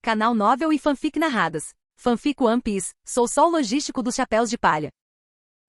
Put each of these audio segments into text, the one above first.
Canal Novel e Fanfic narradas. Fanfic One Piece, sou só o logístico dos chapéus de palha.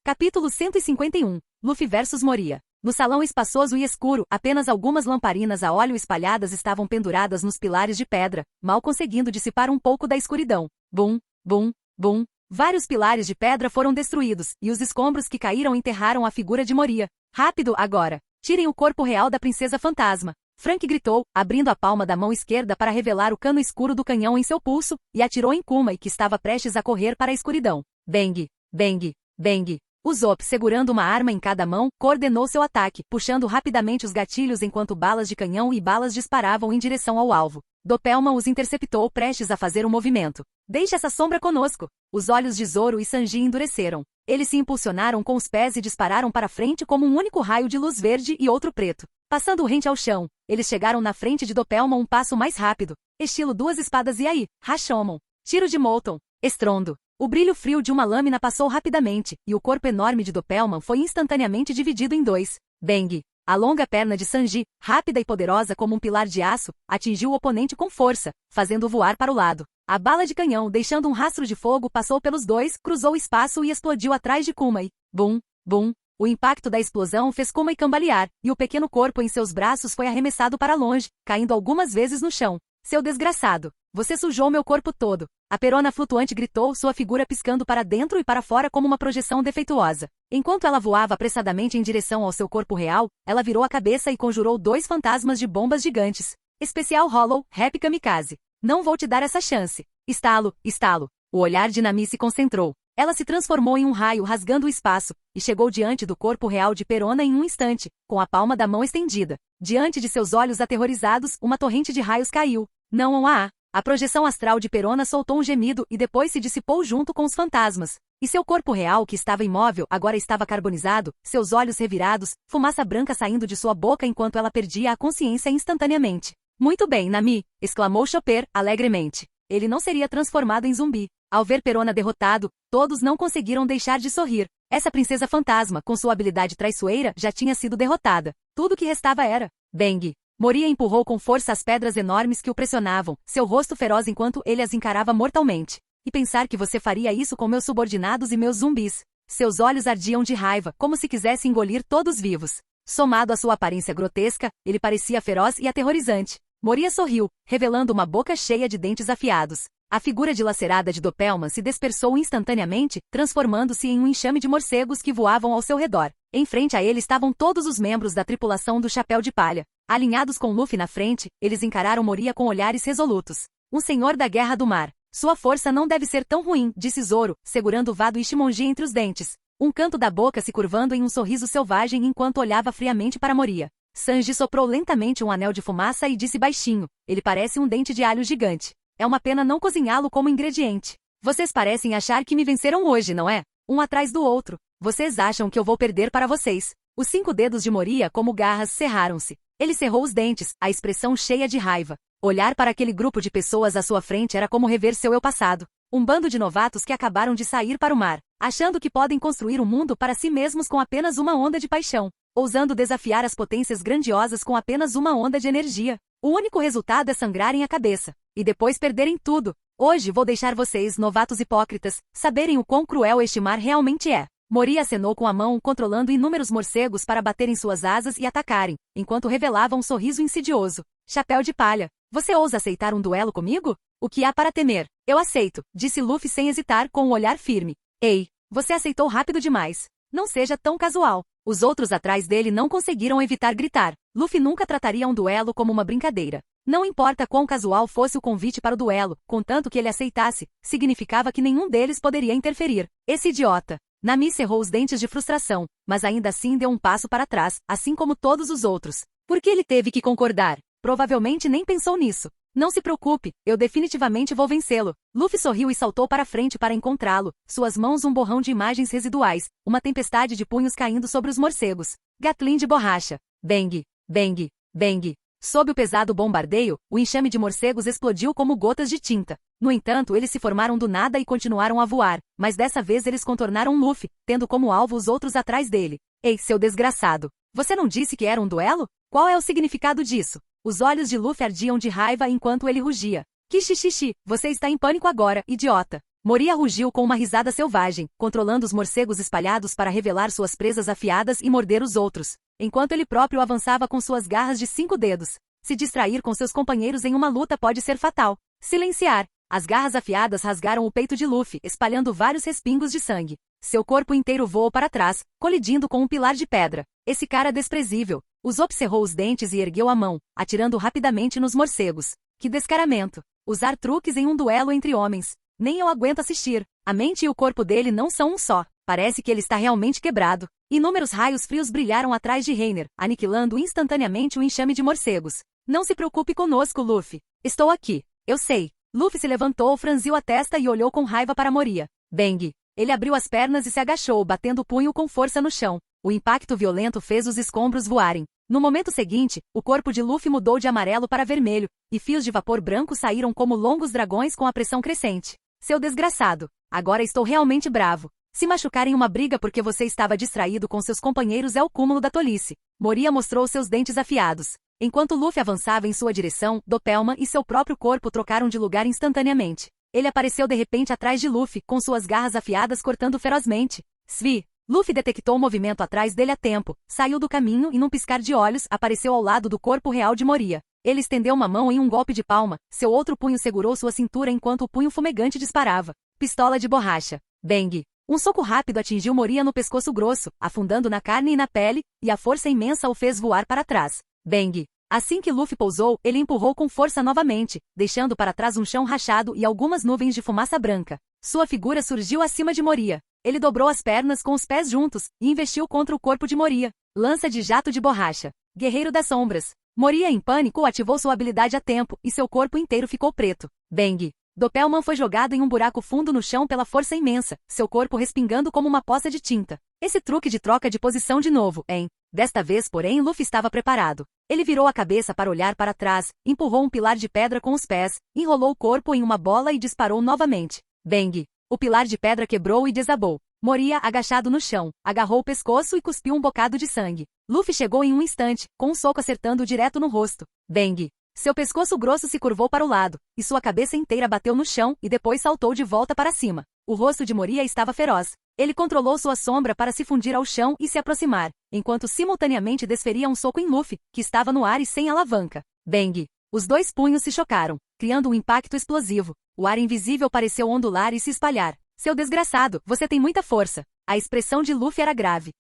Capítulo 151, Luffy vs Moria. No salão espaçoso e escuro, apenas algumas lamparinas a óleo espalhadas estavam penduradas nos pilares de pedra, mal conseguindo dissipar um pouco da escuridão. Bum, bum, bum. Vários pilares de pedra foram destruídos, e os escombros que caíram enterraram a figura de Moria. Rápido, agora! Tirem o corpo real da princesa fantasma. Frank gritou, abrindo a palma da mão esquerda para revelar o cano escuro do canhão em seu pulso, e atirou em Kuma, que estava prestes a correr para a escuridão. Bang, bang, bang. Usopp, segurando uma arma em cada mão, coordenou seu ataque, puxando rapidamente os gatilhos enquanto balas de canhão e balas disparavam em direção ao alvo. Dopelma os interceptou prestes a fazer um movimento. Deixe essa sombra conosco. Os olhos de Zoro e Sanji endureceram. Eles se impulsionaram com os pés e dispararam para frente como um único raio de luz verde e outro preto. Passando rente ao chão, eles chegaram na frente de Dopelma um passo mais rápido. Estilo duas espadas e aí, Rashomon. Tiro de Molton. Estrondo. O brilho frio de uma lâmina passou rapidamente, e o corpo enorme de Dopelma foi instantaneamente dividido em dois. Bang! A longa perna de Sanji, rápida e poderosa como um pilar de aço, atingiu o oponente com força, fazendo-o voar para o lado. A bala de canhão, deixando um rastro de fogo, passou pelos dois, cruzou o espaço e explodiu atrás de Kuma e... Bum! Bum! O impacto da explosão fez Kuma cambalear, e o pequeno corpo em seus braços foi arremessado para longe, caindo algumas vezes no chão. Seu desgraçado! Você sujou meu corpo todo! A perona flutuante gritou, sua figura piscando para dentro e para fora como uma projeção defeituosa. Enquanto ela voava apressadamente em direção ao seu corpo real, ela virou a cabeça e conjurou dois fantasmas de bombas gigantes. Especial Hollow, Rap Kamikaze. Não vou te dar essa chance. Estalo, estalo. O olhar de Nami se concentrou. Ela se transformou em um raio rasgando o espaço, e chegou diante do corpo real de Perona em um instante, com a palma da mão estendida. Diante de seus olhos aterrorizados, uma torrente de raios caiu. Não há. A projeção astral de Perona soltou um gemido e depois se dissipou junto com os fantasmas. E seu corpo real, que estava imóvel, agora estava carbonizado, seus olhos revirados, fumaça branca saindo de sua boca enquanto ela perdia a consciência instantaneamente. Muito bem, Nami! Exclamou Chopper, alegremente. Ele não seria transformado em zumbi. Ao ver Perona derrotado, todos não conseguiram deixar de sorrir. Essa princesa fantasma, com sua habilidade traiçoeira, já tinha sido derrotada. Tudo que restava era... Bang! Moria empurrou com força as pedras enormes que o pressionavam, seu rosto feroz enquanto ele as encarava mortalmente. E pensar que você faria isso com meus subordinados e meus zumbis. Seus olhos ardiam de raiva, como se quisesse engolir todos vivos. Somado à sua aparência grotesca, ele parecia feroz e aterrorizante. Moria sorriu, revelando uma boca cheia de dentes afiados. A figura dilacerada de Dopelma se dispersou instantaneamente, transformando-se em um enxame de morcegos que voavam ao seu redor. Em frente a ele estavam todos os membros da tripulação do Chapéu de Palha. Alinhados com Luffy na frente, eles encararam Moria com olhares resolutos. Um senhor da guerra do mar. Sua força não deve ser tão ruim, disse Zoro, segurando o Vado Ichimonji entre os dentes. Um canto da boca se curvando em um sorriso selvagem enquanto olhava friamente para Moria. Sanji soprou lentamente um anel de fumaça e disse baixinho, ele parece um dente de alho gigante. É uma pena não cozinhá-lo como ingrediente. Vocês parecem achar que me venceram hoje, não é? Um atrás do outro. Vocês acham que eu vou perder para vocês. Os 5 dedos de Moria como garras cerraram-se. Ele cerrou os dentes, a expressão cheia de raiva. Olhar para aquele grupo de pessoas à sua frente era como rever seu eu passado. Um bando de novatos que acabaram de sair para o mar, achando que podem construir um mundo para si mesmos com apenas uma onda de paixão, ousando desafiar as potências grandiosas com apenas uma onda de energia. O único resultado é sangrarem a cabeça, e depois perderem tudo. Hoje vou deixar vocês, novatos hipócritas, saberem o quão cruel este mar realmente é. Moria acenou com a mão, controlando inúmeros morcegos para baterem suas asas e atacarem, enquanto revelava um sorriso insidioso. Chapéu de Palha, você ousa aceitar um duelo comigo? O que há para temer? Eu aceito, disse Luffy sem hesitar com um olhar firme. Ei, você aceitou rápido demais. Não seja tão casual. Os outros atrás dele não conseguiram evitar gritar. Luffy nunca trataria um duelo como uma brincadeira. Não importa quão casual fosse o convite para o duelo, contanto que ele aceitasse, significava que nenhum deles poderia interferir. Esse idiota. Nami cerrou os dentes de frustração, mas ainda assim deu um passo para trás, assim como todos os outros. Por que ele teve que concordar? Provavelmente nem pensou nisso. Não se preocupe, eu definitivamente vou vencê-lo. Luffy sorriu e saltou para frente para encontrá-lo, suas mãos um borrão de imagens residuais, uma tempestade de punhos caindo sobre os morcegos. Gatling de borracha. Bang, bang, bang. Sob o pesado bombardeio, o enxame de morcegos explodiu como gotas de tinta. No entanto, eles se formaram do nada e continuaram a voar, mas dessa vez eles contornaram Luffy, tendo como alvo os outros atrás dele. Ei, seu desgraçado! Você não disse que era um duelo? Qual é o significado disso? Os olhos de Luffy ardiam de raiva enquanto ele rugia. Que xixi, você está em pânico agora, idiota. Moria rugiu com uma risada selvagem, controlando os morcegos espalhados para revelar suas presas afiadas e morder os outros, enquanto ele próprio avançava com suas garras de 5 dedos. Se distrair com seus companheiros em uma luta pode ser fatal. Silenciar. As garras afiadas rasgaram o peito de Luffy, espalhando vários respingos de sangue. Seu corpo inteiro voou para trás, colidindo com um pilar de pedra. Esse cara desprezível. Usopp cerrou os dentes e ergueu a mão, atirando rapidamente nos morcegos. Que descaramento. Usar truques em um duelo entre homens. Nem eu aguento assistir. A mente e o corpo dele não são um só. Parece que ele está realmente quebrado. Inúmeros raios frios brilharam atrás de Reiner, aniquilando instantaneamente o enxame de morcegos. Não se preocupe conosco, Luffy. Estou aqui. Eu sei. Luffy se levantou, franziu a testa e olhou com raiva para Moria. Bang! Ele abriu as pernas e se agachou, batendo o punho com força no chão. O impacto violento fez os escombros voarem. No momento seguinte, o corpo de Luffy mudou de amarelo para vermelho, e fios de vapor branco saíram como longos dragões com a pressão crescente. Seu desgraçado. Agora estou realmente bravo. Se machucar em uma briga porque você estava distraído com seus companheiros é o cúmulo da tolice. Moria mostrou seus dentes afiados. Enquanto Luffy avançava em sua direção, Dopelma e seu próprio corpo trocaram de lugar instantaneamente. Ele apareceu de repente atrás de Luffy, com suas garras afiadas cortando ferozmente. Svi! Luffy detectou o movimento atrás dele a tempo, saiu do caminho e num piscar de olhos apareceu ao lado do corpo real de Moria. Ele estendeu uma mão em um golpe de palma, seu outro punho segurou sua cintura enquanto o punho fumegante disparava. Pistola de borracha. Bang! Um soco rápido atingiu Moria no pescoço grosso, afundando na carne e na pele, e a força imensa o fez voar para trás. Bang! Assim que Luffy pousou, ele empurrou com força novamente, deixando para trás um chão rachado e algumas nuvens de fumaça branca. Sua figura surgiu acima de Moria. Ele dobrou as pernas com os pés juntos, e investiu contra o corpo de Moria. Lança de jato de borracha. Guerreiro das sombras. Moria em pânico ativou sua habilidade a tempo, e seu corpo inteiro ficou preto. Bang! Dopelman foi jogado em um buraco fundo no chão pela força imensa, seu corpo respingando como uma poça de tinta. Esse truque de troca de posição de novo, hein? Desta vez, porém, Luffy estava preparado. Ele virou a cabeça para olhar para trás, empurrou um pilar de pedra com os pés, enrolou o corpo em uma bola e disparou novamente. Bang! O pilar de pedra quebrou e desabou. Moria, agachado no chão, agarrou o pescoço e cuspiu um bocado de sangue. Luffy chegou em um instante, com um soco acertando direto no rosto. Bang! Seu pescoço grosso se curvou para o lado, e sua cabeça inteira bateu no chão e depois saltou de volta para cima. O rosto de Moria estava feroz. Ele controlou sua sombra para se fundir ao chão e se aproximar, enquanto simultaneamente desferia um soco em Luffy, que estava no ar e sem alavanca. Bang! Os dois punhos se chocaram, criando um impacto explosivo. O ar invisível pareceu ondular e se espalhar. Seu desgraçado, você tem muita força. A expressão de Luffy era grave.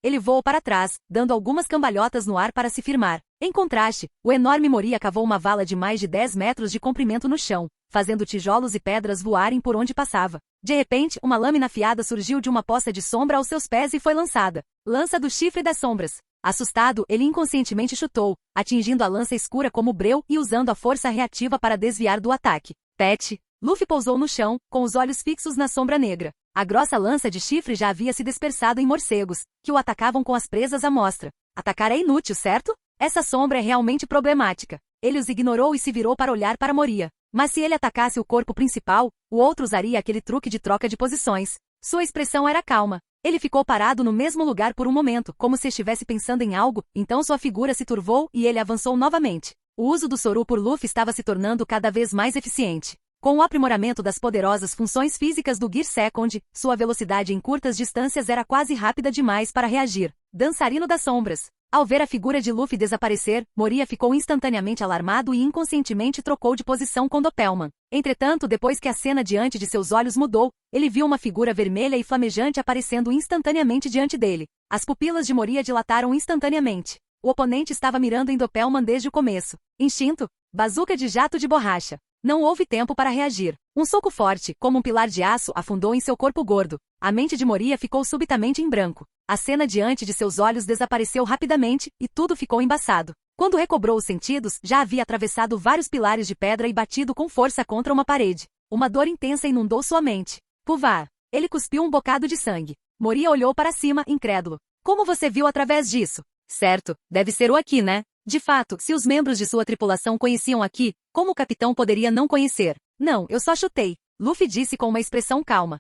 Ele voou para trás, dando algumas cambalhotas no ar para se firmar. Em contraste, o enorme Moria cavou uma vala de mais de 10 metros de comprimento no chão, fazendo tijolos e pedras voarem por onde passava. De repente, uma lâmina afiada surgiu de uma poça de sombra aos seus pés e foi lançada. Lança do chifre das sombras. Assustado, ele inconscientemente chutou, atingindo a lança escura como breu e usando a força reativa para desviar do ataque. Pet! Luffy pousou no chão, com os olhos fixos na sombra negra. A grossa lança de chifre já havia se dispersado em morcegos, que o atacavam com as presas à mostra. Atacar é inútil, certo? Essa sombra é realmente problemática. Ele os ignorou e se virou para olhar para Moria. Mas se ele atacasse o corpo principal, o outro usaria aquele truque de troca de posições. Sua expressão era calma. Ele ficou parado no mesmo lugar por um momento, como se estivesse pensando em algo, então sua figura se turvou e ele avançou novamente. O uso do Soru por Luffy estava se tornando cada vez mais eficiente. Com o aprimoramento das poderosas funções físicas do Gear Second, sua velocidade em curtas distâncias era quase rápida demais para reagir. Dançarino das sombras. Ao ver a figura de Luffy desaparecer, Moria ficou instantaneamente alarmado e inconscientemente trocou de posição com Dopelman. Entretanto, depois que a cena diante de seus olhos mudou, ele viu uma figura vermelha e flamejante aparecendo instantaneamente diante dele. As pupilas de Moria dilataram instantaneamente. O oponente estava mirando em Dopelman desde o começo. Instinto? Bazuca de jato de borracha. Não houve tempo para reagir. Um soco forte, como um pilar de aço, afundou em seu corpo gordo. A mente de Moria ficou subitamente em branco. A cena diante de seus olhos desapareceu rapidamente, e tudo ficou embaçado. Quando recobrou os sentidos, já havia atravessado vários pilares de pedra e batido com força contra uma parede. Uma dor intensa inundou sua mente. Puvar! Ele cuspiu um bocado de sangue. Moria olhou para cima, incrédulo. Como você viu através disso? Certo, deve ser o Aki, né? De fato, se os membros de sua tripulação conheciam Aki, como o capitão poderia não conhecer? Não, eu só chutei. Luffy disse com uma expressão calma.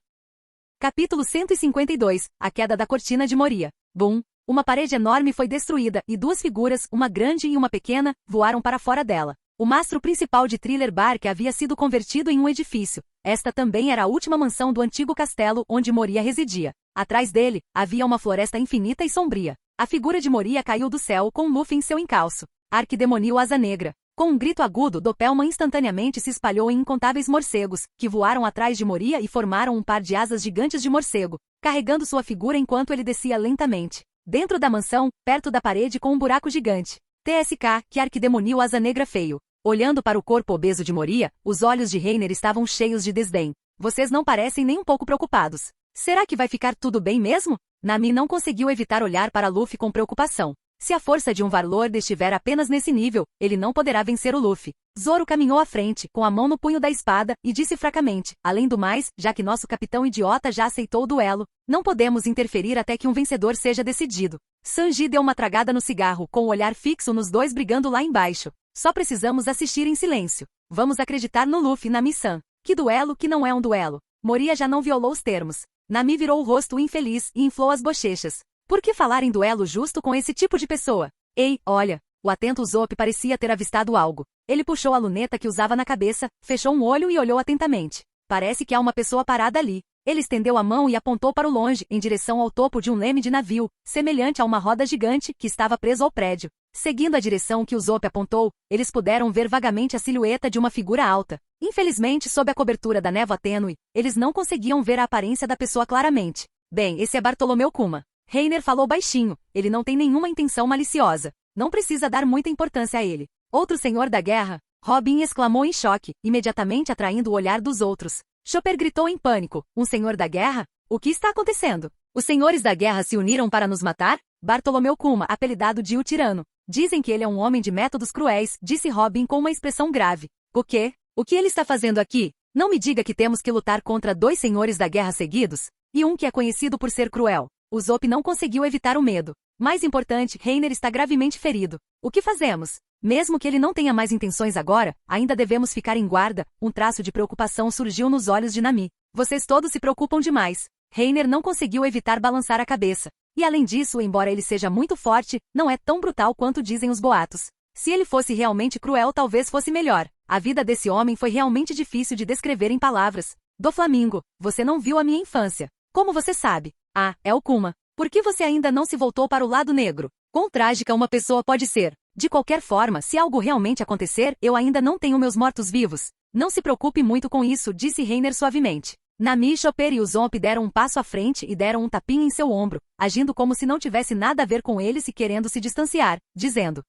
Capítulo 152, A Queda da Cortina de Moria. Boom! Uma parede enorme foi destruída, e duas figuras, uma grande e uma pequena, voaram para fora dela. O mastro principal de Thriller Bark havia sido convertido em um edifício. Esta também era a última mansão do antigo castelo onde Moria residia. Atrás dele, havia uma floresta infinita e sombria. A figura de Moria caiu do céu com Luffy em seu encalço. Arquidemonio Asa Negra. Com um grito agudo, Dopelma instantaneamente se espalhou em incontáveis morcegos, que voaram atrás de Moria e formaram um par de asas gigantes de morcego, carregando sua figura enquanto ele descia lentamente. Dentro da mansão, perto da parede com um buraco gigante. TSK, que Arquidemonio Asa Negra feio. Olhando para o corpo obeso de Moria, os olhos de Reiner estavam cheios de desdém. Vocês não parecem nem um pouco preocupados. Será que vai ficar tudo bem mesmo? Nami não conseguiu evitar olhar para Luffy com preocupação. Se a força de um Warlord estiver apenas nesse nível, ele não poderá vencer o Luffy. Zoro caminhou à frente, com a mão no punho da espada, e disse fracamente, além do mais, já que nosso capitão idiota já aceitou o duelo, não podemos interferir até que um vencedor seja decidido. Sanji deu uma tragada no cigarro, com o olhar fixo nos dois brigando lá embaixo. Só precisamos assistir em silêncio. Vamos acreditar no Luffy, Nami-san. Que duelo que não é um duelo. Moria já não violou os termos. Nami virou o rosto infeliz e inflou as bochechas. Por que falar em duelo justo com esse tipo de pessoa? Ei, olha. O atento Usopp parecia ter avistado algo. Ele puxou a luneta que usava na cabeça, fechou um olho e olhou atentamente. Parece que há uma pessoa parada ali. Ele estendeu a mão e apontou para o longe, em direção ao topo de um leme de navio, semelhante a uma roda gigante que estava preso ao prédio. Seguindo a direção que Usopp apontou, eles puderam ver vagamente a silhueta de uma figura alta. Infelizmente, sob a cobertura da névoa tênue, eles não conseguiam ver a aparência da pessoa claramente. Bem, esse é Bartolomeu Kuma. Reiner falou baixinho, ele não tem nenhuma intenção maliciosa. Não precisa dar muita importância a ele. Outro senhor da guerra? Robin exclamou em choque, imediatamente atraindo o olhar dos outros. Chopper gritou em pânico, um senhor da guerra? O que está acontecendo? Os senhores da guerra se uniram para nos matar? Bartolomeu Kuma, apelidado de O Tirano. Dizem que ele é um homem de métodos cruéis, disse Robin com uma expressão grave. O quê? O que ele está fazendo aqui? Não me diga que temos que lutar contra dois senhores da guerra seguidos? E um que é conhecido por ser cruel. Usopp não conseguiu evitar o medo. Mais importante, Reiner está gravemente ferido. O que fazemos? Mesmo que ele não tenha mais intenções agora, ainda devemos ficar em guarda. Um traço de preocupação surgiu nos olhos de Nami. Vocês todos se preocupam demais. Reiner não conseguiu evitar balançar a cabeça. E além disso, embora ele seja muito forte, não é tão brutal quanto dizem os boatos. Se ele fosse realmente cruel, talvez fosse melhor. A vida desse homem foi realmente difícil de descrever em palavras. Do Flamingo, você não viu a minha infância. Como você sabe? Ah, é o Kuma. Por que você ainda não se voltou para o lado negro? Quão trágica uma pessoa pode ser? De qualquer forma, se algo realmente acontecer, eu ainda não tenho meus mortos-vivos. Não se preocupe muito com isso, disse Reiner suavemente. Nami, Chopper e Usopp deram um passo à frente e deram um tapinha em seu ombro, agindo como se não tivesse nada a ver com eles e querendo se distanciar, dizendo,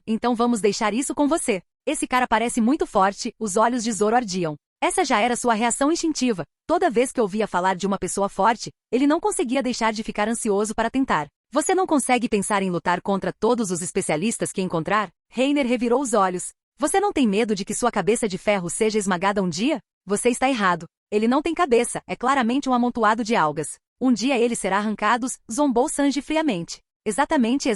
então vamos deixar isso com você. Esse cara parece muito forte, os olhos de Zoro ardiam. Essa já era sua reação instintiva. Toda vez que ouvia falar de uma pessoa forte, ele não conseguia deixar de ficar ansioso para tentar. Você não consegue pensar em lutar contra todos os especialistas que encontrar? Reiner revirou os olhos. Você não tem medo de que sua cabeça de ferro seja esmagada um dia? Você está errado. Ele não tem cabeça, é claramente um amontoado de algas. Um dia ele será arrancado, zombou Sanji friamente. Exatamente.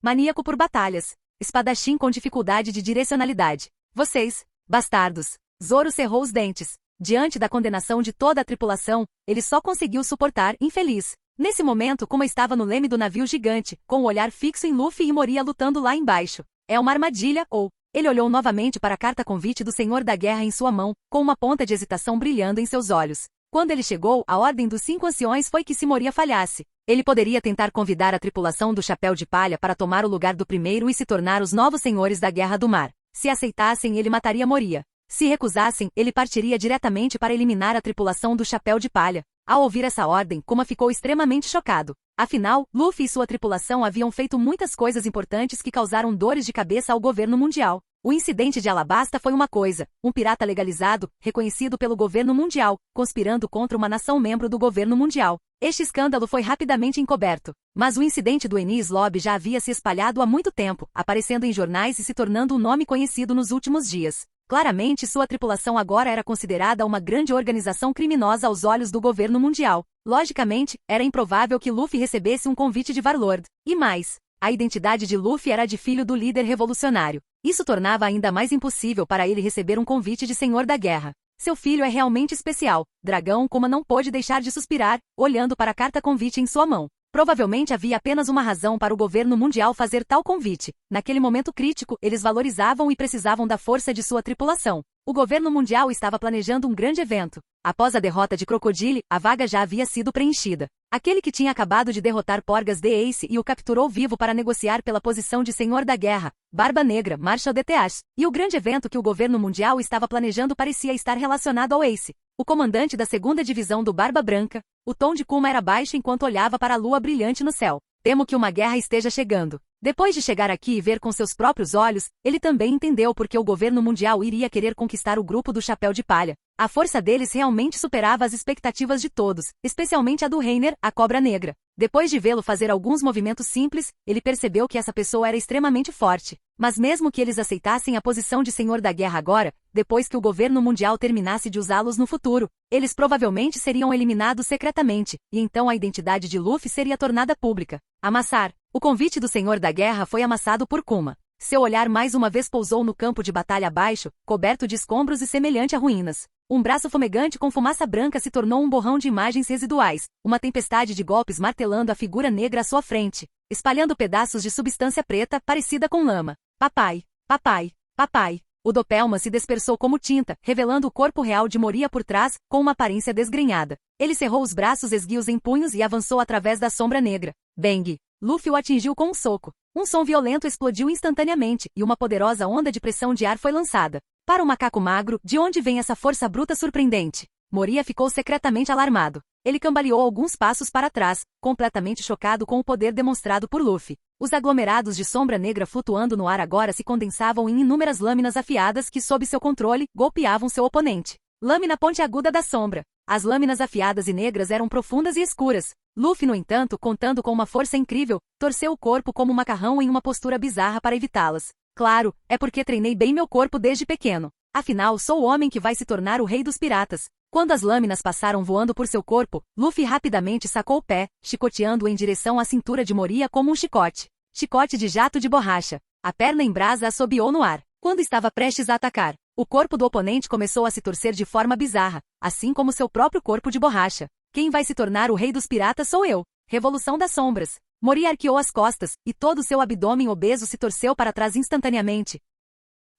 Maníaco por batalhas. Espadachim com dificuldade de direcionalidade. Vocês, bastardos. Zoro cerrou os dentes. Diante da condenação de toda a tripulação, ele só conseguiu suportar, infeliz. Nesse momento, Kuma estava no leme do navio gigante, com o olhar fixo em Luffy e Moria lutando lá embaixo. É uma armadilha, ou... Ele olhou novamente para a carta-convite do Senhor da Guerra em sua mão, com uma ponta de hesitação brilhando em seus olhos. Quando ele chegou, a ordem dos 5 anciões foi que se Moria falhasse. Ele poderia tentar convidar a tripulação do Chapéu de Palha para tomar o lugar do primeiro e se tornar os novos senhores da Guerra do Mar. Se aceitassem, ele mataria Moria. Se recusassem, ele partiria diretamente para eliminar a tripulação do Chapéu de Palha. Ao ouvir essa ordem, Kuma ficou extremamente chocado. Afinal, Luffy e sua tripulação haviam feito muitas coisas importantes que causaram dores de cabeça ao governo mundial. O incidente de Alabasta foi uma coisa, um pirata legalizado, reconhecido pelo governo mundial, conspirando contra uma nação membro do governo mundial. Este escândalo foi rapidamente encoberto. Mas o incidente do Enies Lobby já havia se espalhado há muito tempo, aparecendo em jornais e se tornando um nome conhecido nos últimos dias. Claramente, sua tripulação agora era considerada uma grande organização criminosa aos olhos do governo mundial. Logicamente, era improvável que Luffy recebesse um convite de Warlord. E mais, a identidade de Luffy era de filho do líder revolucionário. Isso tornava ainda mais impossível para ele receber um convite de Senhor da Guerra. Seu filho é realmente especial. Dragão Kuma não pôde deixar de suspirar, olhando para a carta-convite em sua mão. Provavelmente havia apenas uma razão para o governo mundial fazer tal convite. Naquele momento crítico, eles valorizavam e precisavam da força de sua tripulação. O governo mundial estava planejando um grande evento. Após a derrota de Crocodile, a vaga já havia sido preenchida. Aquele que tinha acabado de derrotar Porgas the Ace e o capturou vivo para negociar pela posição de Senhor da Guerra, Barba Negra, Marshal de Teach. E o grande evento que o governo mundial estava planejando parecia estar relacionado ao Ace. O comandante da 2ª Divisão do Barba Branca. O tom de Kuma era baixo enquanto olhava para a lua brilhante no céu. Temo que uma guerra esteja chegando. Depois de chegar aqui e ver com seus próprios olhos, ele também entendeu por que o governo mundial iria querer conquistar o grupo do Chapéu de Palha. A força deles realmente superava as expectativas de todos, especialmente a do Reiner, a Cobra Negra. Depois de vê-lo fazer alguns movimentos simples, ele percebeu que essa pessoa era extremamente forte. Mas mesmo que eles aceitassem a posição de Senhor da Guerra agora, depois que o governo mundial terminasse de usá-los no futuro, eles provavelmente seriam eliminados secretamente, e então a identidade de Luffy seria tornada pública. Amassar. O convite do Senhor da Guerra foi amassado por Kuma. Seu olhar mais uma vez pousou no campo de batalha abaixo, coberto de escombros e semelhante a ruínas. Um braço fumegante com fumaça branca se tornou um borrão de imagens residuais, uma tempestade de golpes martelando a figura negra à sua frente, espalhando pedaços de substância preta, parecida com lama. Papai, papai, papai. O Dopelma se dispersou como tinta, revelando o corpo real de Moria por trás, com uma aparência desgrenhada. Ele cerrou os braços esguios em punhos e avançou através da sombra negra. Bang! Luffy o atingiu com um soco. Um som violento explodiu instantaneamente, e uma poderosa onda de pressão de ar foi lançada. Para o macaco magro, de onde vem essa força bruta surpreendente? Moria ficou secretamente alarmado. Ele cambaleou alguns passos para trás, completamente chocado com o poder demonstrado por Luffy. Os aglomerados de sombra negra flutuando no ar agora se condensavam em inúmeras lâminas afiadas que, sob seu controle, golpeavam seu oponente. Lâmina pontiaguda da sombra. As lâminas afiadas e negras eram profundas e escuras. Luffy, no entanto, contando com uma força incrível, torceu o corpo como um macarrão em uma postura bizarra para evitá-las. Claro, é porque treinei bem meu corpo desde pequeno. Afinal, sou o homem que vai se tornar o rei dos piratas. Quando as lâminas passaram voando por seu corpo, Luffy rapidamente sacou o pé, chicoteando-o em direção à cintura de Moria como um chicote. Chicote de jato de borracha. A perna em brasa assobiou no ar. Quando estava prestes a atacar, o corpo do oponente começou a se torcer de forma bizarra, assim como seu próprio corpo de borracha. Quem vai se tornar o rei dos piratas sou eu. Revolução das sombras. Moria arqueou as costas, e todo seu abdômen obeso se torceu para trás instantaneamente,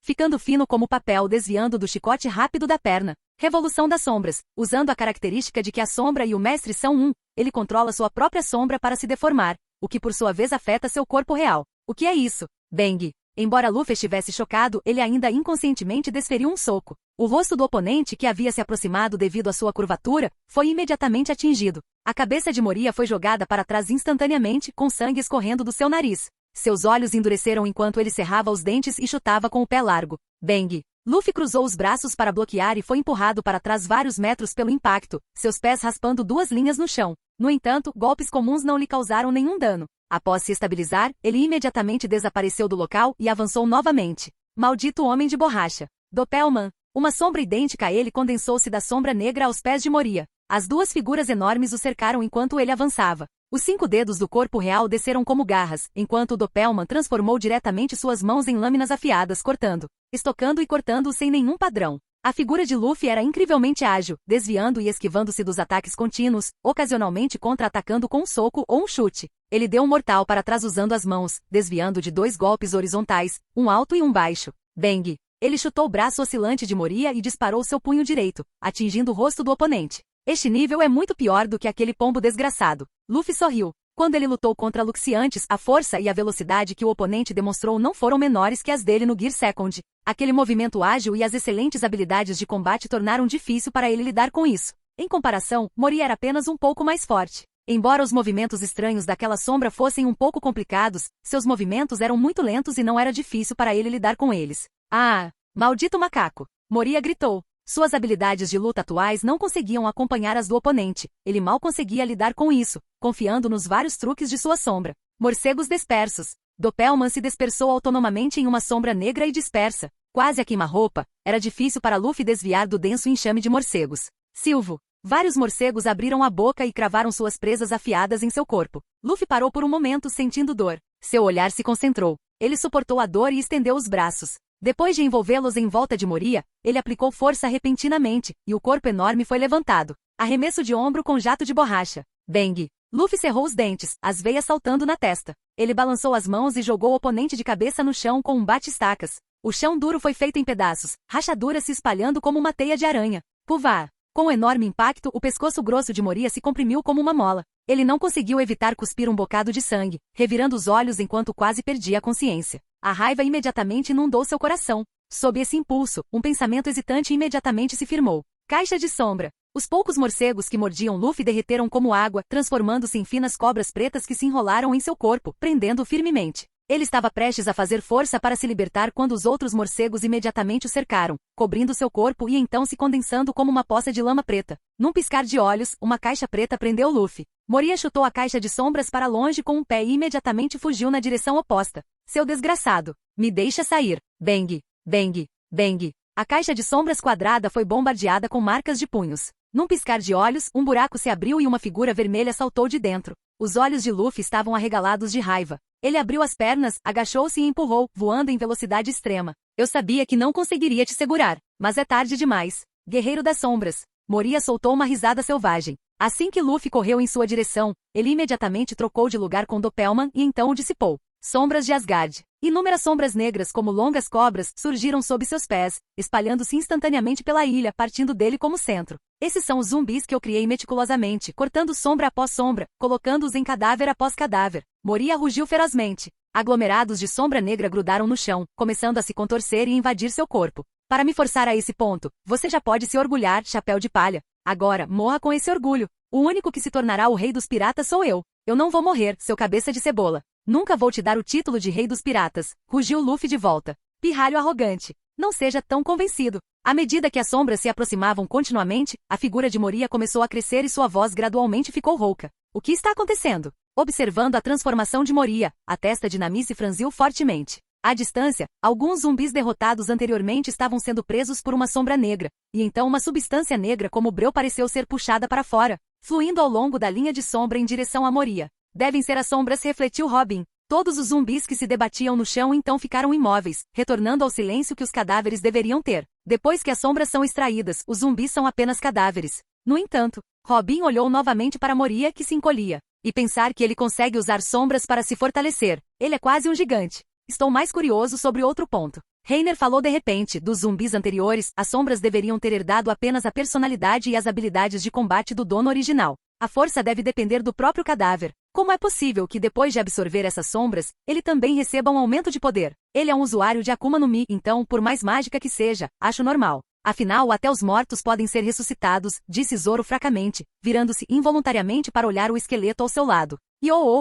ficando fino como papel, desviando do chicote rápido da perna. Revolução das sombras. Usando a característica de que a sombra e o mestre são um, ele controla sua própria sombra para se deformar, o que por sua vez afeta seu corpo real. O que é isso? Bang! Embora Luffy estivesse chocado, ele ainda inconscientemente desferiu um soco. O rosto do oponente, que havia se aproximado devido à sua curvatura, foi imediatamente atingido. A cabeça de Moria foi jogada para trás instantaneamente, com sangue escorrendo do seu nariz. Seus olhos endureceram enquanto ele cerrava os dentes e chutava com o pé largo. Bang! Luffy cruzou os braços para bloquear e foi empurrado para trás vários metros pelo impacto, seus pés raspando 2 linhas no chão. No entanto, golpes comuns não lhe causaram nenhum dano. Após se estabilizar, ele imediatamente desapareceu do local e avançou novamente. Maldito homem de borracha. Dopelman. Uma sombra idêntica a ele condensou-se da sombra negra aos pés de Moria. As 2 figuras enormes o cercaram enquanto ele avançava. Os 5 dedos do corpo real desceram como garras, enquanto o Dopelman transformou diretamente suas mãos em lâminas afiadas, cortando, estocando e cortando sem nenhum padrão. A figura de Luffy era incrivelmente ágil, desviando e esquivando-se dos ataques contínuos, ocasionalmente contra-atacando com um soco ou um chute. Ele deu um mortal para trás usando as mãos, desviando de 2 golpes horizontais, um alto e um baixo. Bang! Ele chutou o braço oscilante de Moria e disparou seu punho direito, atingindo o rosto do oponente. Este nível é muito pior do que aquele pombo desgraçado. Luffy sorriu. Quando ele lutou contra Luxie, a força e a velocidade que o oponente demonstrou não foram menores que as dele no Gear Second. Aquele movimento ágil e as excelentes habilidades de combate tornaram difícil para ele lidar com isso. Em comparação, Moria era apenas um pouco mais forte. Embora os movimentos estranhos daquela sombra fossem um pouco complicados, seus movimentos eram muito lentos e não era difícil para ele lidar com eles. Ah! Maldito macaco! Moria gritou. Suas habilidades de luta atuais não conseguiam acompanhar as do oponente. Ele mal conseguia lidar com isso, confiando nos vários truques de sua sombra. Morcegos dispersos. Dopelman se dispersou autonomamente em uma sombra negra e dispersa, quase a queima-roupa. Era difícil para Luffy desviar do denso enxame de morcegos. Silvo. Vários morcegos abriram a boca e cravaram suas presas afiadas em seu corpo. Luffy parou por um momento sentindo dor. Seu olhar se concentrou. Ele suportou a dor e estendeu os braços. Depois de envolvê-los em volta de Moria, ele aplicou força repentinamente, e o corpo enorme foi levantado. Arremesso de ombro com jato de borracha. Bang! Luffy cerrou os dentes, as veias saltando na testa. Ele balançou as mãos e jogou o oponente de cabeça no chão com um bate-estacas. O chão duro foi feito em pedaços, rachaduras se espalhando como uma teia de aranha. Puvá! Com um enorme impacto, o pescoço grosso de Moria se comprimiu como uma mola. Ele não conseguiu evitar cuspir um bocado de sangue, revirando os olhos enquanto quase perdia a consciência. A raiva imediatamente inundou seu coração. Sob esse impulso, um pensamento hesitante imediatamente se firmou. Caixa de sombra. Os poucos morcegos que mordiam Luffy derreteram como água, transformando-se em finas cobras pretas que se enrolaram em seu corpo, prendendo-o firmemente. Ele estava prestes a fazer força para se libertar quando os outros morcegos imediatamente o cercaram, cobrindo seu corpo e então se condensando como uma poça de lama preta. Num piscar de olhos, uma caixa preta prendeu Luffy. Moria chutou a caixa de sombras para longe com um pé e imediatamente fugiu na direção oposta. Seu desgraçado! Me deixa sair! Bang! Bang! Bang! A caixa de sombras quadrada foi bombardeada com marcas de punhos. Num piscar de olhos, um buraco se abriu e uma figura vermelha saltou de dentro. Os olhos de Luffy estavam arregalados de raiva. Ele abriu as pernas, agachou-se e empurrou, voando em velocidade extrema. Eu sabia que não conseguiria te segurar, mas é tarde demais. Guerreiro das sombras. Moria soltou uma risada selvagem. Assim que Luffy correu em sua direção, ele imediatamente trocou de lugar com Dopelman e então o dissipou. Sombras de Asgard. Inúmeras sombras negras como longas cobras surgiram sob seus pés, espalhando-se instantaneamente pela ilha, partindo dele como centro. Esses são os zumbis que eu criei meticulosamente, cortando sombra após sombra, colocando-os em cadáver após cadáver. Moria rugiu ferozmente. Aglomerados de sombra negra grudaram no chão, começando a se contorcer e invadir seu corpo. Para me forçar a esse ponto, você já pode se orgulhar, chapéu de palha. Agora, morra com esse orgulho. O único que se tornará o rei dos piratas sou eu. Eu não vou morrer, seu cabeça de cebola. Nunca vou te dar o título de rei dos piratas, rugiu Luffy de volta. Pirralho arrogante. Não seja tão convencido. À medida que as sombras se aproximavam continuamente, a figura de Moria começou a crescer e sua voz gradualmente ficou rouca. O que está acontecendo? Observando a transformação de Moria, a testa de Nami se franziu fortemente. À distância, alguns zumbis derrotados anteriormente estavam sendo presos por uma sombra negra, e então uma substância negra como breu pareceu ser puxada para fora, fluindo ao longo da linha de sombra em direção a Moria. Devem ser as sombras, refletiu Robin. Todos os zumbis que se debatiam no chão então ficaram imóveis, retornando ao silêncio que os cadáveres deveriam ter. Depois que as sombras são extraídas, os zumbis são apenas cadáveres. No entanto, Robin olhou novamente para Moria que se encolhia. E pensar que ele consegue usar sombras para se fortalecer. Ele é quase um gigante. Estou mais curioso sobre outro ponto. Reiner falou de repente, dos zumbis anteriores, as sombras deveriam ter herdado apenas a personalidade e as habilidades de combate do dono original. A força deve depender do próprio cadáver. Como é possível que depois de absorver essas sombras, ele também receba um aumento de poder? Ele é um usuário de Akuma no Mi, então, por mais mágica que seja, acho normal. Afinal, até os mortos podem ser ressuscitados, disse Zoro fracamente, virando-se involuntariamente para olhar o esqueleto ao seu lado.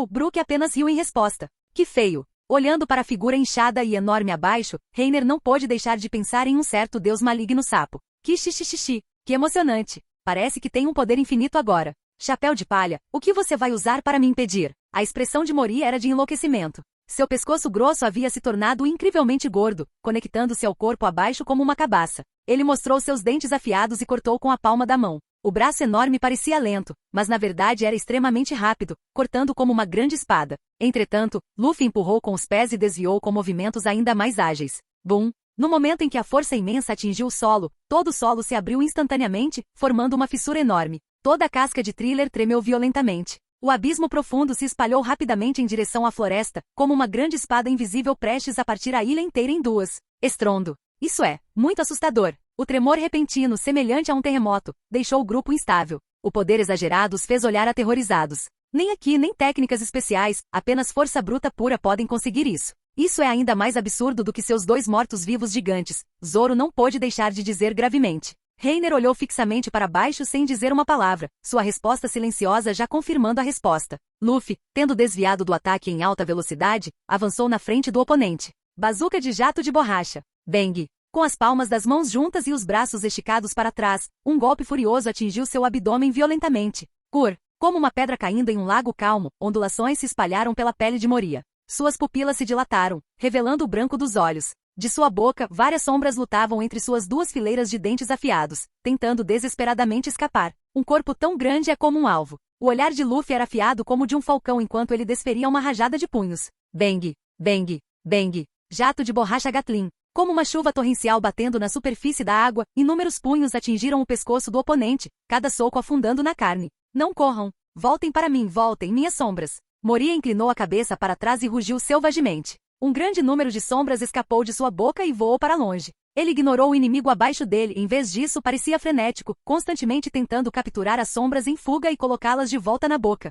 Brook apenas riu em resposta. Que feio. Olhando para a figura inchada e enorme abaixo, Reiner não pôde deixar de pensar em um certo deus maligno sapo. Que xixixixi. Que emocionante. Parece que tem um poder infinito agora. Chapéu de palha, o que você vai usar para me impedir? A expressão de Moria era de enlouquecimento. Seu pescoço grosso havia se tornado incrivelmente gordo, conectando-se ao corpo abaixo como uma cabaça. Ele mostrou seus dentes afiados e cortou com a palma da mão. O braço enorme parecia lento, mas na verdade era extremamente rápido, cortando como uma grande espada. Entretanto, Luffy empurrou com os pés e desviou com movimentos ainda mais ágeis. Bum! No momento em que a força imensa atingiu o solo, todo o solo se abriu instantaneamente, formando uma fissura enorme. Toda a casca de Thriller tremeu violentamente. O abismo profundo se espalhou rapidamente em direção à floresta, como uma grande espada invisível prestes a partir a ilha inteira em duas. Estrondo. Isso é, muito assustador. O tremor repentino, semelhante a um terremoto, deixou o grupo instável. O poder exagerado os fez olhar aterrorizados. Nem aqui nem técnicas especiais, apenas força bruta pura podem conseguir isso. Isso é ainda mais absurdo do que seus dois mortos-vivos gigantes. Zoro não pôde deixar de dizer gravemente. Reiner olhou fixamente para baixo sem dizer uma palavra, sua resposta silenciosa já confirmando a resposta. Luffy, tendo desviado do ataque em alta velocidade, avançou na frente do oponente. Bazuca de jato de borracha. Bang! Com as palmas das mãos juntas e os braços esticados para trás, um golpe furioso atingiu seu abdômen violentamente. Como uma pedra caindo em um lago calmo, ondulações se espalharam pela pele de Moria. Suas pupilas se dilataram, revelando o branco dos olhos. De sua boca, várias sombras lutavam entre suas duas fileiras de dentes afiados, tentando desesperadamente escapar. Um corpo tão grande é como um alvo. O olhar de Luffy era afiado como o de um falcão enquanto ele desferia uma rajada de punhos. Bang! Bang! Bang! Jato de borracha Gatling. Como uma chuva torrencial batendo na superfície da água, inúmeros punhos atingiram o pescoço do oponente, cada soco afundando na carne. Não corram! Voltem para mim, voltem, minhas sombras. Moria inclinou a cabeça para trás e rugiu selvagemente. Um grande número de sombras escapou de sua boca e voou para longe. Ele ignorou o inimigo abaixo dele, em vez disso parecia frenético, constantemente tentando capturar as sombras em fuga e colocá-las de volta na boca.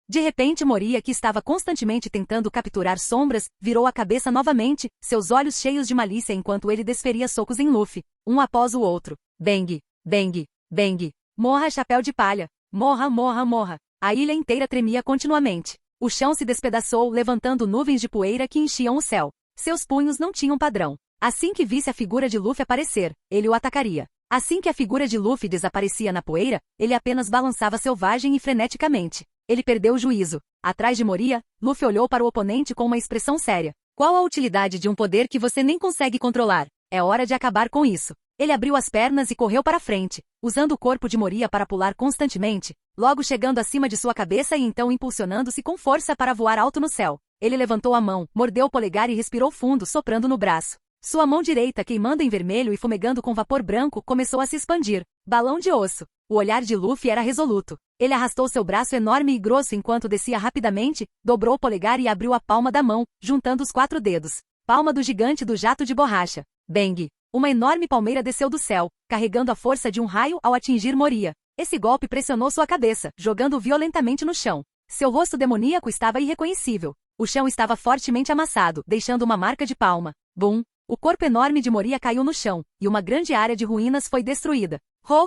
De repente Moria, que estava constantemente tentando capturar sombras, virou a cabeça novamente, seus olhos cheios de malícia enquanto ele desferia socos em Luffy, um após o outro. Bang, bang, bang. Morra, chapéu de palha. Morra, morra, morra. A ilha inteira tremia continuamente. O chão se despedaçou, levantando nuvens de poeira que enchiam o céu. Seus punhos não tinham padrão. Assim que visse a figura de Luffy aparecer, ele o atacaria. Assim que a figura de Luffy desaparecia na poeira, ele apenas balançava selvagem e freneticamente. Ele perdeu o juízo. Atrás de Moria, Luffy olhou para o oponente com uma expressão séria. Qual a utilidade de um poder que você nem consegue controlar? É hora de acabar com isso. Ele abriu as pernas e correu para frente, usando o corpo de Moria para pular constantemente, logo chegando acima de sua cabeça e então impulsionando-se com força para voar alto no céu. Ele levantou a mão, mordeu o polegar e respirou fundo, soprando no braço. Sua mão direita, queimando em vermelho e fumegando com vapor branco, começou a se expandir. Balão de osso. O olhar de Luffy era resoluto. Ele arrastou seu braço enorme e grosso enquanto descia rapidamente, dobrou o polegar e abriu a palma da mão, juntando os 4 dedos. Palma do gigante do jato de borracha. Bang! Uma enorme palmeira desceu do céu, carregando a força de um raio ao atingir Moria. Esse golpe pressionou sua cabeça, jogando-o violentamente no chão. Seu rosto demoníaco estava irreconhecível. O chão estava fortemente amassado, deixando uma marca de palma. Bum! O corpo enorme de Moria caiu no chão, e uma grande área de ruínas foi destruída.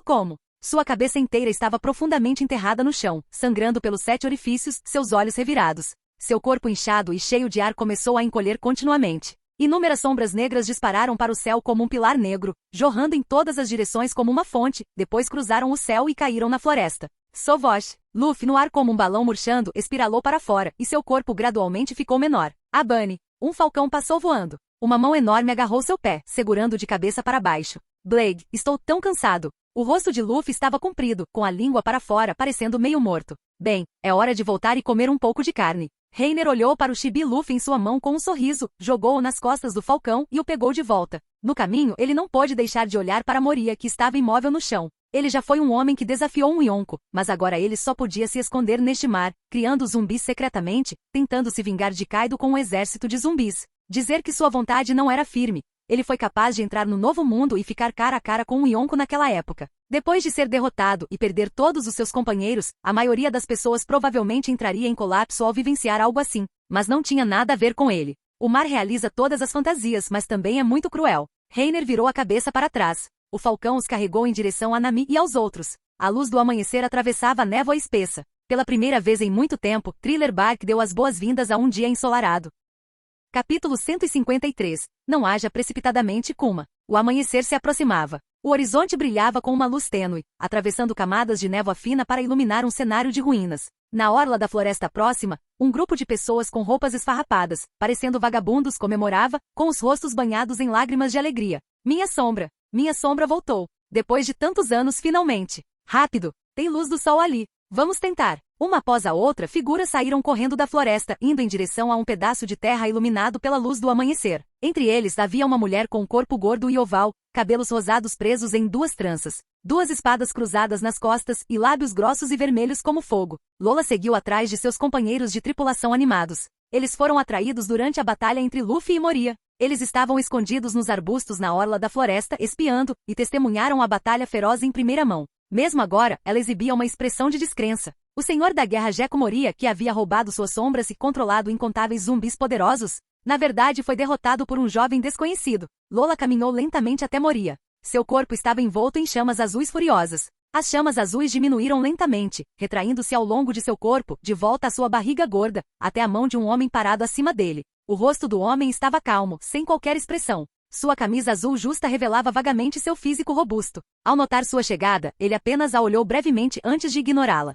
Como? Sua cabeça inteira estava profundamente enterrada no chão, sangrando pelos 7 orifícios, seus olhos revirados. Seu corpo inchado e cheio de ar começou a encolher continuamente. Inúmeras sombras negras dispararam para o céu como um pilar negro, jorrando em todas as direções como uma fonte, depois cruzaram o céu e caíram na floresta. Sovosh! Luffy, no ar como um balão murchando, espiralou para fora, e seu corpo gradualmente ficou menor. Abane! Um falcão passou voando. Uma mão enorme agarrou seu pé, segurando de cabeça para baixo. Blade, estou tão cansado. O rosto de Luffy estava comprido, com a língua para fora, parecendo meio morto. Bem, é hora de voltar e comer um pouco de carne. Reiner olhou para o chibi Luffy em sua mão com um sorriso, jogou-o nas costas do falcão e o pegou de volta. No caminho, ele não pôde deixar de olhar para Moria, que estava imóvel no chão. Ele já foi um homem que desafiou um Yonko, mas agora ele só podia se esconder neste mar, criando zumbis secretamente, tentando se vingar de Kaido com um exército de zumbis. Dizer que sua vontade não era firme. Ele foi capaz de entrar no novo mundo e ficar cara a cara com um Yonko naquela época. Depois de ser derrotado e perder todos os seus companheiros, a maioria das pessoas provavelmente entraria em colapso ao vivenciar algo assim, mas não tinha nada a ver com ele. O mar realiza todas as fantasias, mas também é muito cruel. Reiner virou a cabeça para trás. O falcão os carregou em direção a Nami e aos outros. A luz do amanhecer atravessava a névoa espessa. Pela primeira vez em muito tempo, Thriller Bark deu as boas-vindas a um dia ensolarado. Capítulo 153. Não haja precipitadamente Kuma. O amanhecer se aproximava. O horizonte brilhava com uma luz tênue, atravessando camadas de névoa fina para iluminar um cenário de ruínas. Na orla da floresta próxima, um grupo de pessoas com roupas esfarrapadas, parecendo vagabundos, comemorava, com os rostos banhados em lágrimas de alegria. Minha sombra voltou. Depois de tantos anos, finalmente. Rápido! Tem luz do sol ali. Vamos tentar. Uma após a outra, figuras saíram correndo da floresta, indo em direção a um pedaço de terra iluminado pela luz do amanhecer. Entre eles havia uma mulher com um corpo gordo e oval, cabelos rosados presos em 2 tranças, 2 espadas cruzadas nas costas e lábios grossos e vermelhos como fogo. Lola seguiu atrás de seus companheiros de tripulação animados. Eles foram atraídos durante a batalha entre Luffy e Moria. Eles estavam escondidos nos arbustos na orla da floresta, espiando, e testemunharam a batalha feroz em primeira mão. Mesmo agora, ela exibia uma expressão de descrença. O senhor da guerra Gekko Moria, que havia roubado suas sombras e controlado incontáveis zumbis poderosos, na verdade foi derrotado por um jovem desconhecido. Lola caminhou lentamente até Moria. Seu corpo estava envolto em chamas azuis furiosas. As chamas azuis diminuíram lentamente, retraindo-se ao longo de seu corpo, de volta à sua barriga gorda, até a mão de um homem parado acima dele. O rosto do homem estava calmo, sem qualquer expressão. Sua camisa azul justa revelava vagamente seu físico robusto. Ao notar sua chegada, ele apenas a olhou brevemente antes de ignorá-la.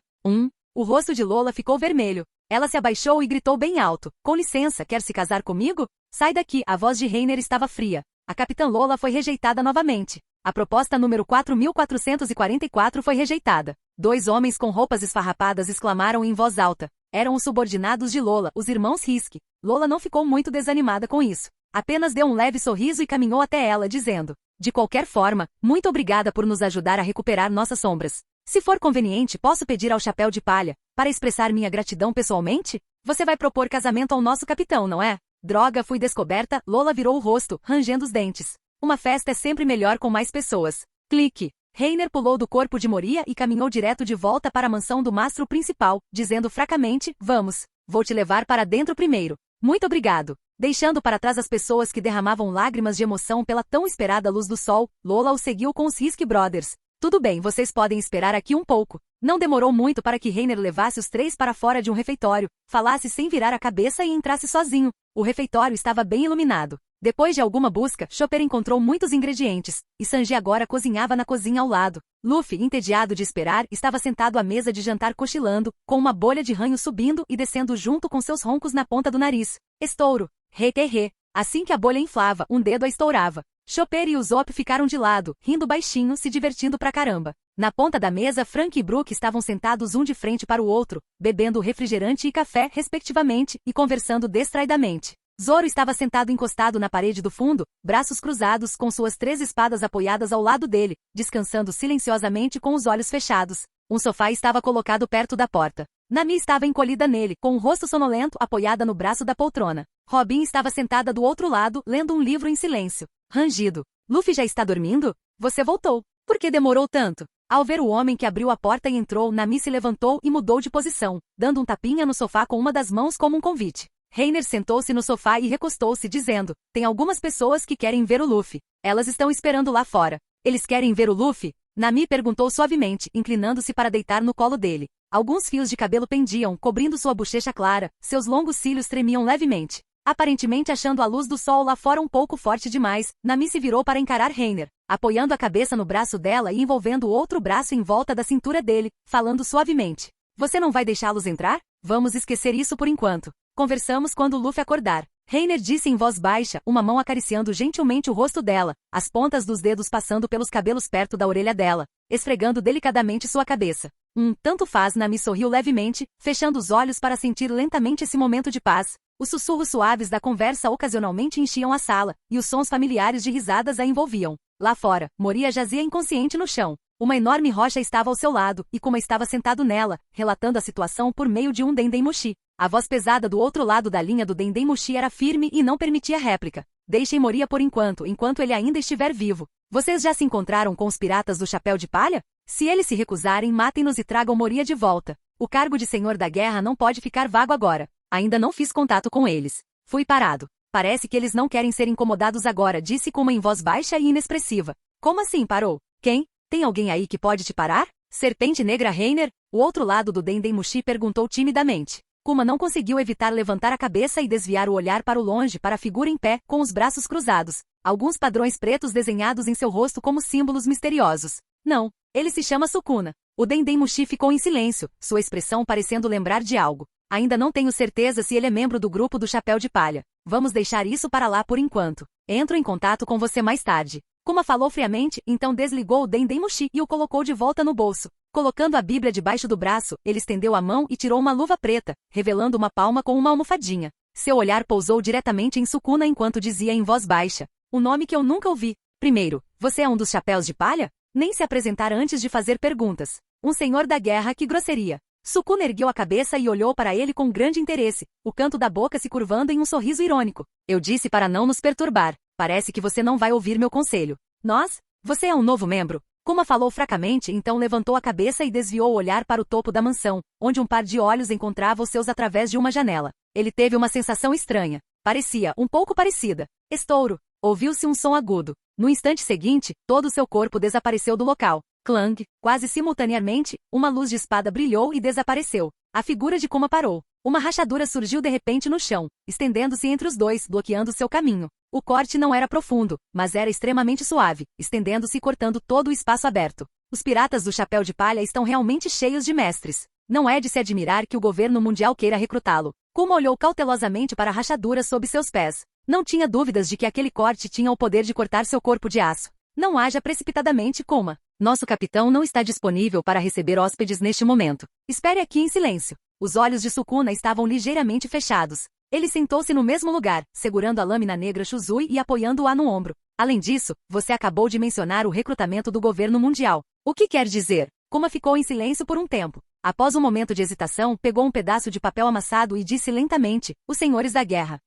O rosto de Lola ficou vermelho. Ela se abaixou e gritou bem alto. Com licença, quer se casar comigo? Sai daqui, a voz de Reiner estava fria. A Capitã Lola foi rejeitada novamente. A proposta número 4444 foi rejeitada. 2 homens com roupas esfarrapadas exclamaram em voz alta. Eram os subordinados de Lola, os irmãos Risk. Lola não ficou muito desanimada com isso. Apenas deu um leve sorriso e caminhou até ela, dizendo: de qualquer forma, muito obrigada por nos ajudar a recuperar nossas sombras. Se for conveniente, posso pedir ao Chapéu de Palha, para expressar minha gratidão pessoalmente? Você vai propor casamento ao nosso capitão, não é? Droga, fui descoberta, Lola virou o rosto, rangendo os dentes. Uma festa é sempre melhor com mais pessoas. Clique. Reiner pulou do corpo de Moria e caminhou direto de volta para a mansão do mastro principal, dizendo fracamente, vamos, vou te levar para dentro primeiro. Muito obrigado. Deixando para trás as pessoas que derramavam lágrimas de emoção pela tão esperada luz do sol, Lola o seguiu com os Risky Brothers. Tudo bem, vocês podem esperar aqui um pouco. Não demorou muito para que Reiner levasse os três para fora de um refeitório, falasse sem virar a cabeça e entrasse sozinho. O refeitório estava bem iluminado. Depois de alguma busca, Chopper encontrou muitos ingredientes, e Sanji agora cozinhava na cozinha ao lado. Luffy, entediado de esperar, estava sentado à mesa de jantar cochilando, com uma bolha de ranho subindo e descendo junto com seus roncos na ponta do nariz. Estouro. Re. Assim que a bolha inflava, um dedo a estourava. Chopper e Usopp ficaram de lado, rindo baixinho, se divertindo pra caramba. Na ponta da mesa, Frank e Brook estavam sentados um de frente para o outro, bebendo refrigerante e café, respectivamente, e conversando distraidamente. Zoro estava sentado encostado na parede do fundo, braços cruzados, com suas 3 espadas apoiadas ao lado dele, descansando silenciosamente com os olhos fechados. Um sofá estava colocado perto da porta. Nami estava encolhida nele, com o rosto sonolento, apoiada no braço da poltrona. Robin estava sentada do outro lado, lendo um livro em silêncio. Rangido. Luffy já está dormindo? Você voltou. Por que demorou tanto? Ao ver o homem que abriu a porta e entrou, Nami se levantou e mudou de posição, dando um tapinha no sofá com uma das mãos como um convite. Reiner sentou-se no sofá e recostou-se, dizendo, tem algumas pessoas que querem ver o Luffy. Elas estão esperando lá fora. Eles querem ver o Luffy? Nami perguntou suavemente, inclinando-se para deitar no colo dele. Alguns fios de cabelo pendiam, cobrindo sua bochecha clara, seus longos cílios tremiam levemente. Aparentemente achando a luz do sol lá fora um pouco forte demais, Nami se virou para encarar Reiner, apoiando a cabeça no braço dela e envolvendo o outro braço em volta da cintura dele, falando suavemente. Você não vai deixá-los entrar? Vamos esquecer isso por enquanto. Conversamos quando Luffy acordar. Reiner disse em voz baixa, uma mão acariciando gentilmente o rosto dela, as pontas dos dedos passando pelos cabelos perto da orelha dela, esfregando delicadamente sua cabeça. Tanto faz, Nami sorriu levemente, fechando os olhos para sentir lentamente esse momento de paz. Os sussurros suaves da conversa ocasionalmente enchiam a sala, e os sons familiares de risadas a envolviam. Lá fora, Moria jazia inconsciente no chão. Uma enorme rocha estava ao seu lado, e Kuma estava sentado nela, relatando a situação por meio de um Dendemushi. A voz pesada do outro lado da linha do Dendemushi era firme e não permitia réplica. Deixem Moria por enquanto ele ainda estiver vivo. Vocês já se encontraram com os piratas do Chapéu de Palha? Se eles se recusarem, matem-nos e tragam Moria de volta. O cargo de Senhor da Guerra não pode ficar vago agora. Ainda não fiz contato com eles. Fui parado. Parece que eles não querem ser incomodados agora, disse Kuma em voz baixa e inexpressiva. Como assim parou? Quem? Tem alguém aí que pode te parar? Serpente Negra Reiner? O outro lado do Dendemushi perguntou timidamente. Kuma não conseguiu evitar levantar a cabeça e desviar o olhar para o longe para a figura em pé, com os braços cruzados. Alguns padrões pretos desenhados em seu rosto como símbolos misteriosos. Não, ele se chama Sukuna. O Dendemushi ficou em silêncio, sua expressão parecendo lembrar de algo. Ainda não tenho certeza se ele é membro do grupo do Chapéu de Palha. Vamos deixar isso para lá por enquanto. Entro em contato com você mais tarde. Kuma falou friamente, então desligou o Dendemushi e o colocou de volta no bolso. Colocando a Bíblia debaixo do braço, ele estendeu a mão e tirou uma luva preta, revelando uma palma com uma almofadinha. Seu olhar pousou diretamente em Sukuna enquanto dizia em voz baixa. Um nome que eu nunca ouvi. Primeiro, você é um dos Chapéus de Palha? Nem se apresentar antes de fazer perguntas. Um senhor da guerra, que grosseria. Sukuna ergueu a cabeça e olhou para ele com grande interesse, o canto da boca se curvando em um sorriso irônico. Eu disse para não nos perturbar. Parece que você não vai ouvir meu conselho. Nós? Você é um novo membro? Kuma falou fracamente, então levantou a cabeça e desviou o olhar para o topo da mansão, onde um par de olhos encontrava os seus através de uma janela. Ele teve uma sensação estranha. Parecia, um pouco parecida. Estouro. Ouviu-se um som agudo. No instante seguinte, todo o seu corpo desapareceu do local. Clang, quase simultaneamente, uma luz de espada brilhou e desapareceu. A figura de Kuma parou. Uma rachadura surgiu de repente no chão, estendendo-se entre os dois, bloqueando seu caminho. O corte não era profundo, mas era extremamente suave, estendendo-se e cortando todo o espaço aberto. Os piratas do Chapéu de Palha estão realmente cheios de mestres. Não é de se admirar que o governo mundial queira recrutá-lo. Kuma olhou cautelosamente para a rachadura sob seus pés. Não tinha dúvidas de que aquele corte tinha o poder de cortar seu corpo de aço. Não haja precipitadamente, Kuma. Nosso capitão não está disponível para receber hóspedes neste momento. Espere aqui em silêncio. Os olhos de Sukuna estavam ligeiramente fechados. Ele sentou-se no mesmo lugar, segurando a lâmina negra Shuzui e apoiando-a no ombro. Além disso, você acabou de mencionar o recrutamento do governo mundial. O que quer dizer? Kuma ficou em silêncio por um tempo. Após um momento de hesitação, pegou um pedaço de papel amassado e disse lentamente, os senhores da guerra.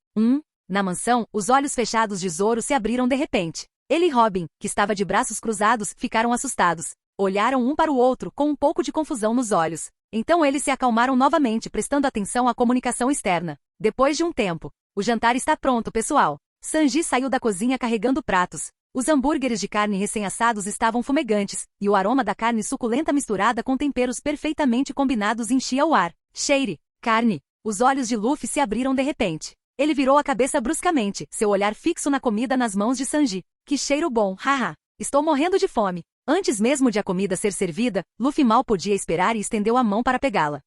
Na mansão, os olhos fechados de Zoro se abriram de repente. Ele e Robin, que estava de braços cruzados, ficaram assustados. Olharam um para o outro, com um pouco de confusão nos olhos. Então eles se acalmaram novamente, prestando atenção à comunicação externa. Depois de um tempo, o jantar está pronto, pessoal. Sanji saiu da cozinha carregando pratos. Os hambúrgueres de carne recém-assados estavam fumegantes, e o aroma da carne suculenta misturada com temperos perfeitamente combinados enchia o ar. Cheire, carne. Os olhos de Luffy se abriram de repente. Ele virou a cabeça bruscamente, seu olhar fixo na comida nas mãos de Sanji. Que cheiro bom, haha. Estou morrendo de fome. Antes mesmo de a comida ser servida, Luffy mal podia esperar e estendeu a mão para pegá-la.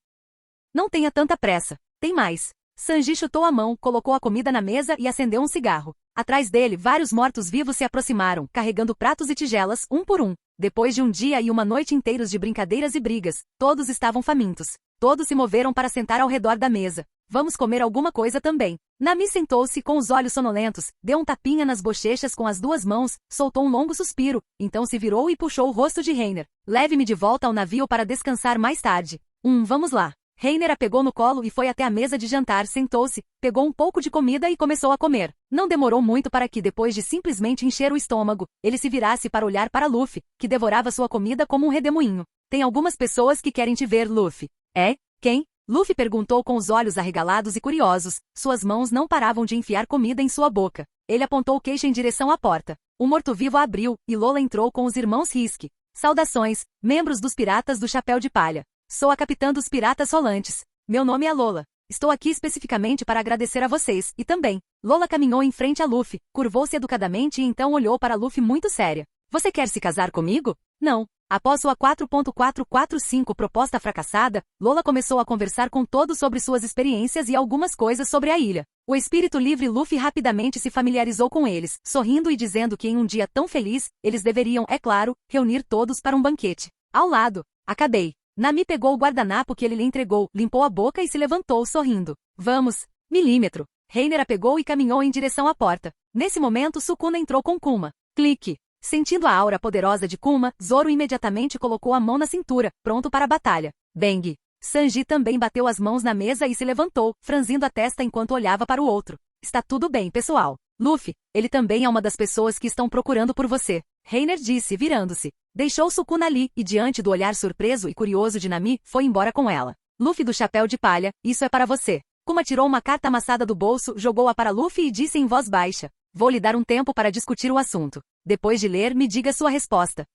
Não tenha tanta pressa. Tem mais. Sanji chutou a mão, colocou a comida na mesa e acendeu um cigarro. Atrás dele, vários mortos-vivos se aproximaram, carregando pratos e tigelas, um por um. Depois de um dia e uma noite inteiros de brincadeiras e brigas, todos estavam famintos. Todos se moveram para sentar ao redor da mesa. Vamos comer alguma coisa também. Nami sentou-se com os olhos sonolentos, deu um tapinha nas bochechas com as duas mãos, soltou um longo suspiro, então se virou e puxou o rosto de Reiner. Leve-me de volta ao navio para descansar mais tarde. Vamos lá. Reiner a pegou no colo e foi até a mesa de jantar, sentou-se, pegou um pouco de comida e começou a comer. Não demorou muito para que, depois de simplesmente encher o estômago, ele se virasse para olhar para Luffy, que devorava sua comida como um redemoinho. Tem algumas pessoas que querem te ver, Luffy. É? Quem? Luffy perguntou com os olhos arregalados e curiosos. Suas mãos não paravam de enfiar comida em sua boca. Ele apontou o queixo em direção à porta. O morto-vivo abriu, e Lola entrou com os irmãos Hisk. Saudações, membros dos Piratas do Chapéu de Palha. Sou a capitã dos Piratas Rolantes. Meu nome é Lola. Estou aqui especificamente para agradecer a vocês, e também. Lola caminhou em frente a Luffy, curvou-se educadamente e então olhou para Luffy muito séria. Você quer se casar comigo? Não. Após sua 4.445 proposta fracassada, Lola começou a conversar com todos sobre suas experiências e algumas coisas sobre a ilha. O espírito livre Luffy rapidamente se familiarizou com eles, sorrindo e dizendo que em um dia tão feliz, eles deveriam, é claro, reunir todos para um banquete. Ao lado, acabei. Nami pegou o guardanapo que ele lhe entregou, limpou a boca e se levantou sorrindo. Vamos, milímetro. Reiner a pegou e caminhou em direção à porta. Nesse momento Sukuna entrou com Kuma. Clique. Sentindo a aura poderosa de Kuma, Zoro imediatamente colocou a mão na cintura, pronto para a batalha. Bang! Sanji também bateu as mãos na mesa e se levantou, franzindo a testa enquanto olhava para o outro. Está tudo bem, pessoal. Luffy, ele também é uma das pessoas que estão procurando por você. Reiner disse, virando-se. Deixou Sukuna ali, e diante do olhar surpreso e curioso de Nami, foi embora com ela. Luffy do chapéu de palha, isso é para você. Kuma tirou uma carta amassada do bolso, jogou-a para Luffy e disse em voz baixa. Vou lhe dar um tempo para discutir o assunto. Depois de ler, me diga sua resposta.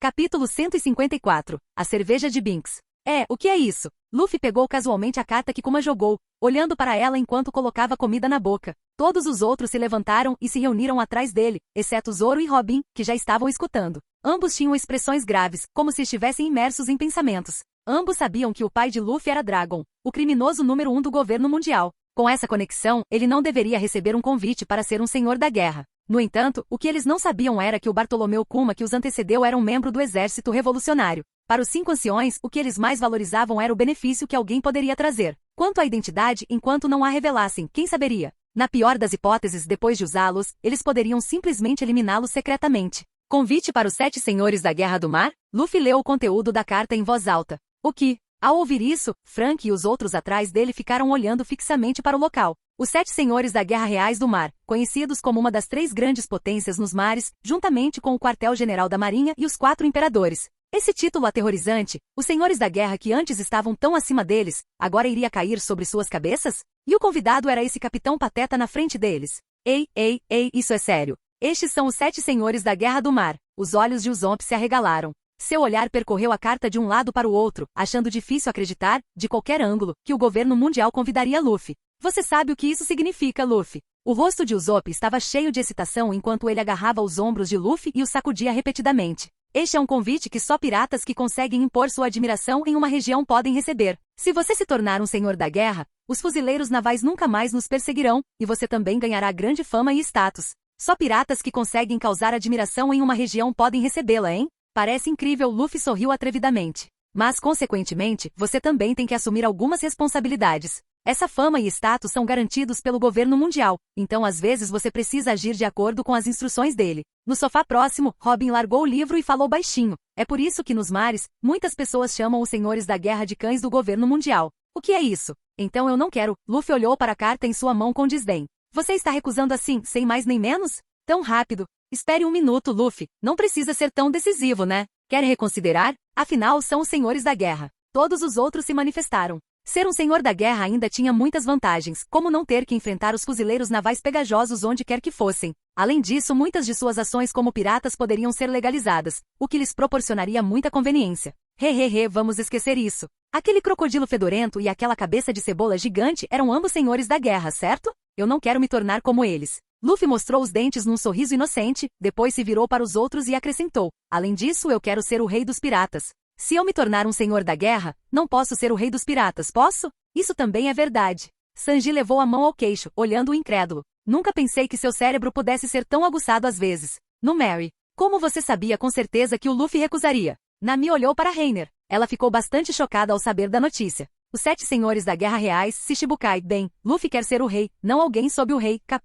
Capítulo 154. A cerveja de Binks. O que é isso? Luffy pegou casualmente a carta que Kuma jogou, olhando para ela enquanto colocava comida na boca. Todos os outros se levantaram e se reuniram atrás dele, exceto Zoro e Robin, que já estavam escutando. Ambos tinham expressões graves, como se estivessem imersos em pensamentos. Ambos sabiam que o pai de Luffy era Dragon, o criminoso número 1 do governo mundial. Com essa conexão, ele não deveria receber um convite para ser um senhor da guerra. No entanto, o que eles não sabiam era que o Bartolomeu Kuma que os antecedeu era um membro do exército revolucionário. Para os 5 anciões, o que eles mais valorizavam era o benefício que alguém poderia trazer. Quanto à identidade, enquanto não a revelassem, quem saberia? Na pior das hipóteses, depois de usá-los, eles poderiam simplesmente eliminá-los secretamente. Convite para os 7 senhores da Guerra do Mar? Luffy leu o conteúdo da carta em voz alta. O que? Ao ouvir isso, Frank e os outros atrás dele ficaram olhando fixamente para o local. Os 7 senhores da Guerra Reais do Mar, conhecidos como uma das 3 grandes potências nos mares, juntamente com o quartel-general da Marinha e os 4 imperadores. Esse título aterrorizante, os senhores da guerra que antes estavam tão acima deles, agora iria cair sobre suas cabeças? E o convidado era esse capitão pateta na frente deles. Ei, isso é sério. Estes são os 7 senhores da Guerra do Mar. Os olhos de Usopp se arregalaram. Seu olhar percorreu a carta de um lado para o outro, achando difícil acreditar, de qualquer ângulo, que o governo mundial convidaria Luffy. Você sabe o que isso significa, Luffy? O rosto de Usopp estava cheio de excitação enquanto ele agarrava os ombros de Luffy e o sacudia repetidamente. Este é um convite que só piratas que conseguem impor sua admiração em uma região podem receber. Se você se tornar um senhor da guerra, os fuzileiros navais nunca mais nos perseguirão, e você também ganhará grande fama e status. Só piratas que conseguem causar admiração em uma região podem recebê-la, hein? Parece incrível, Luffy sorriu atrevidamente. Mas, consequentemente, você também tem que assumir algumas responsabilidades. Essa fama e status são garantidos pelo governo mundial, então às vezes você precisa agir de acordo com as instruções dele. No sofá próximo, Robin largou o livro e falou baixinho. É por isso que nos mares, muitas pessoas chamam os senhores da guerra de cães do governo mundial. O que é isso? Então eu não quero. Luffy olhou para a carta em sua mão com desdém. Você está recusando assim, sem mais nem menos? Tão rápido. Espere um minuto, Luffy. Não precisa ser tão decisivo, né? Quer reconsiderar? Afinal, são os senhores da guerra. Todos os outros se manifestaram. Ser um senhor da guerra ainda tinha muitas vantagens, como não ter que enfrentar os fuzileiros navais pegajosos onde quer que fossem. Além disso, muitas de suas ações como piratas poderiam ser legalizadas, o que lhes proporcionaria muita conveniência. Vamos esquecer isso. Aquele crocodilo fedorento e aquela cabeça de cebola gigante eram ambos senhores da guerra, certo? Eu não quero me tornar como eles. Luffy mostrou os dentes num sorriso inocente, depois se virou para os outros e acrescentou. Além disso, eu quero ser o rei dos piratas. Se eu me tornar um senhor da guerra, não posso ser o rei dos piratas, posso? Isso também é verdade. Sanji levou a mão ao queixo, olhando-o incrédulo. Nunca pensei que seu cérebro pudesse ser tão aguçado às vezes. No Mary. Como você sabia com certeza que o Luffy recusaria? Nami olhou para Reiner. Ela ficou bastante chocada ao saber da notícia. Os 7 senhores da guerra reais, se Shichibukai, bem, Luffy quer ser o rei, não alguém sob o rei, K.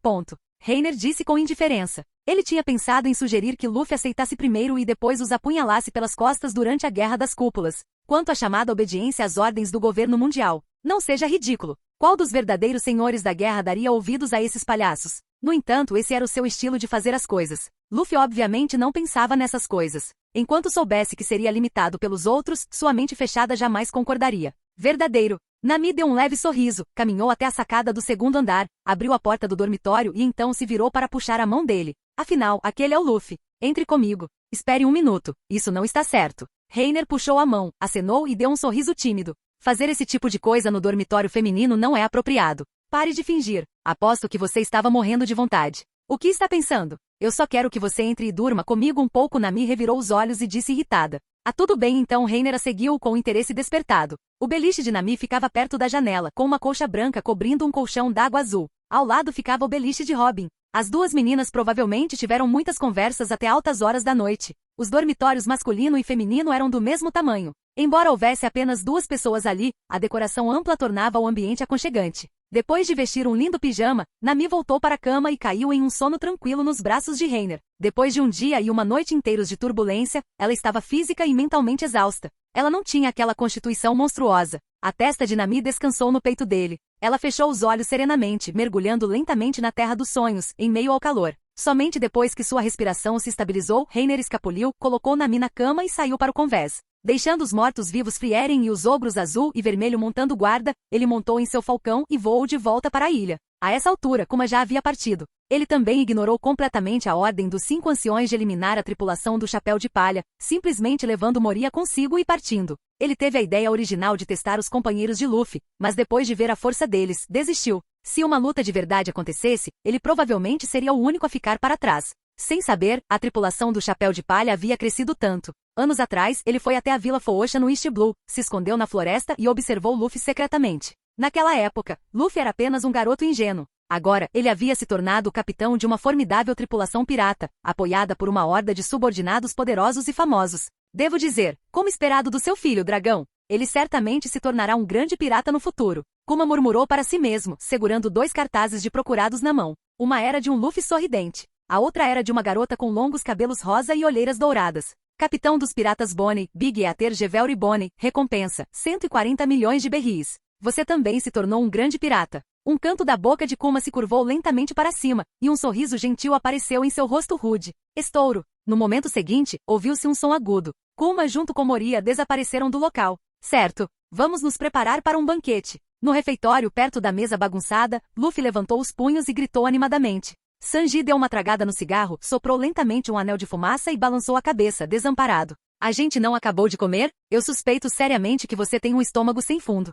Reiner disse com indiferença. Ele tinha pensado em sugerir que Luffy aceitasse primeiro e depois os apunhalasse pelas costas durante a Guerra das Cúpulas. Quanto à chamada obediência às ordens do governo mundial. Não seja ridículo. Qual dos verdadeiros senhores da guerra daria ouvidos a esses palhaços? No entanto, esse era o seu estilo de fazer as coisas. Luffy obviamente não pensava nessas coisas. Enquanto soubesse que seria limitado pelos outros, sua mente fechada jamais concordaria. Verdadeiro. Nami deu um leve sorriso, caminhou até a sacada do segundo andar, abriu a porta do dormitório e então se virou para puxar a mão dele. Afinal, aquele é o Luffy. Entre comigo. Espere um minuto. Isso não está certo. Reiner puxou a mão, acenou e deu um sorriso tímido. Fazer esse tipo de coisa no dormitório feminino não é apropriado. Pare de fingir. Aposto que você estava morrendo de vontade. O que está pensando? Eu só quero que você entre e durma comigo um pouco. Nami revirou os olhos e disse irritada. Ah, tudo bem então. Reiner a seguiu com interesse despertado. O beliche de Nami ficava perto da janela, com uma colcha branca cobrindo um colchão d'água azul. Ao lado ficava o beliche de Robin. As duas meninas provavelmente tiveram muitas conversas até altas horas da noite. Os dormitórios masculino e feminino eram do mesmo tamanho. Embora houvesse apenas 2 pessoas ali, a decoração ampla tornava o ambiente aconchegante. Depois de vestir um lindo pijama, Nami voltou para a cama e caiu em um sono tranquilo nos braços de Reiner. Depois de um dia e uma noite inteiros de turbulência, ela estava física e mentalmente exausta. Ela não tinha aquela constituição monstruosa. A testa de Nami descansou no peito dele. Ela fechou os olhos serenamente, mergulhando lentamente na terra dos sonhos, em meio ao calor. Somente depois que sua respiração se estabilizou, Reiner escapuliu, colocou Nami na cama e saiu para o convés. Deixando os mortos-vivos Frieren e os ogros azul e vermelho montando guarda, ele montou em seu falcão e voou de volta para a ilha. A essa altura, Kuma já havia partido. Ele também ignorou completamente a ordem dos 5 anciões de eliminar a tripulação do Chapéu de Palha, simplesmente levando Moria consigo e partindo. Ele teve a ideia original de testar os companheiros de Luffy, mas depois de ver a força deles, desistiu. Se uma luta de verdade acontecesse, ele provavelmente seria o único a ficar para trás. Sem saber, a tripulação do Chapéu de Palha havia crescido tanto. Anos atrás, ele foi até a Vila Foosha no East Blue, se escondeu na floresta e observou Luffy secretamente. Naquela época, Luffy era apenas um garoto ingênuo. Agora, ele havia se tornado o capitão de uma formidável tripulação pirata, apoiada por uma horda de subordinados poderosos e famosos. Devo dizer, como esperado do seu filho, dragão, ele certamente se tornará um grande pirata no futuro. Kuma murmurou para si mesmo, segurando 2 cartazes de procurados na mão. Uma era de um Luffy sorridente. A outra era de uma garota com longos cabelos rosa e olheiras douradas. Capitão dos piratas Bonnie, Big Eater Gevelry Bonnie, recompensa, 140 milhões de berries. Você também se tornou um grande pirata. Um canto da boca de Kuma se curvou lentamente para cima, e um sorriso gentil apareceu em seu rosto rude. Estouro. No momento seguinte, ouviu-se um som agudo. Kuma junto com Moria desapareceram do local. Certo. Vamos nos preparar para um banquete. No refeitório perto da mesa bagunçada, Luffy levantou os punhos e gritou animadamente. Sanji deu uma tragada no cigarro, soprou lentamente um anel de fumaça e balançou a cabeça, desamparado. A gente não acabou de comer? Eu suspeito seriamente que você tem um estômago sem fundo.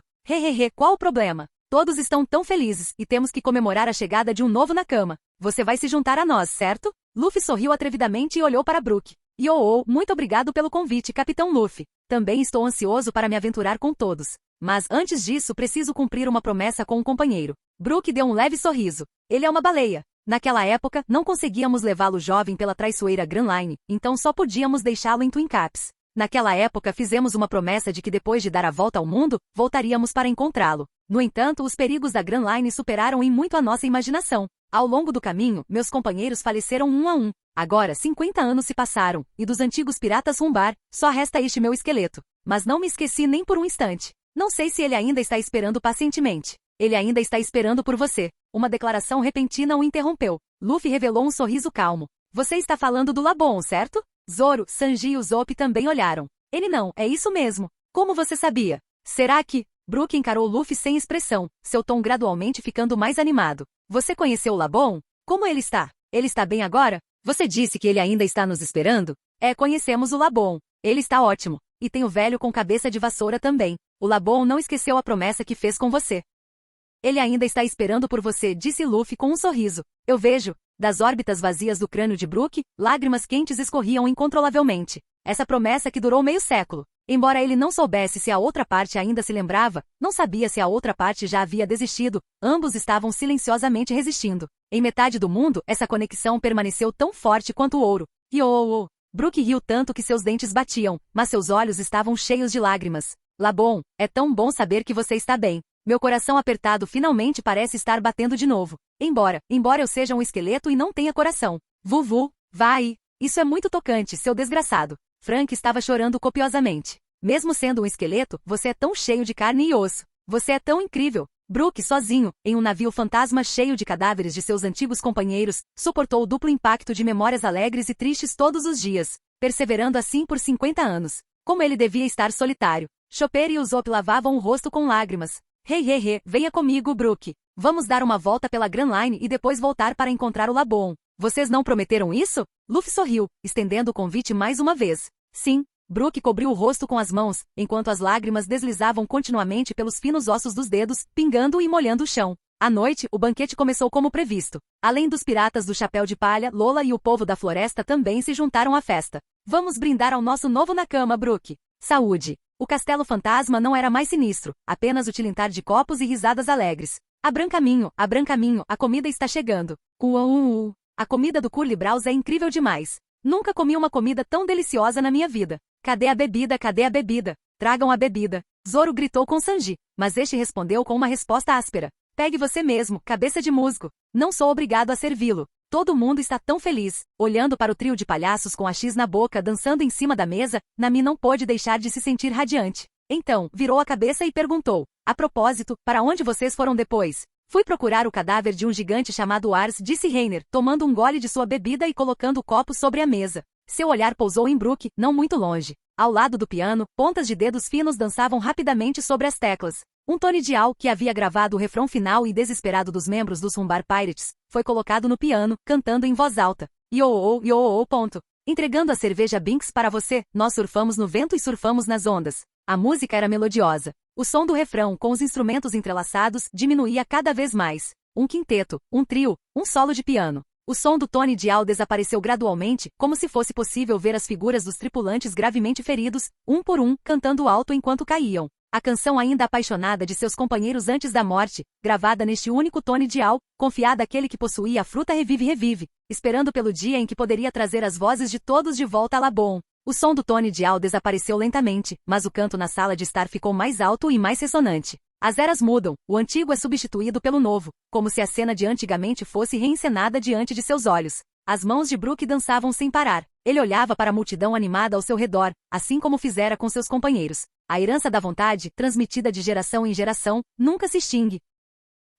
Qual o problema? Todos estão tão felizes, e temos que comemorar a chegada de um novo na cama. Você vai se juntar a nós, certo? Luffy sorriu atrevidamente e olhou para Brook. Muito obrigado pelo convite, Capitão Luffy. Também estou ansioso para me aventurar com todos. Mas antes disso preciso cumprir uma promessa com um companheiro. Brook deu um leve sorriso. Ele é uma baleia. Naquela época, não conseguíamos levá-lo jovem pela traiçoeira Grand Line, então só podíamos deixá-lo em Twin Caps. Naquela época fizemos uma promessa de que depois de dar a volta ao mundo, voltaríamos para encontrá-lo. No entanto, os perigos da Grand Line superaram em muito a nossa imaginação. Ao longo do caminho, meus companheiros faleceram um a um. Agora, 50 anos se passaram, e dos antigos piratas Rumbar, só resta este meu esqueleto. Mas não me esqueci nem por um instante. Não sei se ele ainda está esperando pacientemente. Ele ainda está esperando por você. Uma declaração repentina o interrompeu. Luffy revelou um sorriso calmo. Você está falando do Labon, certo? Zoro, Sanji e Usopp também olharam. Ele não, é isso mesmo. Como você sabia? Será que... Brook encarou Luffy sem expressão, seu tom gradualmente ficando mais animado. Você conheceu o Labon? Como ele está? Ele está bem agora? Você disse que ele ainda está nos esperando? Conhecemos o Labon. Ele está ótimo. E tem o velho com cabeça de vassoura também. O Labon não esqueceu a promessa que fez com você. Ele ainda está esperando por você, disse Luffy com um sorriso. Eu vejo. Das órbitas vazias do crânio de Brook, lágrimas quentes escorriam incontrolavelmente. Essa promessa que durou meio século. Embora ele não soubesse se a outra parte ainda se lembrava, não sabia se a outra parte já havia desistido, ambos estavam silenciosamente resistindo. Em metade do mundo, essa conexão permaneceu tão forte quanto o ouro. Brook riu tanto que seus dentes batiam, mas seus olhos estavam cheios de lágrimas. Labon, é tão bom saber que você está bem. Meu coração apertado finalmente parece estar batendo de novo. Embora eu seja um esqueleto e não tenha coração. Vuvu, vai. Isso é muito tocante, seu desgraçado. Frank estava chorando copiosamente. Mesmo sendo um esqueleto, você é tão cheio de carne e osso. Você é tão incrível. Brook, sozinho, em um navio fantasma cheio de cadáveres de seus antigos companheiros, suportou o duplo impacto de memórias alegres e tristes todos os dias, perseverando assim por 50 anos. Como ele devia estar solitário. Chopper e Usopp lavavam o rosto com lágrimas. Venha comigo, Brook. Vamos dar uma volta pela Grand Line e depois voltar para encontrar o Labon. Vocês não prometeram isso? Luffy sorriu, estendendo o convite mais uma vez. Sim. Brook cobriu o rosto com as mãos, enquanto as lágrimas deslizavam continuamente pelos finos ossos dos dedos, pingando e molhando o chão. À noite, o banquete começou como previsto. Além dos piratas do Chapéu de Palha, Lola e o povo da floresta também se juntaram à festa. Vamos brindar ao nosso novo Nakama, Brook. Saúde. O castelo fantasma não era mais sinistro, apenas o tilintar de copos e risadas alegres. Abram caminho, a comida está chegando. A comida do Curly Braus é incrível demais. Nunca comi uma comida tão deliciosa na minha vida. Cadê a bebida, cadê a bebida? Tragam a bebida. Zoro gritou com Sanji, mas este respondeu com uma resposta áspera. Pegue você mesmo, cabeça de musgo. Não sou obrigado a servi-lo. Todo mundo está tão feliz. Olhando para o trio de palhaços com a X na boca dançando em cima da mesa, Nami não pôde deixar de se sentir radiante. Então, virou a cabeça e perguntou. A propósito, para onde vocês foram depois? Fui procurar o cadáver de um gigante chamado Ars, disse Reiner, tomando um gole de sua bebida e colocando o copo sobre a mesa. Seu olhar pousou em Brook, não muito longe. Ao lado do piano, pontas de dedos finos dançavam rapidamente sobre as teclas. Um Tony Dial, que havia gravado o refrão final e desesperado dos membros dos Rumbar Pirates, foi colocado no piano, cantando em voz alta. Ponto. Entregando a cerveja Binks para você, nós surfamos no vento e surfamos nas ondas. A música era melodiosa. O som do refrão, com os instrumentos entrelaçados, diminuía cada vez mais. Um quinteto, um trio, um solo de piano. O som do Tony Dial desapareceu gradualmente, como se fosse possível ver as figuras dos tripulantes gravemente feridos, um por um, cantando alto enquanto caíam. A canção ainda apaixonada de seus companheiros antes da morte, gravada neste único Tony Dial, confiada àquele que possuía a fruta revive, esperando pelo dia em que poderia trazer as vozes de todos de volta a Labon. O som do Tony Dial desapareceu lentamente, mas o canto na sala de estar ficou mais alto e mais ressonante. As eras mudam, o antigo é substituído pelo novo, como se a cena de antigamente fosse reencenada diante de seus olhos. As mãos de Brook dançavam sem parar. Ele olhava para a multidão animada ao seu redor, assim como fizera com seus companheiros. A herança da vontade, transmitida de geração em geração, nunca se extingue.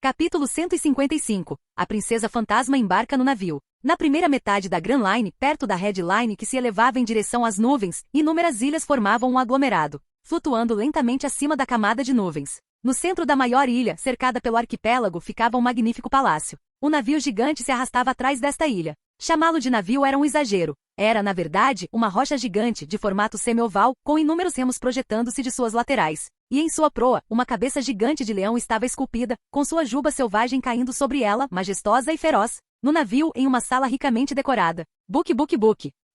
Capítulo 155. A princesa fantasma embarca no navio. Na primeira metade da Grand Line, perto da Red Line que se elevava em direção às nuvens, inúmeras ilhas formavam um aglomerado, flutuando lentamente acima da camada de nuvens. No centro da maior ilha, cercada pelo arquipélago, ficava um magnífico palácio. Um navio gigante se arrastava atrás desta ilha. Chamá-lo de navio era um exagero. Era, na verdade, uma rocha gigante, de formato semi-oval, com inúmeros remos projetando-se de suas laterais. E em sua proa, uma cabeça gigante de leão estava esculpida, com sua juba selvagem caindo sobre ela, majestosa e feroz. No navio, em uma sala ricamente decorada. Buque.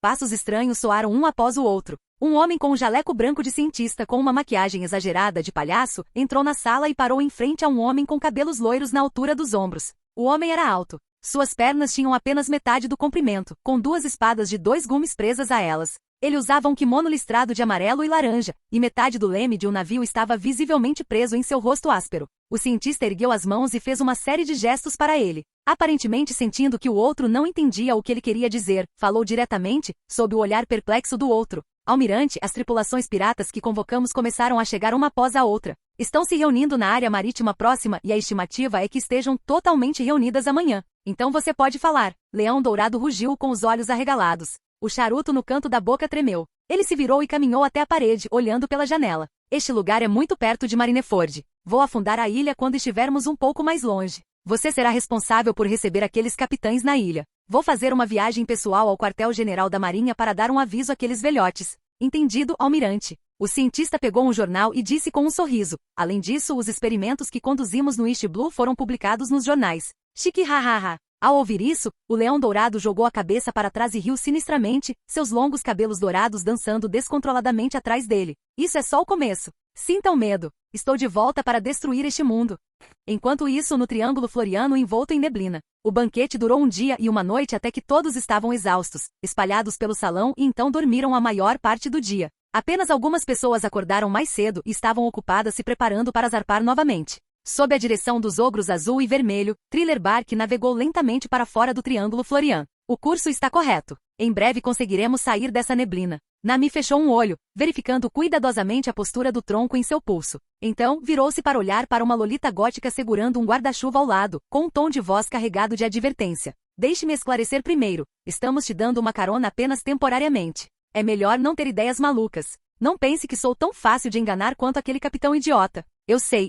Passos estranhos soaram um após o outro. Um homem com um jaleco branco de cientista com uma maquiagem exagerada de palhaço, entrou na sala e parou em frente a um homem com cabelos loiros na altura dos ombros. O homem era alto. Suas pernas tinham apenas metade do comprimento, com duas espadas de 2 gumes presas a elas. Ele usava um kimono listrado de amarelo e laranja, e metade do leme de um navio estava visivelmente preso em seu rosto áspero. O cientista ergueu as mãos e fez uma série de gestos para ele. Aparentemente sentindo que o outro não entendia o que ele queria dizer, falou diretamente, sob o olhar perplexo do outro. Almirante, as tripulações piratas que convocamos começaram a chegar uma após a outra. Estão se reunindo na área marítima próxima e a estimativa é que estejam totalmente reunidas amanhã. Então você pode falar. Leão Dourado rugiu com os olhos arregalados. O charuto no canto da boca tremeu. Ele se virou e caminhou até a parede, olhando pela janela. Este lugar é muito perto de Marineford. Vou afundar a ilha quando estivermos um pouco mais longe. Você será responsável por receber aqueles capitães na ilha. Vou fazer uma viagem pessoal ao quartel-general da Marinha para dar um aviso àqueles velhotes. Entendido, almirante. O cientista pegou um jornal e disse com um sorriso. Além disso, os experimentos que conduzimos no East Blue foram publicados nos jornais. Chique hahaha. Ao ouvir isso, o leão dourado jogou a cabeça para trás e riu sinistramente, seus longos cabelos dourados dançando descontroladamente atrás dele. Isso é só o começo. Sinta o medo. Estou de volta para destruir este mundo. Enquanto isso, no Triângulo Floriano envolto em neblina. O banquete durou um dia e uma noite até que todos estavam exaustos, espalhados pelo salão e então dormiram a maior parte do dia. Apenas algumas pessoas acordaram mais cedo e estavam ocupadas se preparando para zarpar novamente. Sob a direção dos ogros azul e vermelho, Thriller Bark navegou lentamente para fora do Triângulo Florian. O curso está correto. Em breve conseguiremos sair dessa neblina. Nami fechou um olho, verificando cuidadosamente a postura do tronco em seu pulso. Então, virou-se para olhar para uma lolita gótica segurando um guarda-chuva ao lado, com um tom de voz carregado de advertência. Deixe-me esclarecer primeiro. Estamos te dando uma carona apenas temporariamente. É melhor não ter ideias malucas. Não pense que sou tão fácil de enganar quanto aquele capitão idiota. Eu sei.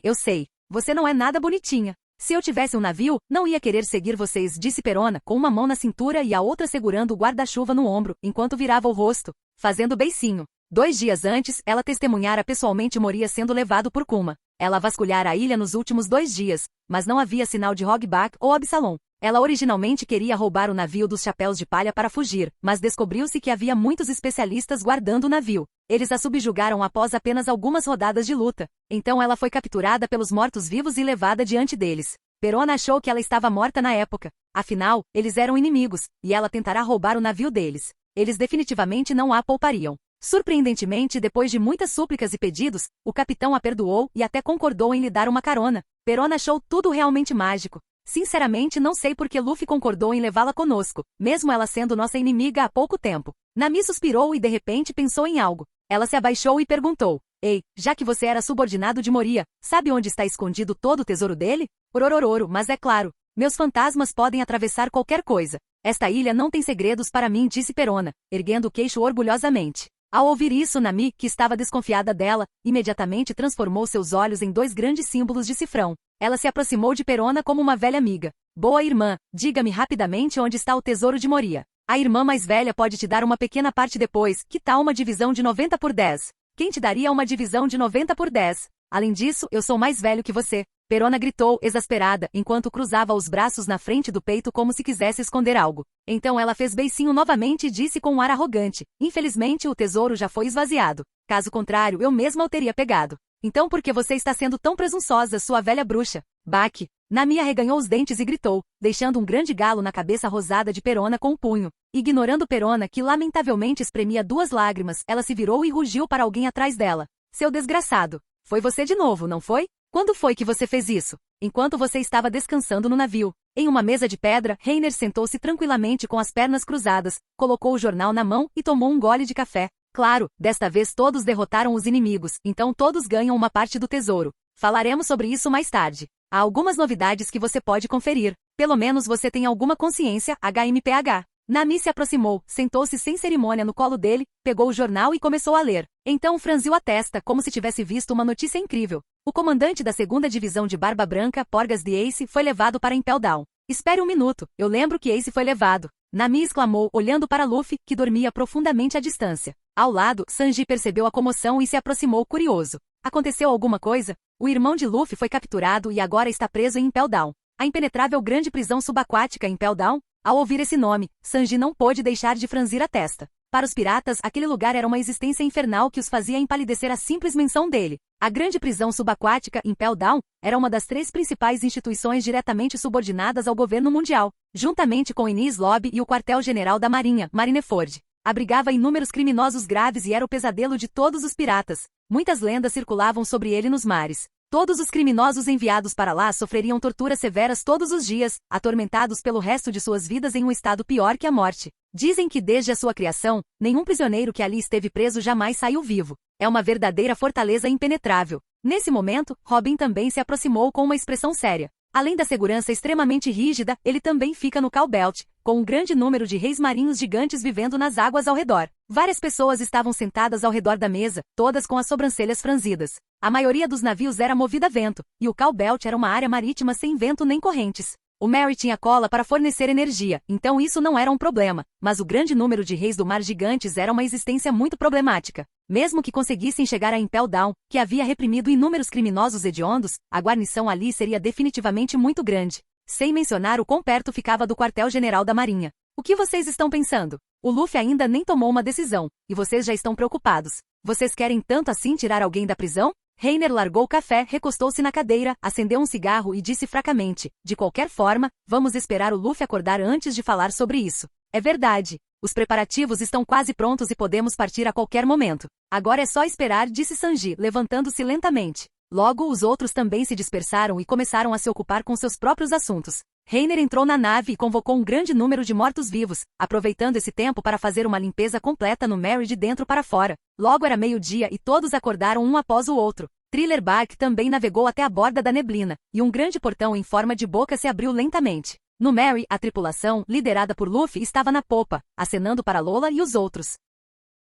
Você não é nada bonitinha. Se eu tivesse um navio, não ia querer seguir vocês, disse Perona, com uma mão na cintura e a outra segurando o guarda-chuva no ombro, enquanto virava o rosto, fazendo beicinho. 2 dias antes, ela testemunhara pessoalmente Moria sendo levado por Kuma. Ela vasculhara a ilha nos últimos 2 dias, mas não havia sinal de Hogback ou Absalom. Ela originalmente queria roubar o navio dos Chapéus de Palha para fugir, mas descobriu-se que havia muitos especialistas guardando o navio. Eles a subjugaram após apenas algumas rodadas de luta. Então ela foi capturada pelos mortos-vivos e levada diante deles. Perona achou que ela estava morta na época. Afinal, eles eram inimigos, e ela tentará roubar o navio deles. Eles definitivamente não a poupariam. Surpreendentemente, depois de muitas súplicas e pedidos, o capitão a perdoou e até concordou em lhe dar uma carona. Perona achou tudo realmente mágico. Sinceramente não sei por que Luffy concordou em levá-la conosco, mesmo ela sendo nossa inimiga há pouco tempo. Nami suspirou e de repente pensou em algo. Ela se abaixou e perguntou. Ei, já que você era subordinado de Moria, sabe onde está escondido todo o tesouro dele? Ororororo, mas é claro. Meus fantasmas podem atravessar qualquer coisa. Esta ilha não tem segredos para mim, disse Perona, erguendo o queixo orgulhosamente. Ao ouvir isso, Nami, que estava desconfiada dela, imediatamente transformou seus olhos em 2 grandes símbolos de cifrão. Ela se aproximou de Perona como uma velha amiga. Boa irmã, diga-me rapidamente onde está o tesouro de Moria. A irmã mais velha pode te dar uma pequena parte depois, que tal uma divisão de 90 por 10? Quem te daria uma divisão de 90 por 10? Além disso, eu sou mais velho que você. Perona gritou, exasperada, enquanto cruzava os braços na frente do peito como se quisesse esconder algo. Então ela fez beicinho novamente e disse com um ar arrogante. Infelizmente o tesouro já foi esvaziado. Caso contrário, eu mesma o teria pegado. Então por que você está sendo tão presunçosa, sua velha bruxa? Baque. Nami arreganhou os dentes e gritou, deixando um grande galo na cabeça rosada de Perona com o punho. Ignorando Perona, que lamentavelmente espremia 2 lágrimas, ela se virou e rugiu para alguém atrás dela. Seu desgraçado. Foi você de novo, não foi? Quando foi que você fez isso? Enquanto você estava descansando no navio. Em uma mesa de pedra, Reiner sentou-se tranquilamente com as pernas cruzadas, colocou o jornal na mão e tomou um gole de café. Claro, desta vez todos derrotaram os inimigos, então todos ganham uma parte do tesouro. Falaremos sobre isso mais tarde. Há algumas novidades que você pode conferir. Pelo menos você tem alguma consciência, HMPH. Nami se aproximou, sentou-se sem cerimônia no colo dele, pegou o jornal e começou a ler. Então franziu a testa, como se tivesse visto uma notícia incrível. O comandante da 2ª Divisão de Barba Branca, Porgas de Ace, foi levado para Impel Down. Espere um minuto, eu lembro que Ace foi levado. Nami exclamou, olhando para Luffy, que dormia profundamente à distância. Ao lado, Sanji percebeu a comoção e se aproximou curioso. Aconteceu alguma coisa? O irmão de Luffy foi capturado e agora está preso em Impel Down. A impenetrável grande prisão subaquática em Impel Down? Ao ouvir esse nome, Sanji não pôde deixar de franzir a testa. Para os piratas, aquele lugar era uma existência infernal que os fazia empalidecer a simples menção dele. A grande prisão subaquática, Impel Down, era uma das 3 principais instituições diretamente subordinadas ao governo mundial, juntamente com Enies Lobby e o quartel-general da Marinha, Marineford. Abrigava inúmeros criminosos graves e era o pesadelo de todos os piratas. Muitas lendas circulavam sobre ele nos mares. Todos os criminosos enviados para lá sofreriam torturas severas todos os dias, atormentados pelo resto de suas vidas em um estado pior que a morte. Dizem que desde a sua criação, nenhum prisioneiro que ali esteve preso jamais saiu vivo. É uma verdadeira fortaleza impenetrável. Nesse momento, Robin também se aproximou com uma expressão séria. Além da segurança extremamente rígida, ele também fica no Cowbelt, com um grande número de reis marinhos gigantes vivendo nas águas ao redor. Várias pessoas estavam sentadas ao redor da mesa, todas com as sobrancelhas franzidas. A maioria dos navios era movida a vento, e o Cowbelt era uma área marítima sem vento nem correntes. O Mary tinha cola para fornecer energia, então isso não era um problema, mas o grande número de reis do mar gigantes era uma existência muito problemática. Mesmo que conseguissem chegar a Impel Down, que havia reprimido inúmeros criminosos hediondos, a guarnição ali seria definitivamente muito grande. Sem mencionar o quão perto ficava do quartel-general da Marinha. O que vocês estão pensando? O Luffy ainda nem tomou uma decisão, e vocês já estão preocupados. Vocês querem tanto assim tirar alguém da prisão? Reiner largou o café, recostou-se na cadeira, acendeu um cigarro e disse fracamente, de qualquer forma, vamos esperar o Luffy acordar antes de falar sobre isso. É verdade. Os preparativos estão quase prontos e podemos partir a qualquer momento. Agora é só esperar, disse Sanji, levantando-se lentamente. Logo os outros também se dispersaram e começaram a se ocupar com seus próprios assuntos. Reiner entrou na nave e convocou um grande número de mortos-vivos, aproveitando esse tempo para fazer uma limpeza completa no Mary de dentro para fora. Logo era meio-dia e todos acordaram um após o outro. Thriller Bark também navegou até a borda da neblina, e um grande portão em forma de boca se abriu lentamente. No Mary, a tripulação, liderada por Luffy, estava na popa, acenando para Lola e os outros.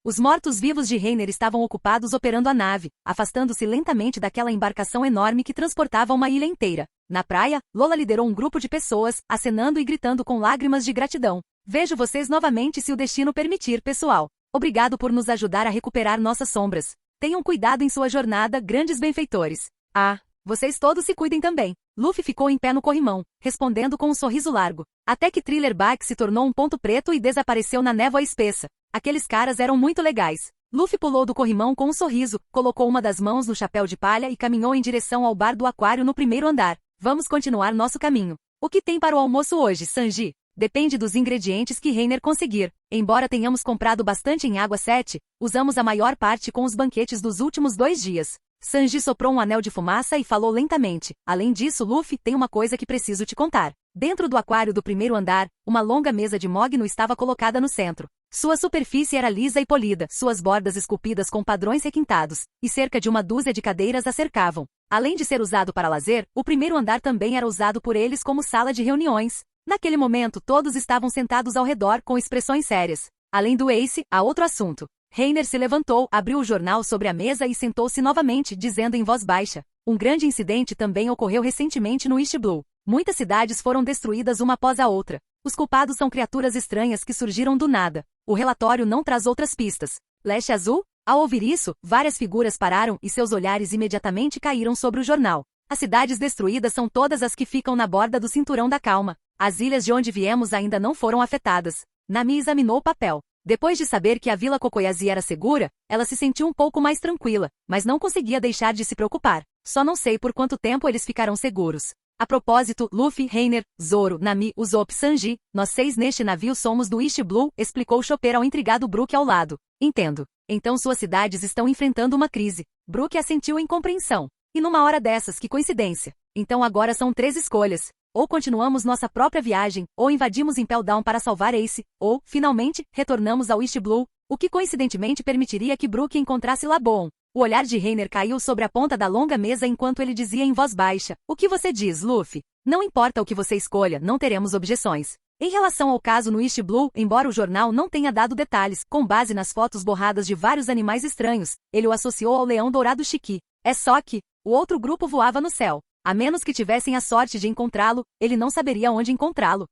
Os mortos-vivos de Reiner estavam ocupados operando a nave, afastando-se lentamente daquela embarcação enorme que transportava uma ilha inteira. Na praia, Lola liderou um grupo de pessoas, acenando e gritando com lágrimas de gratidão. Vejo vocês novamente se o destino permitir, pessoal. Obrigado por nos ajudar a recuperar nossas sombras. Tenham cuidado em sua jornada, grandes benfeitores. Ah, vocês todos se cuidem também. Luffy ficou em pé no corrimão, respondendo com um sorriso largo. Até que Thriller Bark se tornou um ponto preto e desapareceu na névoa espessa. Aqueles caras eram muito legais. Luffy pulou do corrimão com um sorriso, colocou uma das mãos no chapéu de palha e caminhou em direção ao bar do aquário no primeiro andar. Vamos continuar nosso caminho. O que tem para o almoço hoje, Sanji? Depende dos ingredientes que Reiner conseguir. Embora tenhamos comprado bastante em Água 7, usamos a maior parte com os banquetes dos últimos 2 dias. Sanji soprou um anel de fumaça e falou lentamente. Além disso, Luffy, tem uma coisa que preciso te contar. Dentro do aquário do primeiro andar, uma longa mesa de mogno estava colocada no centro. Sua superfície era lisa e polida, suas bordas esculpidas com padrões requintados, e cerca de uma dúzia de cadeiras a cercavam. Além de ser usado para lazer, o primeiro andar também era usado por eles como sala de reuniões. Naquele momento todos estavam sentados ao redor com expressões sérias. Além do Ace, há outro assunto. Reiner se levantou, abriu o jornal sobre a mesa e sentou-se novamente, dizendo em voz baixa. Um grande incidente também ocorreu recentemente no East Blue. Muitas cidades foram destruídas uma após a outra. Os culpados são criaturas estranhas que surgiram do nada. O relatório não traz outras pistas. Leste Azul? Ao ouvir isso, várias figuras pararam e seus olhares imediatamente caíram sobre o jornal. As cidades destruídas são todas as que ficam na borda do Cinturão da Calma. As ilhas de onde viemos ainda não foram afetadas. Nami examinou o papel. Depois de saber que a Vila Cocoyasi era segura, ela se sentiu um pouco mais tranquila, mas não conseguia deixar de se preocupar. Só não sei por quanto tempo eles ficarão seguros. A propósito, Luffy, Reiner, Zoro, Nami, Usopp, Sanji, nós 6 neste navio somos do East Blue, explicou Chopper ao intrigado Brook ao lado. Entendo. Então suas cidades estão enfrentando uma crise. Brook assentiu em compreensão. E numa hora dessas, que coincidência. Então agora são 3 escolhas. Ou continuamos nossa própria viagem, ou invadimos Impel Down para salvar Ace, ou, finalmente, retornamos ao East Blue, o que coincidentemente permitiria que Brook encontrasse Laboon. O olhar de Reiner caiu sobre a ponta da longa mesa enquanto ele dizia em voz baixa. O que você diz, Luffy? Não importa o que você escolha, não teremos objeções. Em relação ao caso no East Blue, embora o jornal não tenha dado detalhes, com base nas fotos borradas de vários animais estranhos, ele o associou ao leão dourado Shiki. É só que, o outro grupo voava no céu. A menos que tivessem a sorte de encontrá-lo, ele não saberia onde encontrá-lo.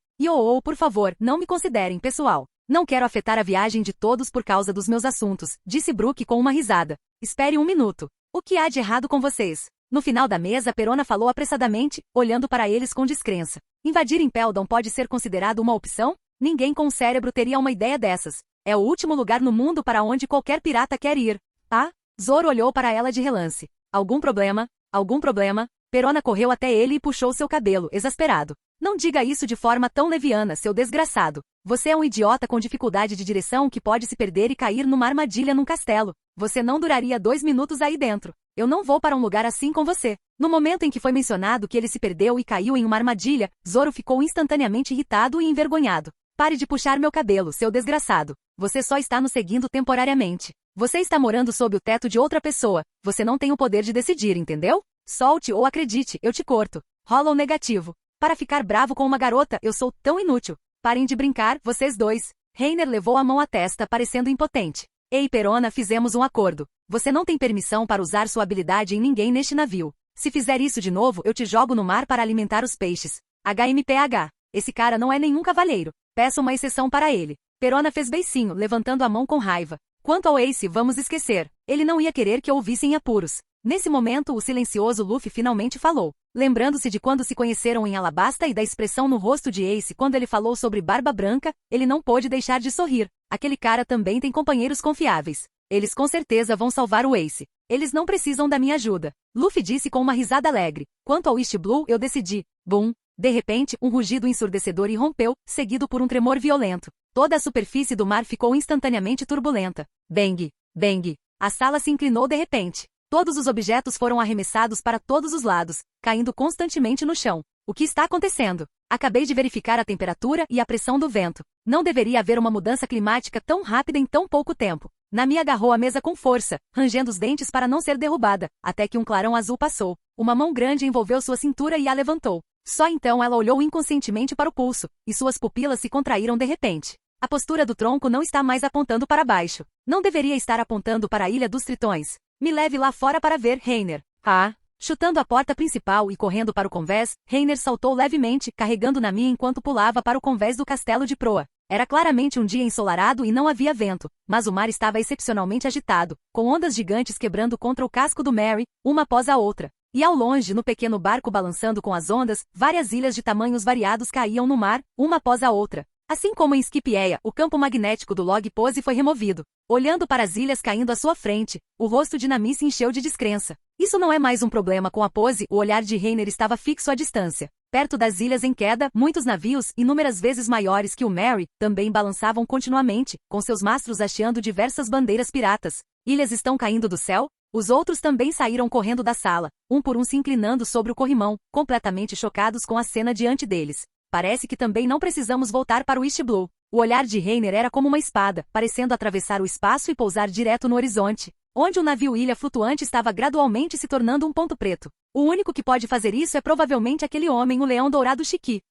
Por favor, não me considerem pessoal. Não quero afetar a viagem de todos por causa dos meus assuntos, disse Brook com uma risada. Espere um minuto. O que há de errado com vocês? No final da mesa, Perona falou apressadamente, olhando para eles com descrença. Invadir Impel Down pode ser considerado uma opção? Ninguém com um cérebro teria uma ideia dessas. É o último lugar no mundo para onde qualquer pirata quer ir. Ah? Zoro olhou para ela de relance. Algum problema? Algum problema? Perona correu até ele e puxou seu cabelo, exasperado. Não diga isso de forma tão leviana, seu desgraçado. Você é um idiota com dificuldade de direção que pode se perder e cair numa armadilha num castelo. Você não duraria 2 minutos aí dentro. Eu não vou para um lugar assim com você. No momento em que foi mencionado que ele se perdeu e caiu em uma armadilha, Zoro ficou instantaneamente irritado e envergonhado. Pare de puxar meu cabelo, seu desgraçado. Você só está nos seguindo temporariamente. Você está morando sob o teto de outra pessoa. Você não tem o poder de decidir, entendeu? Solte ou acredite, eu te corto. Hollow negativo. Para ficar bravo com uma garota, eu sou tão inútil. Parem de brincar, vocês dois. Reiner levou a mão à testa, parecendo impotente. Ei, Perona, fizemos um acordo. Você não tem permissão para usar sua habilidade em ninguém neste navio. Se fizer isso de novo, eu te jogo no mar para alimentar os peixes. HMPH. Esse cara não é nenhum cavalheiro. Peço uma exceção para ele. Perona fez beicinho, levantando a mão com raiva. Quanto ao Ace, vamos esquecer. Ele não ia querer que ouvisse em apuros. Nesse momento, o silencioso Luffy finalmente falou. Lembrando-se de quando se conheceram em Alabasta e da expressão no rosto de Ace quando ele falou sobre Barba Branca, ele não pôde deixar de sorrir. Aquele cara também tem companheiros confiáveis. Eles com certeza vão salvar o Ace. Eles não precisam da minha ajuda. Luffy disse com uma risada alegre. Quanto ao East Blue, eu decidi. Bum! De repente, um rugido ensurdecedor irrompeu, seguido por um tremor violento. Toda a superfície do mar ficou instantaneamente turbulenta. Bang! Bang! A sala se inclinou de repente. Todos os objetos foram arremessados para todos os lados, caindo constantemente no chão. O que está acontecendo? Acabei de verificar a temperatura e a pressão do vento. Não deveria haver uma mudança climática tão rápida em tão pouco tempo. Nami agarrou a mesa com força, rangendo os dentes para não ser derrubada, até que um clarão azul passou. Uma mão grande envolveu sua cintura e a levantou. Só então ela olhou inconscientemente para o pulso, e suas pupilas se contraíram de repente. A postura do tronco não está mais apontando para baixo. Não deveria estar apontando para a Ilha dos Tritões. Me leve lá fora para ver, Reiner. Ah! Chutando a porta principal e correndo para o convés, Reiner saltou levemente, carregando Nami enquanto pulava para o convés do castelo de proa. Era claramente um dia ensolarado e não havia vento, mas o mar estava excepcionalmente agitado, com ondas gigantes quebrando contra o casco do Mary, uma após a outra. E ao longe, no pequeno barco balançando com as ondas, várias ilhas de tamanhos variados caíam no mar, uma após a outra. Assim como em Skipjaea, o campo magnético do Log Pose foi removido. Olhando para as ilhas caindo à sua frente, o rosto de Nami se encheu de descrença. Isso não é mais um problema com a pose, o olhar de Reiner estava fixo à distância. Perto das ilhas em queda, muitos navios, inúmeras vezes maiores que o Mary, também balançavam continuamente, com seus mastros hasteando diversas bandeiras piratas. Ilhas estão caindo do céu? Os outros também saíram correndo da sala, um por um se inclinando sobre o corrimão, completamente chocados com a cena diante deles. Parece que também não precisamos voltar para o East Blue. O olhar de Reiner era como uma espada, parecendo atravessar o espaço e pousar direto no horizonte, onde o navio-ilha flutuante estava gradualmente se tornando um ponto preto. O único que pode fazer isso é provavelmente aquele homem, o Leão Dourado Shiki.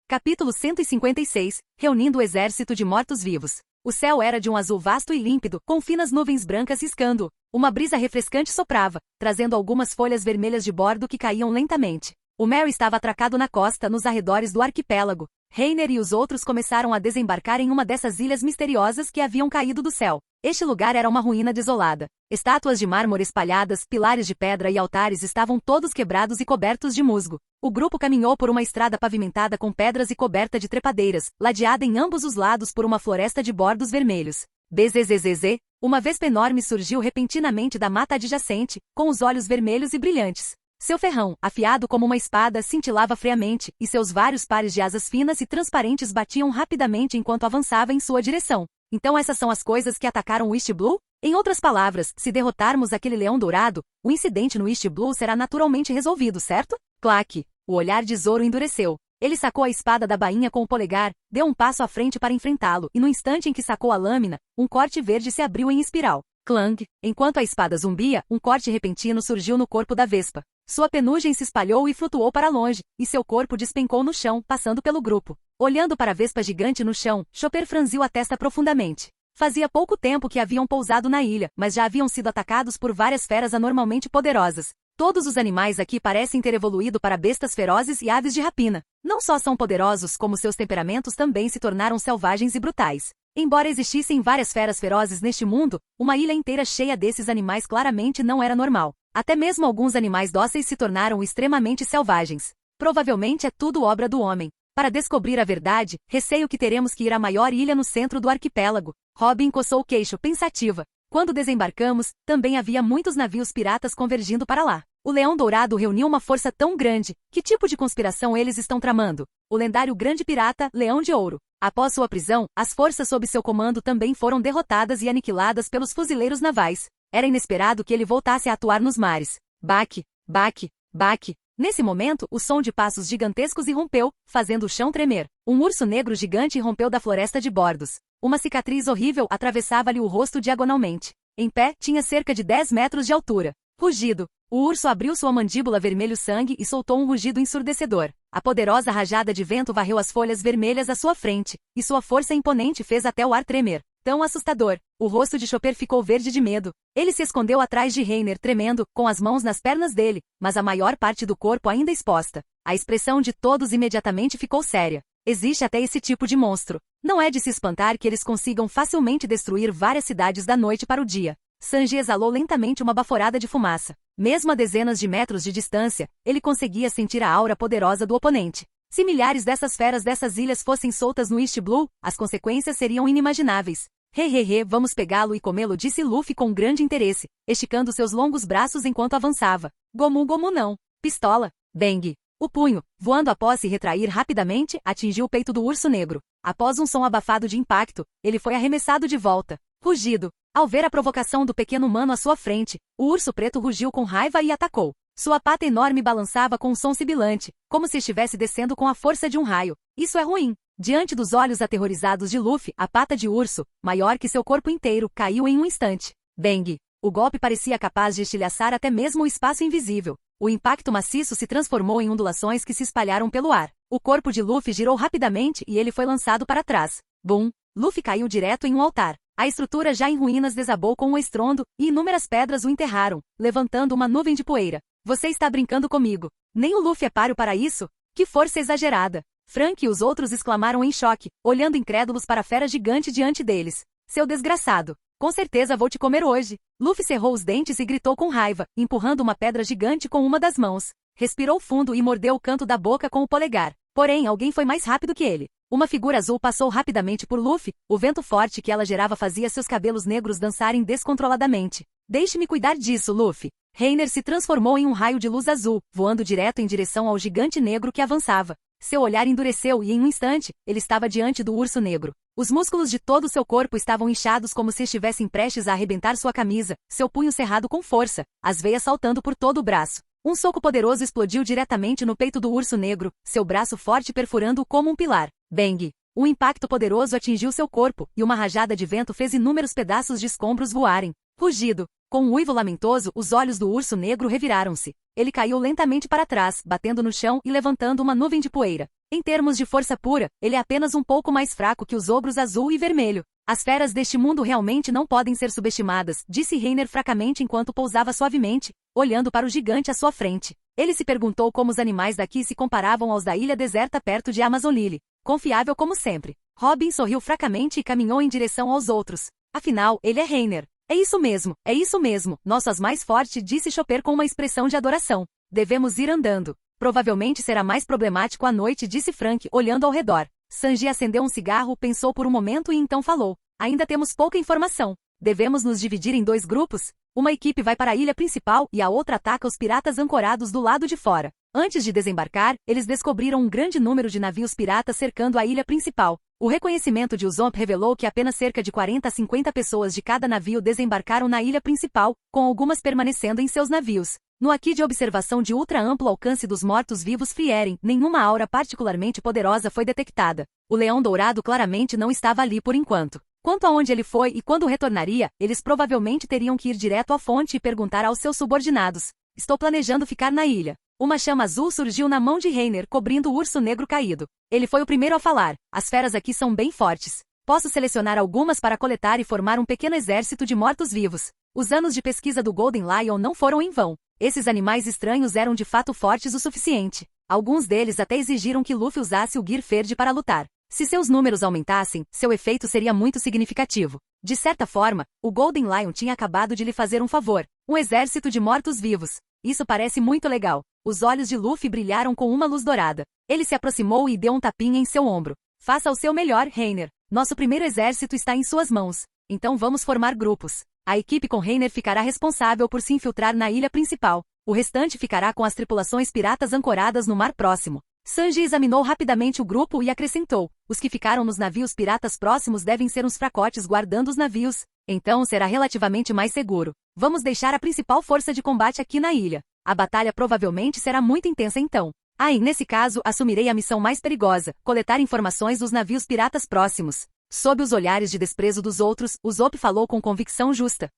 Capítulo 156, reunindo o exército de mortos-vivos. O céu era de um azul vasto e límpido, com finas nuvens brancas riscando. Uma brisa refrescante soprava, trazendo algumas folhas vermelhas de bordo que caíam lentamente. O Mary estava atracado na costa, nos arredores do arquipélago. Reiner e os outros começaram a desembarcar em uma dessas ilhas misteriosas que haviam caído do céu. Este lugar era uma ruína desolada. Estátuas de mármore espalhadas, pilares de pedra e altares estavam todos quebrados e cobertos de musgo. O grupo caminhou por uma estrada pavimentada com pedras e coberta de trepadeiras, ladeada em ambos os lados por uma floresta de bordos vermelhos. Bzzz, uma vespa enorme surgiu repentinamente da mata adjacente, com os olhos vermelhos e brilhantes. Seu ferrão, afiado como uma espada, cintilava friamente, e seus vários pares de asas finas e transparentes batiam rapidamente enquanto avançava em sua direção. Então essas são as coisas que atacaram o East Blue? Em outras palavras, se derrotarmos aquele leão dourado, o incidente no East Blue será naturalmente resolvido, certo? Claque! O olhar de Zoro endureceu. Ele sacou a espada da bainha com o polegar, deu um passo à frente para enfrentá-lo, e no instante em que sacou a lâmina, um corte verde se abriu em espiral. Clang! Enquanto a espada zumbia, um corte repentino surgiu no corpo da vespa. Sua penugem se espalhou e flutuou para longe, e seu corpo despencou no chão, passando pelo grupo. Olhando para a vespa gigante no chão, Chopper franziu a testa profundamente. Fazia pouco tempo que haviam pousado na ilha, mas já haviam sido atacados por várias feras anormalmente poderosas. Todos os animais aqui parecem ter evoluído para bestas ferozes e aves de rapina. Não só são poderosos, como seus temperamentos também se tornaram selvagens e brutais. Embora existissem várias feras ferozes neste mundo, uma ilha inteira cheia desses animais claramente não era normal. Até mesmo alguns animais dóceis se tornaram extremamente selvagens. Provavelmente é tudo obra do homem. Para descobrir a verdade, receio que teremos que ir à maior ilha no centro do arquipélago. Robin coçou o queixo, pensativa. Quando desembarcamos, também havia muitos navios piratas convergindo para lá. O Leão Dourado reuniu uma força tão grande. Que tipo de conspiração eles estão tramando? O lendário grande pirata, Leão de Ouro. Após sua prisão, as forças sob seu comando também foram derrotadas e aniquiladas pelos fuzileiros navais. Era inesperado que ele voltasse a atuar nos mares. Baque, baque, baque. Nesse momento, o som de passos gigantescos irrompeu, fazendo o chão tremer. Um urso negro gigante irrompeu da floresta de Bordos. Uma cicatriz horrível atravessava-lhe o rosto diagonalmente. Em pé, tinha cerca de 10 metros de altura. Rugido. O urso abriu sua mandíbula vermelho-sangue e soltou um rugido ensurdecedor. A poderosa rajada de vento varreu as folhas vermelhas à sua frente, e sua força imponente fez até o ar tremer. Tão assustador. O rosto de Chopper ficou verde de medo. Ele se escondeu atrás de Reiner, tremendo, com as mãos nas pernas dele, mas a maior parte do corpo ainda exposta. A expressão de todos imediatamente ficou séria. Existe até esse tipo de monstro. Não é de se espantar que eles consigam facilmente destruir várias cidades da noite para o dia. Sanji exalou lentamente uma baforada de fumaça. Mesmo a dezenas de metros de distância, ele conseguia sentir a aura poderosa do oponente. Se milhares dessas feras dessas ilhas fossem soltas no East Blue, as consequências seriam inimagináveis. Vamos pegá-lo e comê-lo, disse Luffy com grande interesse, esticando seus longos braços enquanto avançava. Gomu Gomu não. Pistola. Bang. O punho, voando após se retrair rapidamente, atingiu o peito do urso negro. Após um som abafado de impacto, ele foi arremessado de volta. Rugido. Ao ver a provocação do pequeno humano à sua frente, o urso preto rugiu com raiva e atacou. Sua pata enorme balançava com um som sibilante, como se estivesse descendo com a força de um raio. Isso é ruim. Diante dos olhos aterrorizados de Luffy, a pata de urso, maior que seu corpo inteiro, caiu em um instante. Bang! O golpe parecia capaz de estilhaçar até mesmo o espaço invisível. O impacto maciço se transformou em ondulações que se espalharam pelo ar. O corpo de Luffy girou rapidamente e ele foi lançado para trás. Bum! Luffy caiu direto em um altar. A estrutura já em ruínas desabou com um estrondo, e inúmeras pedras o enterraram, levantando uma nuvem de poeira. Você está brincando comigo. Nem o Luffy é páreo para isso? Que força exagerada! Frank e os outros exclamaram em choque, olhando incrédulos para a fera gigante diante deles. Seu desgraçado! Com certeza vou te comer hoje. Luffy cerrou os dentes e gritou com raiva, empurrando uma pedra gigante com uma das mãos. Respirou fundo e mordeu o canto da boca com o polegar. Porém, alguém foi mais rápido que ele. Uma figura azul passou rapidamente por Luffy, o vento forte que ela gerava fazia seus cabelos negros dançarem descontroladamente. Deixe-me cuidar disso, Luffy. Reiner se transformou em um raio de luz azul, voando direto em direção ao gigante negro que avançava. Seu olhar endureceu e em um instante, ele estava diante do urso negro. Os músculos de todo o seu corpo estavam inchados como se estivessem prestes a arrebentar sua camisa, seu punho cerrado com força, as veias saltando por todo o braço. Um soco poderoso explodiu diretamente no peito do urso negro, seu braço forte perfurando-o como um pilar. Bang! Um impacto poderoso atingiu seu corpo, e uma rajada de vento fez inúmeros pedaços de escombros voarem. Rugido! Com um uivo lamentoso, os olhos do urso negro reviraram-se. Ele caiu lentamente para trás, batendo no chão e levantando uma nuvem de poeira. Em termos de força pura, ele é apenas um pouco mais fraco que os ogros azul e vermelho. As feras deste mundo realmente não podem ser subestimadas, disse Reiner fracamente enquanto pousava suavemente, olhando para o gigante à sua frente. Ele se perguntou como os animais daqui se comparavam aos da ilha deserta perto de Amazon Lily. Confiável como sempre. Robin sorriu fracamente e caminhou em direção aos outros. Afinal, ele é Reiner. É isso mesmo, nosso as mais forte, disse Chopper com uma expressão de adoração. Devemos ir andando. Provavelmente será mais problemático à noite, disse Frank, olhando ao redor. Sanji acendeu um cigarro, pensou por um momento e então falou. Ainda temos pouca informação. Devemos nos dividir em 2 grupos? Uma equipe vai para a ilha principal e a outra ataca os piratas ancorados do lado de fora. Antes de desembarcar, eles descobriram um grande número de navios piratas cercando a ilha principal. O reconhecimento de Usopp revelou que apenas cerca de 40 a 50 pessoas de cada navio desembarcaram na ilha principal, com algumas permanecendo em seus navios. No aqui de observação de ultra amplo alcance dos mortos-vivos Frieren, nenhuma aura particularmente poderosa foi detectada. O Leão Dourado claramente não estava ali por enquanto. Quanto a onde ele foi e quando retornaria, eles provavelmente teriam que ir direto à fonte e perguntar aos seus subordinados. Estou planejando ficar na ilha. Uma chama azul surgiu na mão de Reiner, cobrindo o urso negro caído. Ele foi o primeiro a falar. As feras aqui são bem fortes. Posso selecionar algumas para coletar e formar um pequeno exército de mortos-vivos. Os anos de pesquisa do Golden Lion não foram em vão. Esses animais estranhos eram de fato fortes o suficiente. Alguns deles até exigiram que Luffy usasse o Gear Verde para lutar. Se seus números aumentassem, seu efeito seria muito significativo. De certa forma, o Golden Lion tinha acabado de lhe fazer um favor. Um exército de mortos-vivos. Isso parece muito legal. Os olhos de Luffy brilharam com uma luz dourada. Ele se aproximou e deu um tapinha em seu ombro. Faça o seu melhor, Reiner. Nosso primeiro exército está em suas mãos. Então vamos formar grupos. A equipe com Reiner ficará responsável por se infiltrar na ilha principal. O restante ficará com as tripulações piratas ancoradas no mar próximo. Sanji examinou rapidamente o grupo e acrescentou: os que ficaram nos navios piratas próximos devem ser uns fracotes guardando os navios. Então será relativamente mais seguro. Vamos deixar a principal força de combate aqui na ilha. A batalha provavelmente será muito intensa então. Nesse caso, assumirei a missão mais perigosa, coletar informações dos navios piratas próximos. Sob os olhares de desprezo dos outros, Usopp falou com convicção justa.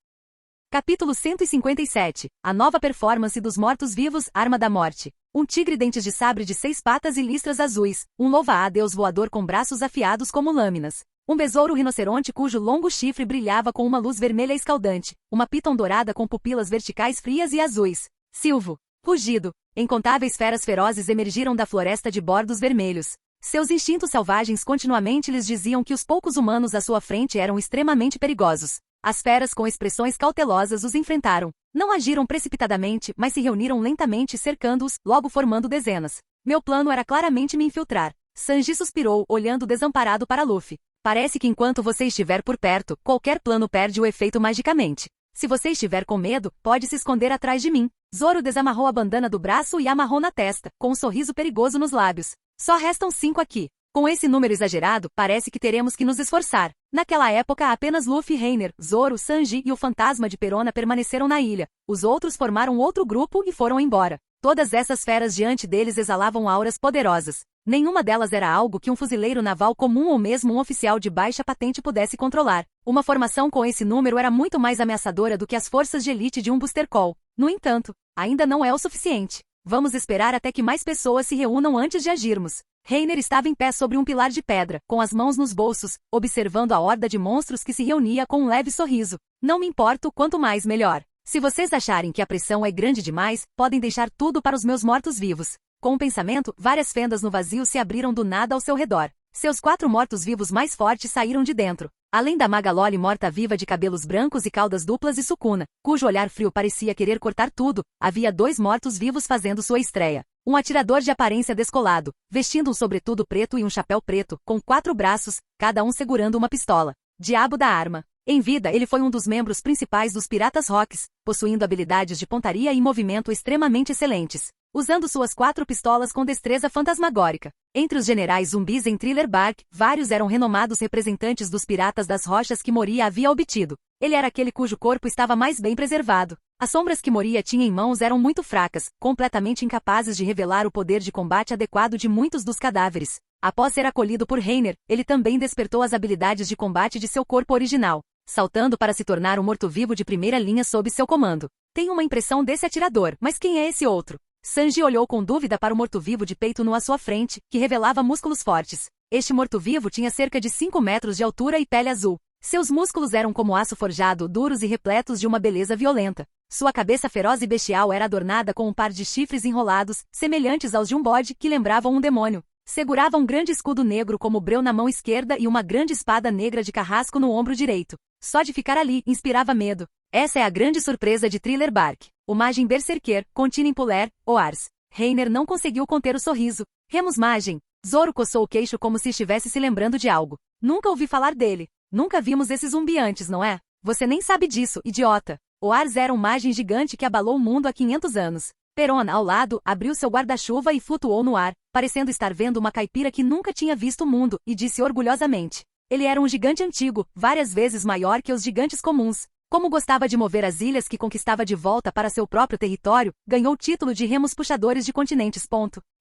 Capítulo 157. A nova performance dos mortos-vivos, Arma da Morte. Um tigre dentes de sabre de 6 patas e listras azuis. Um louva-a-Deus voador com braços afiados como lâminas. Um besouro rinoceronte cujo longo chifre brilhava com uma luz vermelha escaldante. Uma piton dourada com pupilas verticais frias e azuis. Silvo. Rugido. Incontáveis feras ferozes emergiram da floresta de bordos vermelhos. Seus instintos selvagens continuamente lhes diziam que os poucos humanos à sua frente eram extremamente perigosos. As feras com expressões cautelosas os enfrentaram. Não agiram precipitadamente, mas se reuniram lentamente cercando-os, logo formando dezenas. Meu plano era claramente me infiltrar. Sanji suspirou, olhando desamparado para Luffy. Parece que enquanto você estiver por perto, qualquer plano perde o efeito magicamente. Se você estiver com medo, pode se esconder atrás de mim. Zoro desamarrou a bandana do braço e amarrou na testa, com um sorriso perigoso nos lábios. Só restam 5 aqui. Com esse número exagerado, parece que teremos que nos esforçar. Naquela época apenas Luffy, Reiner, Zoro, Sanji e o fantasma de Perona permaneceram na ilha. Os outros formaram outro grupo e foram embora. Todas essas feras diante deles exalavam auras poderosas. Nenhuma delas era algo que um fuzileiro naval comum ou mesmo um oficial de baixa patente pudesse controlar. Uma formação com esse número era muito mais ameaçadora do que as forças de elite de um Booster Call. No entanto, ainda não é o suficiente. Vamos esperar até que mais pessoas se reúnam antes de agirmos. Reiner estava em pé sobre um pilar de pedra, com as mãos nos bolsos, observando a horda de monstros que se reunia com um leve sorriso. Não me importo, quanto mais melhor. Se vocês acharem que a pressão é grande demais, podem deixar tudo para os meus mortos-vivos. Com o pensamento, várias fendas no vazio se abriram do nada ao seu redor. Seus 4 mortos-vivos mais fortes saíram de dentro. Além da Magalhães morta-viva de cabelos brancos e caudas duplas e Sukuna, cujo olhar frio parecia querer cortar tudo, havia 2 mortos-vivos fazendo sua estreia. Um atirador de aparência descolado, vestindo um sobretudo preto e um chapéu preto, com 4 braços, cada um segurando uma pistola. Diabo da arma. Em vida ele foi um dos membros principais dos Piratas Rocks, possuindo habilidades de pontaria e movimento extremamente excelentes, usando suas 4 pistolas com destreza fantasmagórica. Entre os generais zumbis em Thriller Bark, vários eram renomados representantes dos Piratas das Rochas que Moria havia obtido. Ele era aquele cujo corpo estava mais bem preservado. As sombras que Moria tinha em mãos eram muito fracas, completamente incapazes de revelar o poder de combate adequado de muitos dos cadáveres. Após ser acolhido por Reiner, ele também despertou as habilidades de combate de seu corpo original, saltando para se tornar um morto-vivo de primeira linha sob seu comando. Tenho uma impressão desse atirador, mas quem é esse outro? Sanji olhou com dúvida para o morto-vivo de peito nu à sua frente, que revelava músculos fortes. Este morto-vivo tinha cerca de 5 metros de altura e pele azul. Seus músculos eram como aço forjado, duros e repletos de uma beleza violenta. Sua cabeça feroz e bestial era adornada com um par de chifres enrolados, semelhantes aos de um bode, que lembravam um demônio. Segurava um grande escudo negro como breu na mão esquerda e uma grande espada negra de carrasco no ombro direito. Só de ficar ali, inspirava medo. Essa é a grande surpresa de Thriller Bark. O Magem Berserker, Continen Puller, Oars. Reiner não conseguiu conter o sorriso. Remus Magem. Zoro coçou o queixo como se estivesse se lembrando de algo. Nunca ouvi falar dele. Nunca vimos esse zumbi antes, não é? Você nem sabe disso, idiota. Oars era um magem gigante que abalou o mundo há 500 anos. Perona, ao lado, abriu seu guarda-chuva e flutuou no ar, parecendo estar vendo uma caipira que nunca tinha visto o mundo, e disse orgulhosamente. Ele era um gigante antigo, várias vezes maior que os gigantes comuns. Como gostava de mover as ilhas que conquistava de volta para seu próprio território, ganhou o título de Remus Puxadores de Continentes.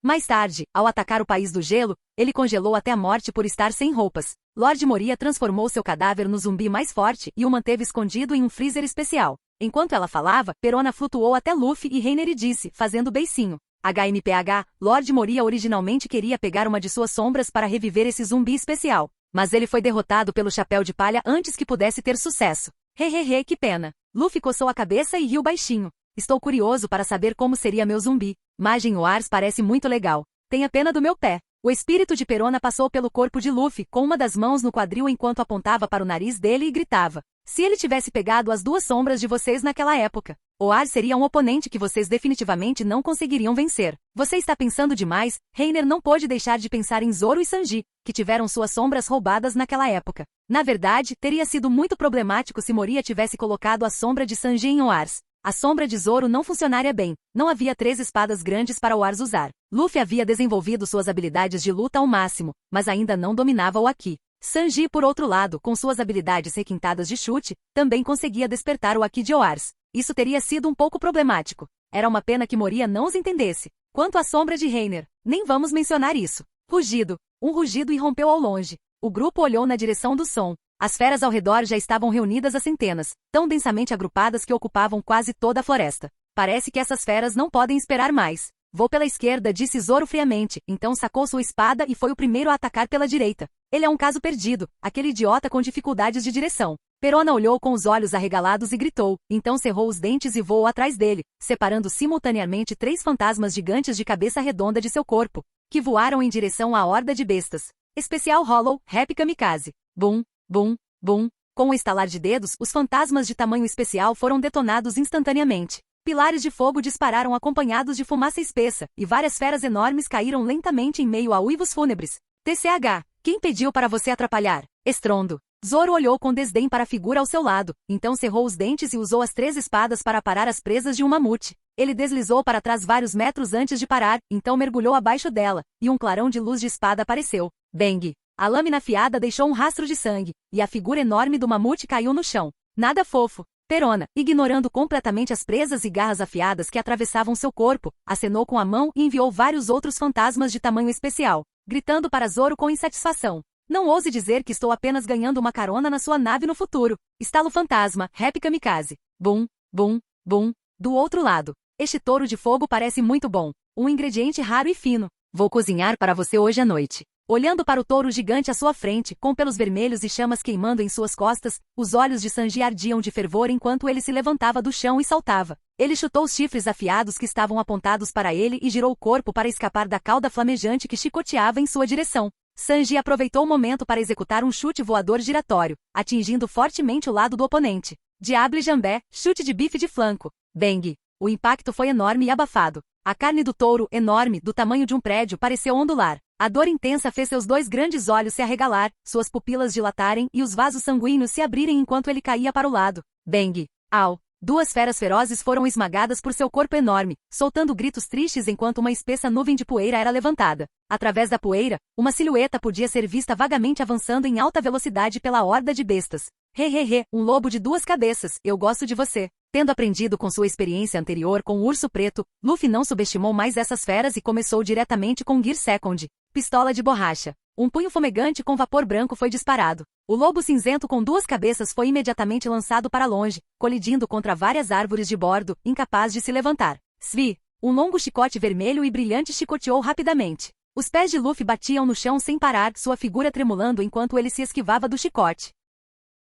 Mais tarde, ao atacar o País do Gelo, ele congelou até a morte por estar sem roupas. Lord Moria transformou seu cadáver no zumbi mais forte e o manteve escondido em um freezer especial. Enquanto ela falava, Perona flutuou até Luffy e Reiner e disse, fazendo beicinho. HMPH, Lord Moria originalmente queria pegar uma de suas sombras para reviver esse zumbi especial. Mas ele foi derrotado pelo Chapéu de Palha antes que pudesse ter sucesso. Hehehe, que pena. Luffy coçou a cabeça e riu baixinho. Estou curioso para saber como seria meu zumbi. Magem Oars parece muito legal. Tenha pena do meu pé. O espírito de Perona passou pelo corpo de Luffy, com uma das mãos no quadril enquanto apontava para o nariz dele e gritava. Se ele tivesse pegado as 2 sombras de vocês naquela época, Oars seria um oponente que vocês definitivamente não conseguiriam vencer. Você está pensando demais. Reiner não pôde deixar de pensar em Zoro e Sanji, que tiveram suas sombras roubadas naquela época. Na verdade, teria sido muito problemático se Moria tivesse colocado a sombra de Sanji em Oars. A sombra de Zoro não funcionaria bem, não havia 3 espadas grandes para o Ars usar. Luffy havia desenvolvido suas habilidades de luta ao máximo, mas ainda não dominava o Haki. Sanji, por outro lado, com suas habilidades requintadas de chute, também conseguia despertar o Haki de Oars. Isso teria sido um pouco problemático. Era uma pena que Moria não os entendesse. Quanto à sombra de Reiner, nem vamos mencionar isso. Rugido. Um rugido irrompeu ao longe. O grupo olhou na direção do som. As feras ao redor já estavam reunidas a centenas, tão densamente agrupadas que ocupavam quase toda a floresta. Parece que essas feras não podem esperar mais. Vou pela esquerda, disse Zoro friamente, então sacou sua espada e foi o primeiro a atacar pela direita. Ele é um caso perdido, aquele idiota com dificuldades de direção. Perona olhou com os olhos arregalados e gritou, então cerrou os dentes e voou atrás dele, separando simultaneamente 3 fantasmas gigantes de cabeça redonda de seu corpo, que voaram em direção à horda de bestas. Especial Hollow, Rap Kamikaze. Bum, bum, bum. Com um estalar de dedos, os fantasmas de tamanho especial foram detonados instantaneamente. Pilares de fogo dispararam acompanhados de fumaça espessa, e várias feras enormes caíram lentamente em meio a uivos fúnebres. TCH. Quem pediu para você atrapalhar? Estrondo. Zoro olhou com desdém para a figura ao seu lado, então cerrou os dentes e usou as 3 espadas para parar as presas de um mamute. Ele deslizou para trás vários metros antes de parar, então mergulhou abaixo dela, e um clarão de luz de espada apareceu. Bang! A lâmina afiada deixou um rastro de sangue, e a figura enorme do mamute caiu no chão. Nada fofo. Perona, ignorando completamente as presas e garras afiadas que atravessavam seu corpo, acenou com a mão e enviou vários outros fantasmas de tamanho especial, gritando para Zoro com insatisfação. Não ouse dizer que estou apenas ganhando uma carona na sua nave no futuro. Estalo fantasma, Rap Kamikaze. Bum, bum, bum. Do outro lado. Este touro de fogo parece muito bom. Um ingrediente raro e fino. Vou cozinhar para você hoje à noite. Olhando para o touro gigante à sua frente, com pelos vermelhos e chamas queimando em suas costas, os olhos de Sanji ardiam de fervor enquanto ele se levantava do chão e saltava. Ele chutou os chifres afiados que estavam apontados para ele e girou o corpo para escapar da cauda flamejante que chicoteava em sua direção. Sanji aproveitou o momento para executar um chute voador giratório, atingindo fortemente o lado do oponente. Diable Jambé, chute de bife de flanco. Bang! O impacto foi enorme e abafado. A carne do touro, enorme, do tamanho de um prédio, pareceu ondular. A dor intensa fez seus 2 grandes olhos se arregalar, suas pupilas dilatarem e os vasos sanguíneos se abrirem enquanto ele caía para o lado. Bang! Au! 2 feras ferozes foram esmagadas por seu corpo enorme, soltando gritos tristes enquanto uma espessa nuvem de poeira era levantada. Através da poeira, uma silhueta podia ser vista vagamente avançando em alta velocidade pela horda de bestas. Hehehe, um lobo de 2 cabeças, eu gosto de você. Tendo aprendido com sua experiência anterior com o urso preto, Luffy não subestimou mais essas feras e começou diretamente com Gear Second. Pistola de borracha. Um punho fumegante com vapor branco foi disparado. O lobo cinzento com 2 cabeças foi imediatamente lançado para longe, colidindo contra várias árvores de bordo, incapaz de se levantar. Svi! Um longo chicote vermelho e brilhante chicoteou rapidamente. Os pés de Luffy batiam no chão sem parar, sua figura tremulando enquanto ele se esquivava do chicote.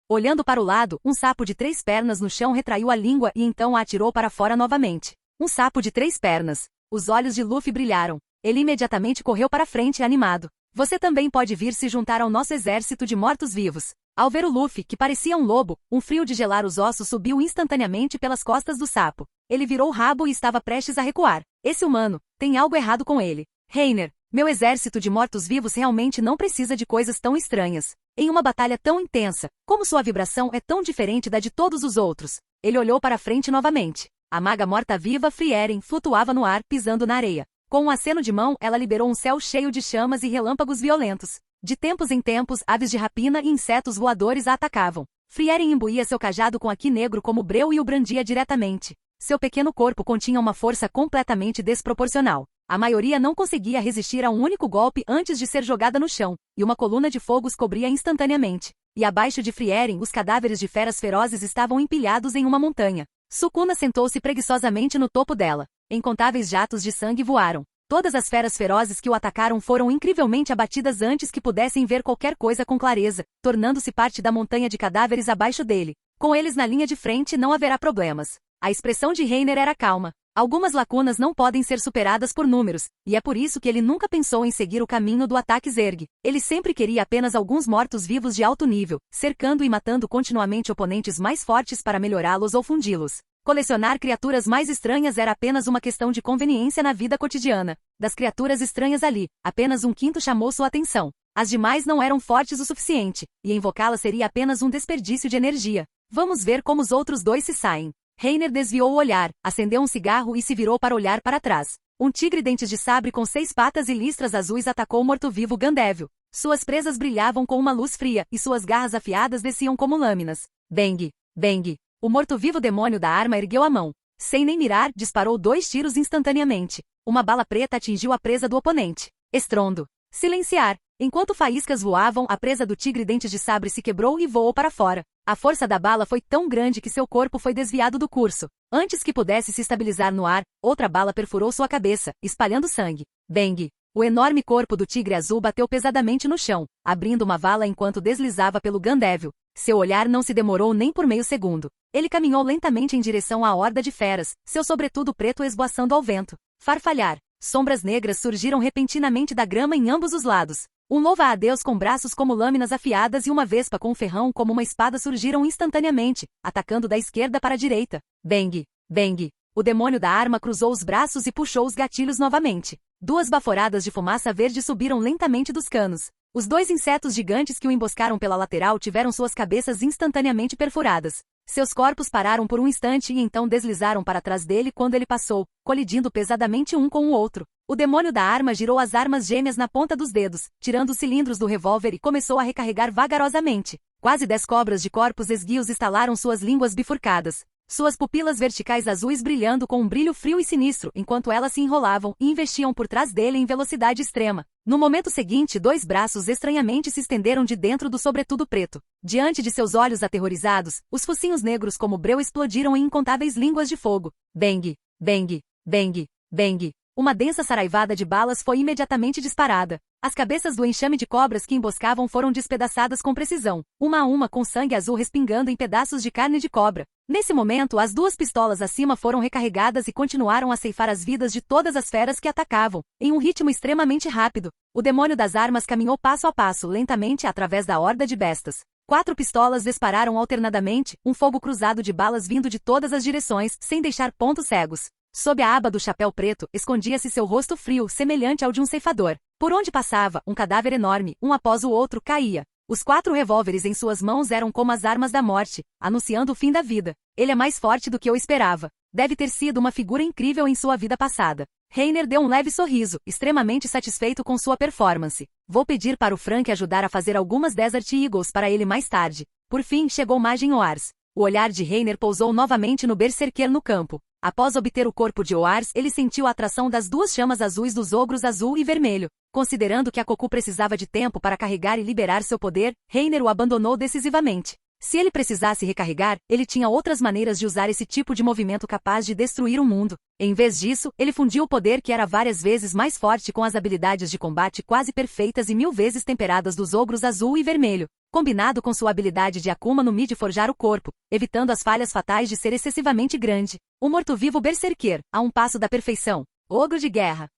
Olhando para o lado, um sapo de 3 pernas no chão retraiu a língua e então a atirou para fora novamente. Um sapo de 3 pernas. Os olhos de Luffy brilharam. Ele imediatamente correu para frente animado. Você também pode vir se juntar ao nosso exército de mortos-vivos. Ao ver o Luffy, que parecia um lobo, um frio de gelar os ossos subiu instantaneamente pelas costas do sapo. Ele virou o rabo e estava prestes a recuar. Esse humano, tem algo errado com ele. Reiner, meu exército de mortos-vivos realmente não precisa de coisas tão estranhas. Em uma batalha tão intensa, como sua vibração é tão diferente da de todos os outros. Ele olhou para frente novamente. A maga morta-viva Frieren flutuava no ar, pisando na areia. Com um aceno de mão, ela liberou um céu cheio de chamas e relâmpagos violentos. De tempos em tempos, aves de rapina e insetos voadores a atacavam. Frieren imbuía seu cajado com haki negro como breu e o brandia diretamente. Seu pequeno corpo continha uma força completamente desproporcional. A maioria não conseguia resistir a um único golpe antes de ser jogada no chão, e uma coluna de fogo os cobria instantaneamente. E abaixo de Frieren, os cadáveres de feras ferozes estavam empilhados em uma montanha. Sukuna sentou-se preguiçosamente no topo dela. Incontáveis jatos de sangue voaram. Todas as feras ferozes que o atacaram foram incrivelmente abatidas antes que pudessem ver qualquer coisa com clareza, tornando-se parte da montanha de cadáveres abaixo dele. Com eles na linha de frente não haverá problemas. A expressão de Reiner era calma. Algumas lacunas não podem ser superadas por números, e é por isso que ele nunca pensou em seguir o caminho do ataque Zerg. Ele sempre queria apenas alguns mortos-vivos de alto nível, cercando e matando continuamente oponentes mais fortes para melhorá-los ou fundi-los. Colecionar criaturas mais estranhas era apenas uma questão de conveniência na vida cotidiana. Das criaturas estranhas ali, apenas um quinto chamou sua atenção. As demais não eram fortes o suficiente, e invocá-las seria apenas um desperdício de energia. Vamos ver como os outros 2 se saem. Reiner desviou o olhar, acendeu um cigarro e se virou para olhar para trás. Um tigre dentes de sabre com 6 patas e listras azuis atacou o morto-vivo Gandeville. Suas presas brilhavam com uma luz fria, e suas garras afiadas desciam como lâminas. Bang! Bang! O morto-vivo demônio da arma ergueu a mão. Sem nem mirar, disparou 2 tiros instantaneamente. Uma bala preta atingiu a presa do oponente. Estrondo. Silenciar. Enquanto faíscas voavam, a presa do tigre dentes de sabre se quebrou e voou para fora. A força da bala foi tão grande que seu corpo foi desviado do curso. Antes que pudesse se estabilizar no ar, outra bala perfurou sua cabeça, espalhando sangue. Bang! O enorme corpo do tigre azul bateu pesadamente no chão, abrindo uma vala enquanto deslizava pelo Gandeville. Seu olhar não se demorou nem por meio segundo. Ele caminhou lentamente em direção à horda de feras, seu sobretudo preto esvoaçando ao vento. Farfalhar. Sombras negras surgiram repentinamente da grama em ambos os lados. Um louva-a-Deus com braços como lâminas afiadas e uma vespa com um ferrão como uma espada surgiram instantaneamente, atacando da esquerda para a direita. Bang! Bang! O demônio da arma cruzou os braços e puxou os gatilhos novamente. 2 baforadas de fumaça verde subiram lentamente dos canos. Os 2 insetos gigantes que o emboscaram pela lateral tiveram suas cabeças instantaneamente perfuradas. Seus corpos pararam por um instante e então deslizaram para trás dele quando ele passou, colidindo pesadamente um com o outro. O demônio da arma girou as armas gêmeas na ponta dos dedos, tirando os cilindros do revólver e começou a recarregar vagarosamente. Quase 10 cobras de corpos esguios estalaram suas línguas bifurcadas. Suas pupilas verticais azuis brilhando com um brilho frio e sinistro enquanto elas se enrolavam e investiam por trás dele em velocidade extrema. No momento seguinte, 2 braços estranhamente se estenderam de dentro do sobretudo preto. Diante de seus olhos aterrorizados, os focinhos negros como breu explodiram em incontáveis línguas de fogo. Bang! Bang! Bang! Bang! Uma densa saraivada de balas foi imediatamente disparada. As cabeças do enxame de cobras que emboscavam foram despedaçadas com precisão, uma a uma com sangue azul respingando em pedaços de carne de cobra. Nesse momento, as 2 pistolas acima foram recarregadas e continuaram a ceifar as vidas de todas as feras que atacavam, em um ritmo extremamente rápido. O demônio das armas caminhou passo a passo, lentamente, através da horda de bestas. 4 pistolas dispararam alternadamente, um fogo cruzado de balas vindo de todas as direções, sem deixar pontos cegos. Sob a aba do chapéu preto, escondia-se seu rosto frio, semelhante ao de um ceifador. Por onde passava, um cadáver enorme, um após o outro, caía. Os 4 revólveres em suas mãos eram como as armas da morte, anunciando o fim da vida. Ele é mais forte do que eu esperava. Deve ter sido uma figura incrível em sua vida passada. Reiner deu um leve sorriso, extremamente satisfeito com sua performance. Vou pedir para o Frank ajudar a fazer algumas Desert Eagles para ele mais tarde. Por fim, chegou Majin Oars. O olhar de Reiner pousou novamente no berserker no campo. Após obter o corpo de Oars, ele sentiu a atração das 2 chamas azuis dos ogros azul e vermelho. Considerando que a Cocu precisava de tempo para carregar e liberar seu poder, Reiner o abandonou decisivamente. Se ele precisasse recarregar, ele tinha outras maneiras de usar esse tipo de movimento capaz de destruir o mundo. Em vez disso, ele fundiu o poder que era várias vezes mais forte com as habilidades de combate quase perfeitas e 1000 vezes temperadas dos ogros azul e vermelho, combinado com sua habilidade de Akuma no Mi de forjar o corpo, evitando as falhas fatais de ser excessivamente grande. O morto-vivo berserker, a um passo da perfeição. Ogro de guerra.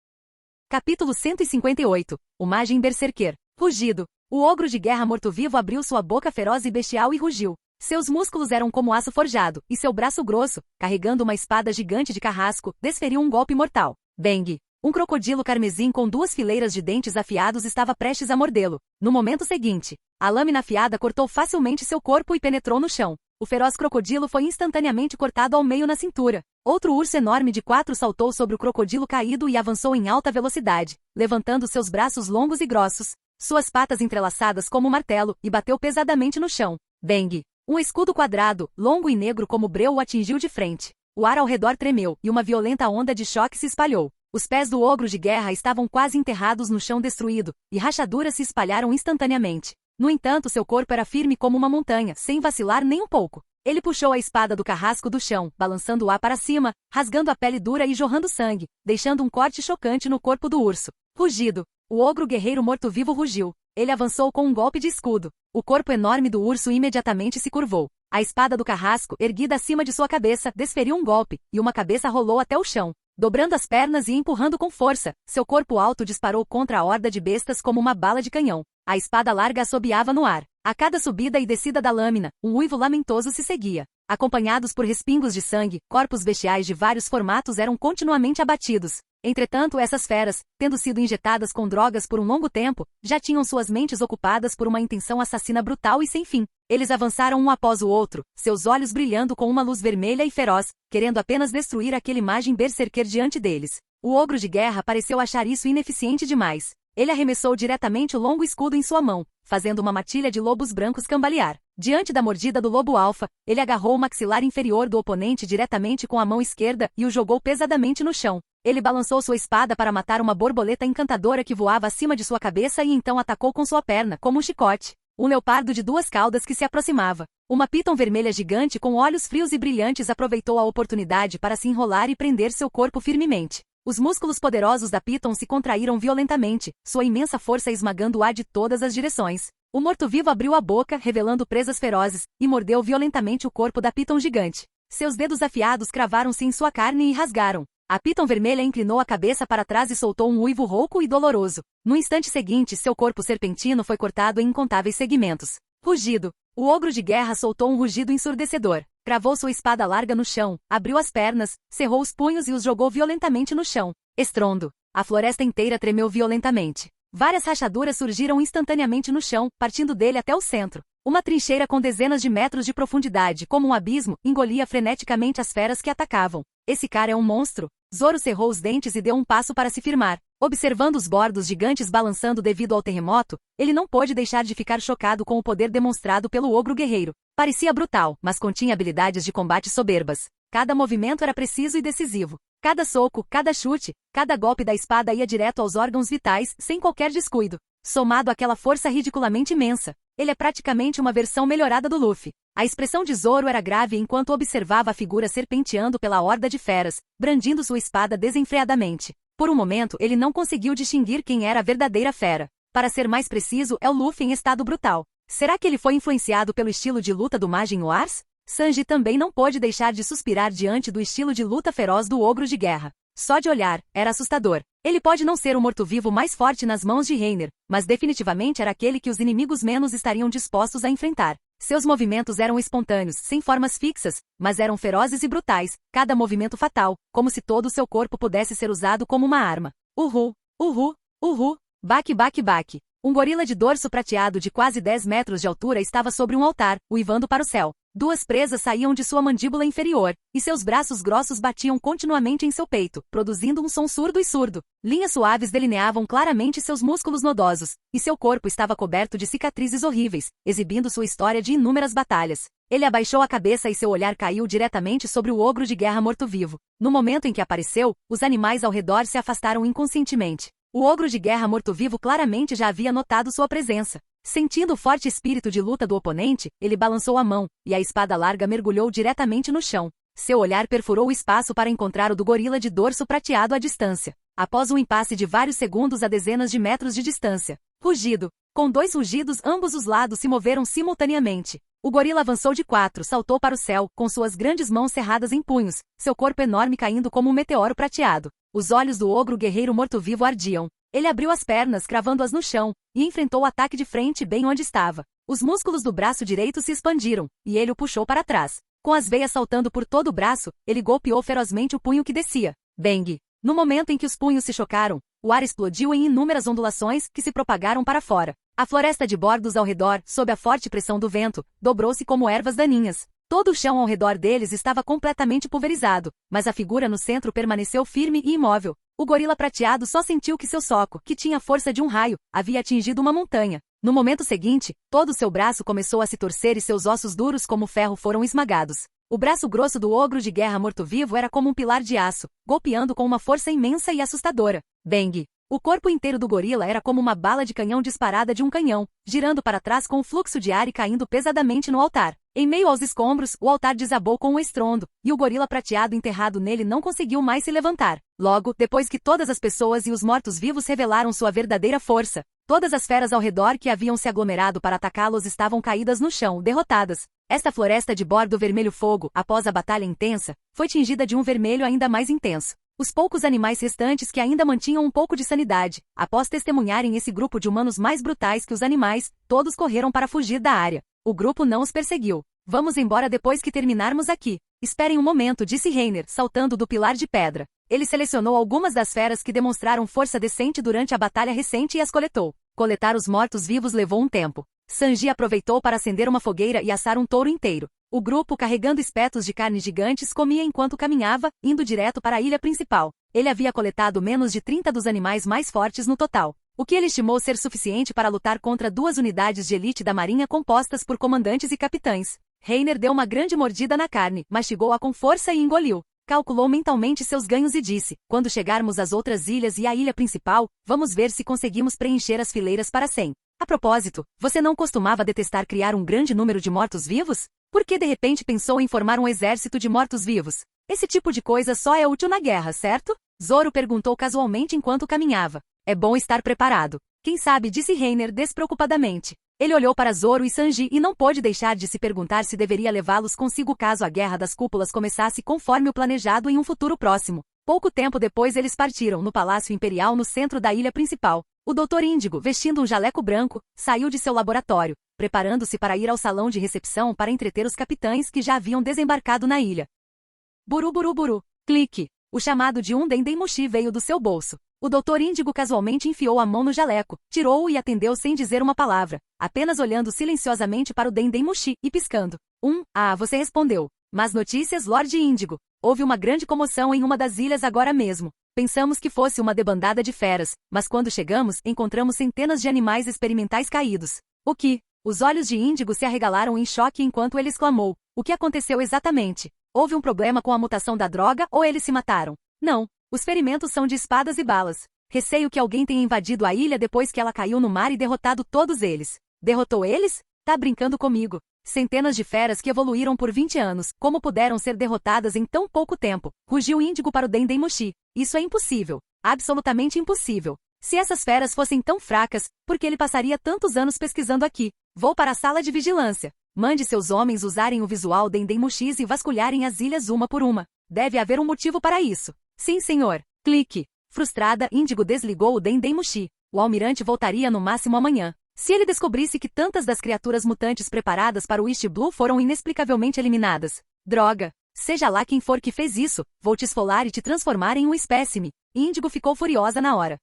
Capítulo 158. O Majin Berserker. Rugido. O ogro de guerra morto-vivo abriu sua boca feroz e bestial e rugiu. Seus músculos eram como aço forjado, e seu braço grosso, carregando uma espada gigante de carrasco, desferiu um golpe mortal. Bang! Um crocodilo carmesim com 2 fileiras de dentes afiados estava prestes a mordê-lo. No momento seguinte, a lâmina afiada cortou facilmente seu corpo e penetrou no chão. O feroz crocodilo foi instantaneamente cortado ao meio na cintura. Outro urso enorme de 4 saltou sobre o crocodilo caído e avançou em alta velocidade, levantando seus braços longos e grossos, suas patas entrelaçadas como um martelo, e bateu pesadamente no chão. Bang! Um escudo quadrado, longo e negro como breu o atingiu de frente. O ar ao redor tremeu, e uma violenta onda de choque se espalhou. Os pés do ogro de guerra estavam quase enterrados no chão destruído, e rachaduras se espalharam instantaneamente. No entanto, seu corpo era firme como uma montanha, sem vacilar nem um pouco. Ele puxou a espada do carrasco do chão, balançando-a para cima, rasgando a pele dura e jorrando sangue, deixando um corte chocante no corpo do urso. Rugido. O ogro guerreiro morto-vivo rugiu. Ele avançou com um golpe de escudo. O corpo enorme do urso imediatamente se curvou. A espada do carrasco, erguida acima de sua cabeça, desferiu um golpe, e uma cabeça rolou até o chão. Dobrando as pernas e empurrando com força, seu corpo alto disparou contra a horda de bestas como uma bala de canhão. A espada larga assobiava no ar. A cada subida e descida da lâmina, um uivo lamentoso se seguia. Acompanhados por respingos de sangue, corpos bestiais de vários formatos eram continuamente abatidos. Entretanto, essas feras, tendo sido injetadas com drogas por um longo tempo, já tinham suas mentes ocupadas por uma intenção assassina brutal e sem fim. Eles avançaram um após o outro, seus olhos brilhando com uma luz vermelha e feroz, querendo apenas destruir aquela imagem berserker diante deles. O ogro de guerra pareceu achar isso ineficiente demais. Ele arremessou diretamente o longo escudo em sua mão, fazendo uma matilha de lobos brancos cambalear. Diante da mordida do lobo alfa, ele agarrou o maxilar inferior do oponente diretamente com a mão esquerda e o jogou pesadamente no chão. Ele balançou sua espada para matar uma borboleta encantadora que voava acima de sua cabeça e então atacou com sua perna, como um chicote. Um leopardo de 2 caudas que se aproximava. Uma piton vermelha gigante com olhos frios e brilhantes aproveitou a oportunidade para se enrolar e prender seu corpo firmemente. Os músculos poderosos da piton se contraíram violentamente, sua imensa força esmagando-a de todas as direções. O morto-vivo abriu a boca, revelando presas ferozes, e mordeu violentamente o corpo da piton gigante. Seus dedos afiados cravaram-se em sua carne e rasgaram. A piton vermelha inclinou a cabeça para trás e soltou um uivo rouco e doloroso. No instante seguinte, seu corpo serpentino foi cortado em incontáveis segmentos. Rugido. O ogro de guerra soltou um rugido ensurdecedor. Cravou sua espada larga no chão, abriu as pernas, cerrou os punhos e os jogou violentamente no chão. Estrondo. A floresta inteira tremeu violentamente. Várias rachaduras surgiram instantaneamente no chão, partindo dele até o centro. Uma trincheira com dezenas de metros de profundidade, como um abismo, engolia freneticamente as feras que atacavam. Esse cara é um monstro. Zoro cerrou os dentes e deu um passo para se firmar. Observando os bordos gigantes balançando devido ao terremoto, ele não pôde deixar de ficar chocado com o poder demonstrado pelo ogro guerreiro. Parecia brutal, mas continha habilidades de combate soberbas. Cada movimento era preciso e decisivo. Cada soco, cada chute, cada golpe da espada ia direto aos órgãos vitais, sem qualquer descuido. Somado àquela força ridiculamente imensa, ele é praticamente uma versão melhorada do Luffy. A expressão de Zoro era grave enquanto observava a figura serpenteando pela horda de feras, brandindo sua espada desenfreadamente. Por um momento, ele não conseguiu distinguir quem era a verdadeira fera. Para ser mais preciso, é o Luffy em estado brutal. Será que ele foi influenciado pelo estilo de luta do Majin Wars? Sanji também não pôde deixar de suspirar diante do estilo de luta feroz do ogro de guerra. Só de olhar, era assustador. Ele pode não ser o morto-vivo mais forte nas mãos de Reiner, mas definitivamente era aquele que os inimigos menos estariam dispostos a enfrentar. Seus movimentos eram espontâneos, sem formas fixas, mas eram ferozes e brutais, cada movimento fatal, como se todo o seu corpo pudesse ser usado como uma arma. Uhu, uhu, uhu, baque baque baque. Um gorila de dorso prateado de quase 10 metros de altura estava sobre um altar, uivando para o céu. 2 presas saíam de sua mandíbula inferior, e seus braços grossos batiam continuamente em seu peito, produzindo um som surdo e surdo. Linhas suaves delineavam claramente seus músculos nodosos, e seu corpo estava coberto de cicatrizes horríveis, exibindo sua história de inúmeras batalhas. Ele abaixou a cabeça e seu olhar caiu diretamente sobre o ogro de guerra morto-vivo. No momento em que apareceu, os animais ao redor se afastaram inconscientemente. O ogro de guerra morto-vivo claramente já havia notado sua presença. Sentindo o forte espírito de luta do oponente, ele balançou a mão, e a espada larga mergulhou diretamente no chão. Seu olhar perfurou o espaço para encontrar o do gorila de dorso prateado à distância. Após um impasse de vários segundos a dezenas de metros de distância. Rugido. Com 2 rugidos, ambos os lados se moveram simultaneamente. O gorila avançou de 4, saltou para o céu, com suas grandes mãos cerradas em punhos, seu corpo enorme caindo como um meteoro prateado. Os olhos do ogro guerreiro morto-vivo ardiam. Ele abriu as pernas, cravando-as no chão, e enfrentou o ataque de frente bem onde estava. Os músculos do braço direito se expandiram, e ele o puxou para trás. Com as veias saltando por todo o braço, ele golpeou ferozmente o punho que descia. Bang! No momento em que os punhos se chocaram, o ar explodiu em inúmeras ondulações que se propagaram para fora. A floresta de bordos ao redor, sob a forte pressão do vento, dobrou-se como ervas daninhas. Todo o chão ao redor deles estava completamente pulverizado, mas a figura no centro permaneceu firme e imóvel. O gorila prateado só sentiu que seu soco, que tinha a força de um raio, havia atingido uma montanha. No momento seguinte, todo o seu braço começou a se torcer e seus ossos duros como ferro foram esmagados. O braço grosso do ogro de guerra morto-vivo era como um pilar de aço, golpeando com uma força imensa e assustadora. Bang! O corpo inteiro do gorila era como uma bala de canhão disparada de um canhão, girando para trás com um fluxo de ar e caindo pesadamente no altar. Em meio aos escombros, o altar desabou com um estrondo, e o gorila prateado enterrado nele não conseguiu mais se levantar. Logo, depois que todas as pessoas e os mortos-vivos revelaram sua verdadeira força, todas as feras ao redor que haviam se aglomerado para atacá-los estavam caídas no chão, derrotadas. Esta floresta de bordo vermelho fogo, após a batalha intensa, foi tingida de um vermelho ainda mais intenso. Os poucos animais restantes que ainda mantinham um pouco de sanidade, após testemunharem esse grupo de humanos mais brutais que os animais, todos correram para fugir da área. O grupo não os perseguiu. Vamos embora depois que terminarmos aqui. Esperem um momento, disse Reiner, saltando do pilar de pedra. Ele selecionou algumas das feras que demonstraram força decente durante a batalha recente e as coletou. Coletar os mortos-vivos levou um tempo. Sanji aproveitou para acender uma fogueira e assar um touro inteiro. O grupo, carregando espetos de carne gigantes, comia enquanto caminhava, indo direto para a ilha principal. Ele havia coletado menos de 30 dos animais mais fortes no total, o que ele estimou ser suficiente para lutar contra 2 unidades de elite da marinha compostas por comandantes e capitães. Reiner deu uma grande mordida na carne, mastigou-a com força e engoliu. Calculou mentalmente seus ganhos e disse: quando chegarmos às outras ilhas e à ilha principal, vamos ver se conseguimos preencher as fileiras para 100. A propósito, você não costumava detestar criar um grande número de mortos-vivos? Por que de repente pensou em formar um exército de mortos-vivos? Esse tipo de coisa só é útil na guerra, certo? Zoro perguntou casualmente enquanto caminhava. É bom estar preparado. Quem sabe, disse Reiner despreocupadamente. Ele olhou para Zoro e Sanji e não pôde deixar de se perguntar se deveria levá-los consigo caso a Guerra das Cúpulas começasse conforme o planejado em um futuro próximo. Pouco tempo depois eles partiram no Palácio Imperial no centro da ilha principal. O Dr. Índigo, vestindo um jaleco branco, saiu de seu laboratório, preparando-se para ir ao salão de recepção para entreter os capitães que já haviam desembarcado na ilha. Buru buru buru. Clique. O chamado de um Dendemushi veio do seu bolso. O Dr. Índigo casualmente enfiou a mão no jaleco, tirou-o e atendeu sem dizer uma palavra, apenas olhando silenciosamente para o Dendemushi e piscando. Você respondeu. Mas notícias, Lorde Índigo. Houve uma grande comoção em uma das ilhas agora mesmo. Pensamos que fosse uma debandada de feras, mas quando chegamos, encontramos centenas de animais experimentais caídos. O que? Os olhos de Índigo se arregalaram em choque enquanto ele exclamou. O que aconteceu exatamente? Houve um problema com a mutação da droga ou eles se mataram? Não. Os ferimentos são de espadas e balas. Receio que alguém tenha invadido a ilha depois que ela caiu no mar e derrotado todos eles. Derrotou eles? Tá brincando comigo. Centenas de feras que evoluíram por 20 anos, como puderam ser derrotadas em tão pouco tempo? Rugiu Índigo para o Dendemushi. Isso é impossível. Absolutamente impossível. Se essas feras fossem tão fracas, por que ele passaria tantos anos pesquisando aqui? Vou para a sala de vigilância. Mande seus homens usarem o visual Dendemushis e vasculharem as ilhas uma por uma. Deve haver um motivo para isso. Sim, senhor. Clique. Frustrada, Índigo desligou o Dendemushi. O almirante voltaria no máximo amanhã. Se ele descobrisse que tantas das criaturas mutantes preparadas para o East Blue foram inexplicavelmente eliminadas. Droga! Seja lá quem for que fez isso, vou te esfolar e te transformar em um espécime. Índigo ficou furiosa na hora.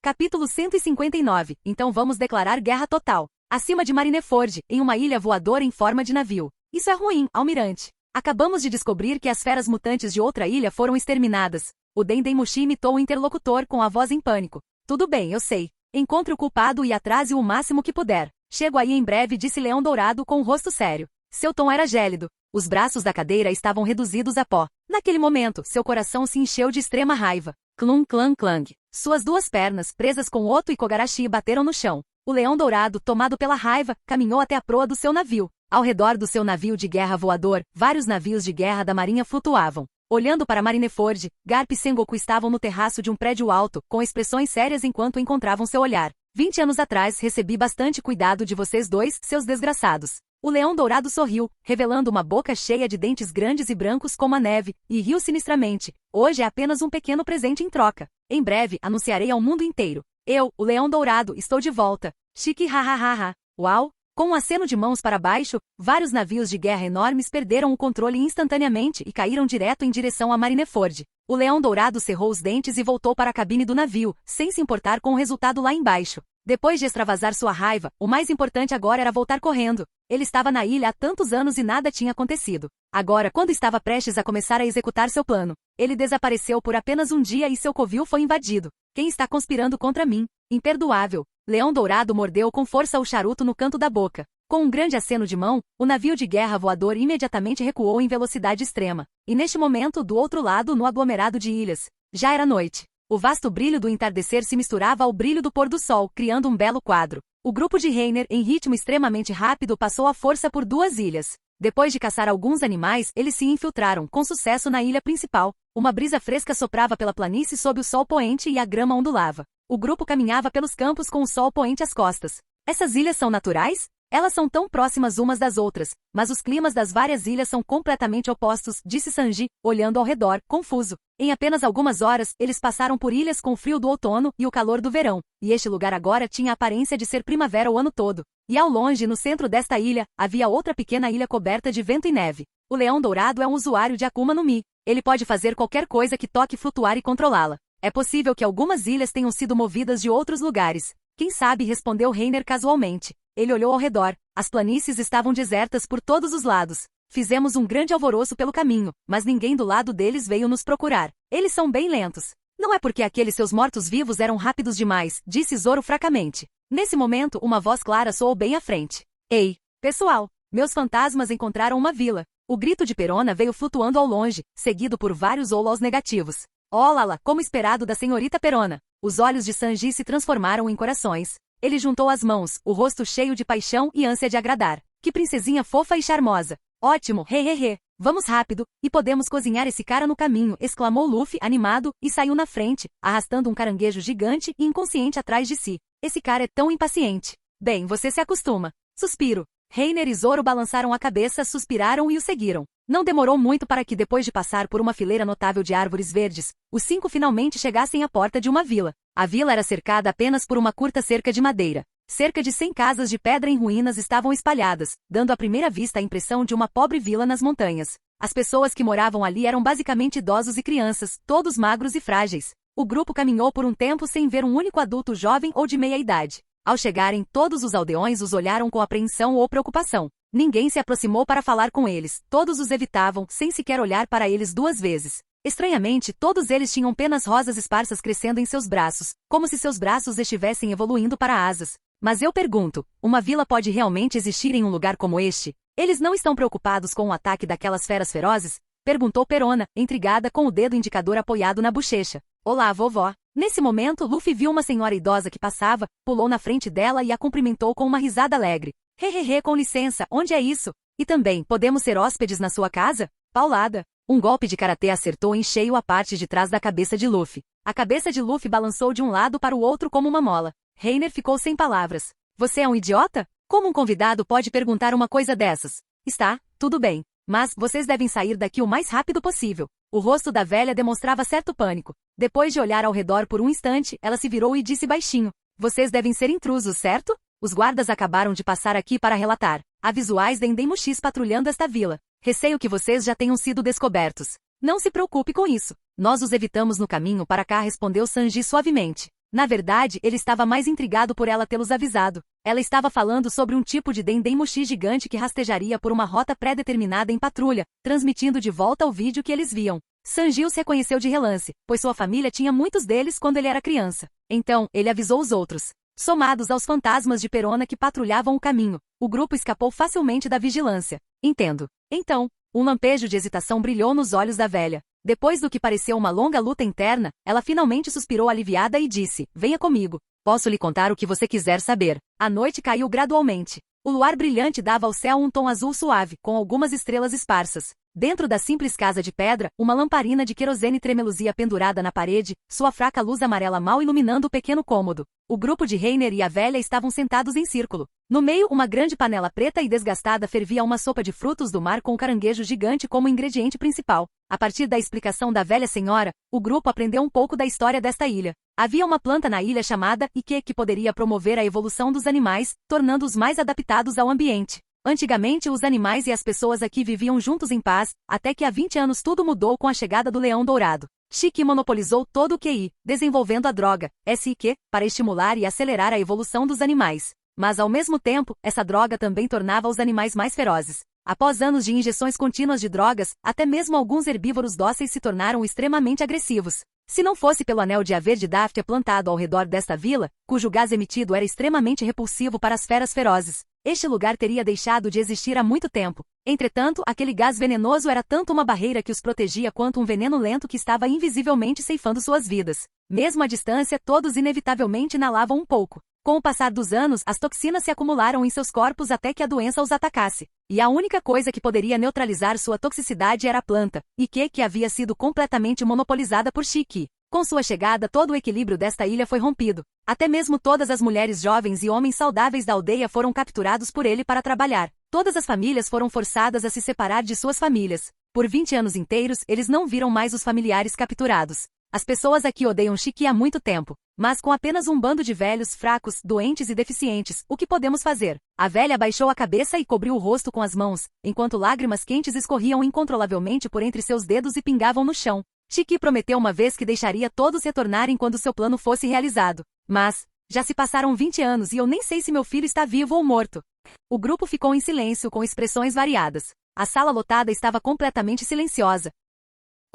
Capítulo 159. Então vamos declarar guerra total. Acima de Marineford, em uma ilha voadora em forma de navio. Isso é ruim, almirante. Acabamos de descobrir que as feras mutantes de outra ilha foram exterminadas. O Dendemushi imitou o interlocutor com a voz em pânico. Tudo bem, eu sei. Encontre o culpado e atrase-o o máximo que puder. Chego aí em breve, disse Leão Dourado com um rosto sério. Seu tom era gélido. Os braços da cadeira estavam reduzidos a pó. Naquele momento, seu coração se encheu de extrema raiva. Clung clang clang. Suas 2 pernas, presas com Oto e Kogarashi, bateram no chão. O Leão Dourado, tomado pela raiva, caminhou até a proa do seu navio. Ao redor do seu navio de guerra voador, vários navios de guerra da marinha flutuavam. Olhando para Marineford, Garp e Sengoku estavam no terraço de um prédio alto, com expressões sérias enquanto encontravam seu olhar. 20 anos atrás recebi bastante cuidado de vocês dois, seus desgraçados. O Leão Dourado sorriu, revelando uma boca cheia de dentes grandes e brancos como a neve, e riu sinistramente. Hoje é apenas um pequeno presente em troca. Em breve, anunciarei ao mundo inteiro. Eu, o Leão Dourado, estou de volta. Chique ha. Uau! Com um aceno de mãos para baixo, vários navios de guerra enormes perderam o controle instantaneamente e caíram direto em direção a Marineford. O Leão Dourado cerrou os dentes e voltou para a cabine do navio, sem se importar com o resultado lá embaixo. Depois de extravasar sua raiva, o mais importante agora era voltar correndo. Ele estava na ilha há tantos anos e nada tinha acontecido. Agora, quando estava prestes a começar a executar seu plano, ele desapareceu por apenas um dia e seu covil foi invadido. Quem está conspirando contra mim? Imperdoável. Leão Dourado mordeu com força o charuto no canto da boca. Com um grande aceno de mão, o navio de guerra voador imediatamente recuou em velocidade extrema. E neste momento, do outro lado, no aglomerado de ilhas, já era noite. O vasto brilho do entardecer se misturava ao brilho do pôr do sol, criando um belo quadro. O grupo de Reiner, em ritmo extremamente rápido, passou à força por 2 ilhas. Depois de caçar alguns animais, eles se infiltraram, com sucesso, na ilha principal. Uma brisa fresca soprava pela planície sob o sol poente e a grama ondulava. O grupo caminhava pelos campos com o sol poente às costas. Essas ilhas são naturais? Elas são tão próximas umas das outras, mas os climas das várias ilhas são completamente opostos, disse Sanji, olhando ao redor, confuso. Em apenas algumas horas, eles passaram por ilhas com o frio do outono e o calor do verão, e este lugar agora tinha a aparência de ser primavera o ano todo. E ao longe, no centro desta ilha, havia outra pequena ilha coberta de vento e neve. O Leão Dourado é um usuário de Akuma no Mi. Ele pode fazer qualquer coisa que toque flutuar e controlá-la. É possível que algumas ilhas tenham sido movidas de outros lugares. Quem sabe, respondeu Reiner casualmente. Ele olhou ao redor. As planícies estavam desertas por todos os lados. Fizemos um grande alvoroço pelo caminho, mas ninguém do lado deles veio nos procurar. Eles são bem lentos. Não é porque aqueles seus mortos-vivos eram rápidos demais, disse Zoro fracamente. Nesse momento, uma voz clara soou bem à frente. Ei, pessoal, meus fantasmas encontraram uma vila. O grito de Perona veio flutuando ao longe, seguido por vários olós negativos. Olala, como esperado da senhorita Perona. Os olhos de Sanji se transformaram em corações. Ele juntou as mãos, o rosto cheio de paixão e ânsia de agradar. Que princesinha fofa e charmosa. Ótimo, he. Vamos rápido, e podemos cozinhar esse cara no caminho, exclamou Luffy animado, e saiu na frente, arrastando um caranguejo gigante e inconsciente atrás de si. Esse cara é tão impaciente. Bem, você se acostuma. Suspiro. Reiner e Zoro balançaram a cabeça, suspiraram e o seguiram. Não demorou muito para que, depois de passar por uma fileira notável de árvores verdes, os 5 finalmente chegassem à porta de uma vila. A vila era cercada apenas por uma curta cerca de madeira. Cerca de 100 casas de pedra em ruínas estavam espalhadas, dando à primeira vista a impressão de uma pobre vila nas montanhas. As pessoas que moravam ali eram basicamente idosos e crianças, todos magros e frágeis. O grupo caminhou por um tempo sem ver um único adulto jovem ou de meia idade. Ao chegarem, todos os aldeões os olharam com apreensão ou preocupação. Ninguém se aproximou para falar com eles, todos os evitavam, sem sequer olhar para eles 2 vezes. Estranhamente, todos eles tinham penas rosas esparsas crescendo em seus braços, como se seus braços estivessem evoluindo para asas. Mas eu pergunto, uma vila pode realmente existir em um lugar como este? Eles não estão preocupados com o ataque daquelas feras ferozes? Perguntou Perona, intrigada com o dedo indicador apoiado na bochecha. Olá, vovó. Nesse momento, Luffy viu uma senhora idosa que passava, pulou na frente dela e a cumprimentou com uma risada alegre. Hehehe, com licença, onde é isso? E também, podemos ser hóspedes na sua casa? Paulada. Um golpe de karatê acertou em cheio a parte de trás da cabeça de Luffy. A cabeça de Luffy balançou de um lado para o outro como uma mola. Reiner ficou sem palavras. Você é um idiota? Como um convidado pode perguntar uma coisa dessas? Está, tudo bem. Mas, vocês devem sair daqui o mais rápido possível. O rosto da velha demonstrava certo pânico. Depois de olhar ao redor por um instante, ela se virou e disse baixinho. Vocês devem ser intrusos, certo? Os guardas acabaram de passar aqui para relatar. Há visuais de Endemuxis patrulhando esta vila. Receio que vocês já tenham sido descobertos. Não se preocupe com isso. Nós os evitamos no caminho para cá, respondeu Sanji suavemente. Na verdade, ele estava mais intrigado por ela tê-los avisado. Ela estava falando sobre um tipo de Dendemushi gigante que rastejaria por uma rota pré-determinada em patrulha, transmitindo de volta o vídeo que eles viam. Sanji os reconheceu de relance, pois sua família tinha muitos deles quando ele era criança. Então, ele avisou os outros. Somados aos fantasmas de Perona que patrulhavam o caminho, o grupo escapou facilmente da vigilância. Entendo. Então, um lampejo de hesitação brilhou nos olhos da velha. Depois do que pareceu uma longa luta interna, ela finalmente suspirou aliviada e disse, venha comigo. Posso lhe contar o que você quiser saber. A noite caiu gradualmente. O luar brilhante dava ao céu um tom azul suave, com algumas estrelas esparsas. Dentro da simples casa de pedra, uma lamparina de querosene tremeluzia pendurada na parede, sua fraca luz amarela mal iluminando o pequeno cômodo. O grupo de Reiner e a velha estavam sentados em círculo. No meio, uma grande panela preta e desgastada fervia uma sopa de frutos do mar com um caranguejo gigante como ingrediente principal. A partir da explicação da velha senhora, o grupo aprendeu um pouco da história desta ilha. Havia uma planta na ilha chamada Ike que poderia promover a evolução dos animais, tornando-os mais adaptados ao ambiente. Antigamente os animais e as pessoas aqui viviam juntos em paz, até que há 20 anos tudo mudou com a chegada do Leão Dourado. Shiki monopolizou todo o QI, desenvolvendo a droga, SIQ, para estimular e acelerar a evolução dos animais. Mas ao mesmo tempo, essa droga também tornava os animais mais ferozes. Após anos de injeções contínuas de drogas, até mesmo alguns herbívoros dóceis se tornaram extremamente agressivos. Se não fosse pelo anel de Averdidaftia plantado ao redor desta vila, cujo gás emitido era extremamente repulsivo para as feras ferozes, este lugar teria deixado de existir há muito tempo. Entretanto, aquele gás venenoso era tanto uma barreira que os protegia quanto um veneno lento que estava invisivelmente ceifando suas vidas. Mesmo à distância, todos inevitavelmente inalavam um pouco. Com o passar dos anos, as toxinas se acumularam em seus corpos até que a doença os atacasse. E a única coisa que poderia neutralizar sua toxicidade era a planta, Ike, que havia sido completamente monopolizada por Shiki. Com sua chegada, todo o equilíbrio desta ilha foi rompido. Até mesmo todas as mulheres jovens e homens saudáveis da aldeia foram capturados por ele para trabalhar. Todas as famílias foram forçadas a se separar de suas famílias. Por 20 anos inteiros, eles não viram mais os familiares capturados. As pessoas aqui odeiam Shiki há muito tempo. Mas com apenas um bando de velhos, fracos, doentes e deficientes, o que podemos fazer? A velha abaixou a cabeça e cobriu o rosto com as mãos, enquanto lágrimas quentes escorriam incontrolavelmente por entre seus dedos e pingavam no chão. Shiki prometeu uma vez que deixaria todos retornarem quando seu plano fosse realizado. Mas, já se passaram 20 anos e eu nem sei se meu filho está vivo ou morto. O grupo ficou em silêncio com expressões variadas. A sala lotada estava completamente silenciosa,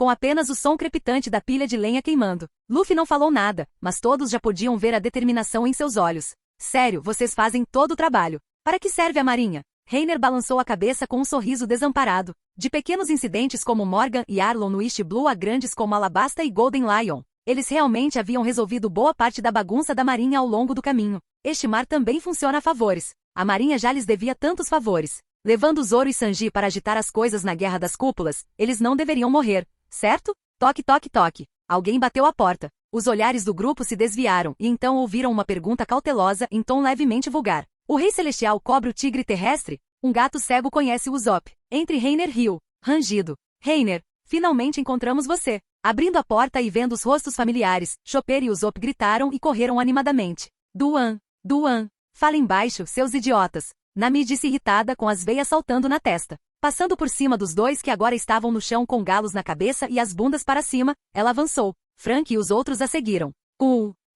com apenas o som crepitante da pilha de lenha queimando. Luffy não falou nada, mas todos já podiam ver a determinação em seus olhos. Sério, vocês fazem todo o trabalho. Para que serve a marinha? Reiner balançou a cabeça com um sorriso desamparado. De pequenos incidentes como Morgan e Arlong no East Blue a grandes como Alabasta e Golden Lion, eles realmente haviam resolvido boa parte da bagunça da marinha ao longo do caminho. Este mar também funciona a favores. A marinha já lhes devia tantos favores. Levando Zoro e Sanji para agitar as coisas na Guerra das Cúpulas, eles não deveriam morrer. Certo? Toque, toque, toque. Alguém bateu à porta. Os olhares do grupo se desviaram e então ouviram uma pergunta cautelosa em tom levemente vulgar. O Rei Celestial cobre o tigre terrestre? Um gato cego conhece o Usopp. Entre Reiner riu, rangido. Reiner, finalmente encontramos você. Abrindo a porta e vendo os rostos familiares, Chopper e Usopp gritaram e correram animadamente. Duan, Duan, falem baixo, seus idiotas. Nami disse irritada com as veias saltando na testa. Passando por cima dos dois que agora estavam no chão com galos na cabeça e as bundas para cima, ela avançou. Frank e os outros a seguiram.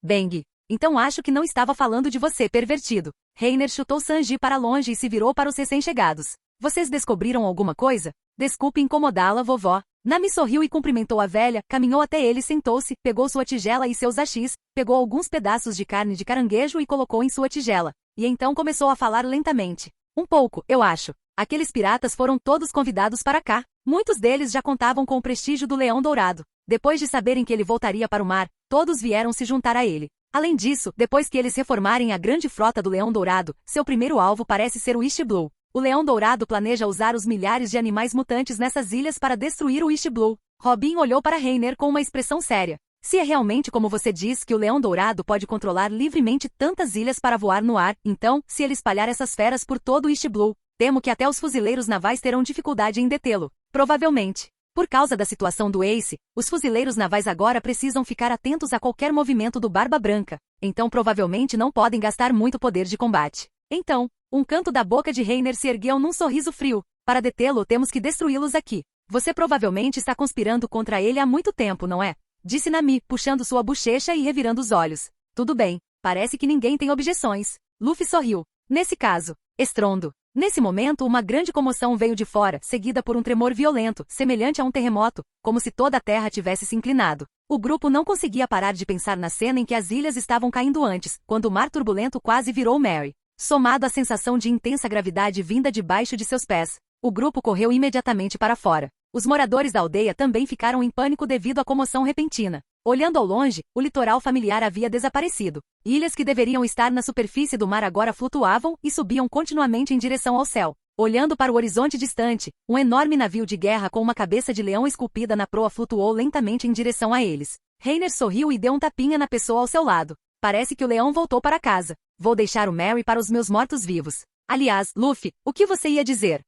Bang. Então acho que não estava falando de você, pervertido. Reiner chutou Sanji para longe e se virou para os recém-chegados. Vocês descobriram alguma coisa? Desculpe incomodá-la, vovó. Nami sorriu e cumprimentou a velha, caminhou até ele e sentou-se, pegou sua tigela e seus hashis, pegou alguns pedaços de carne de caranguejo e colocou em sua tigela. E então começou a falar lentamente. Um pouco, eu acho. Aqueles piratas foram todos convidados para cá. Muitos deles já contavam com o prestígio do Leão Dourado. Depois de saberem que ele voltaria para o mar, todos vieram se juntar a ele. Além disso, depois que eles reformarem a grande frota do Leão Dourado, seu primeiro alvo parece ser o East Blue. O Leão Dourado planeja usar os milhares de animais mutantes nessas ilhas para destruir o East Blue. Robin olhou para Reiner com uma expressão séria. Se é realmente como você diz que o Leão Dourado pode controlar livremente tantas ilhas para voar no ar, então, se ele espalhar essas feras por todo o East Blue, temo que até os fuzileiros navais terão dificuldade em detê-lo. Provavelmente. Por causa da situação do Ace, os fuzileiros navais agora precisam ficar atentos a qualquer movimento do Barba Branca, então provavelmente não podem gastar muito poder de combate. Então, um canto da boca de Reiner se ergueu num sorriso frio. Para detê-lo temos que destruí-los aqui. Você provavelmente está conspirando contra ele há muito tempo, não é? Disse Nami, puxando sua bochecha e revirando os olhos. Tudo bem, parece que ninguém tem objeções. Luffy sorriu. Nesse caso, estrondo. Nesse momento uma grande comoção veio de fora, seguida por um tremor violento, semelhante a um terremoto, como se toda a terra tivesse se inclinado. O grupo não conseguia parar de pensar na cena em que as ilhas estavam caindo antes, quando o mar turbulento quase virou Mary. Somado à sensação de intensa gravidade vinda debaixo de seus pés, o grupo correu imediatamente para fora. Os moradores da aldeia também ficaram em pânico devido à comoção repentina. Olhando ao longe, o litoral familiar havia desaparecido. Ilhas que deveriam estar na superfície do mar agora flutuavam e subiam continuamente em direção ao céu. Olhando para o horizonte distante, um enorme navio de guerra com uma cabeça de leão esculpida na proa flutuou lentamente em direção a eles. Reiner sorriu e deu um tapinha na pessoa ao seu lado. Parece que o leão voltou para casa. Vou deixar o Mary para os meus mortos-vivos. Aliás, Luffy, o que você ia dizer?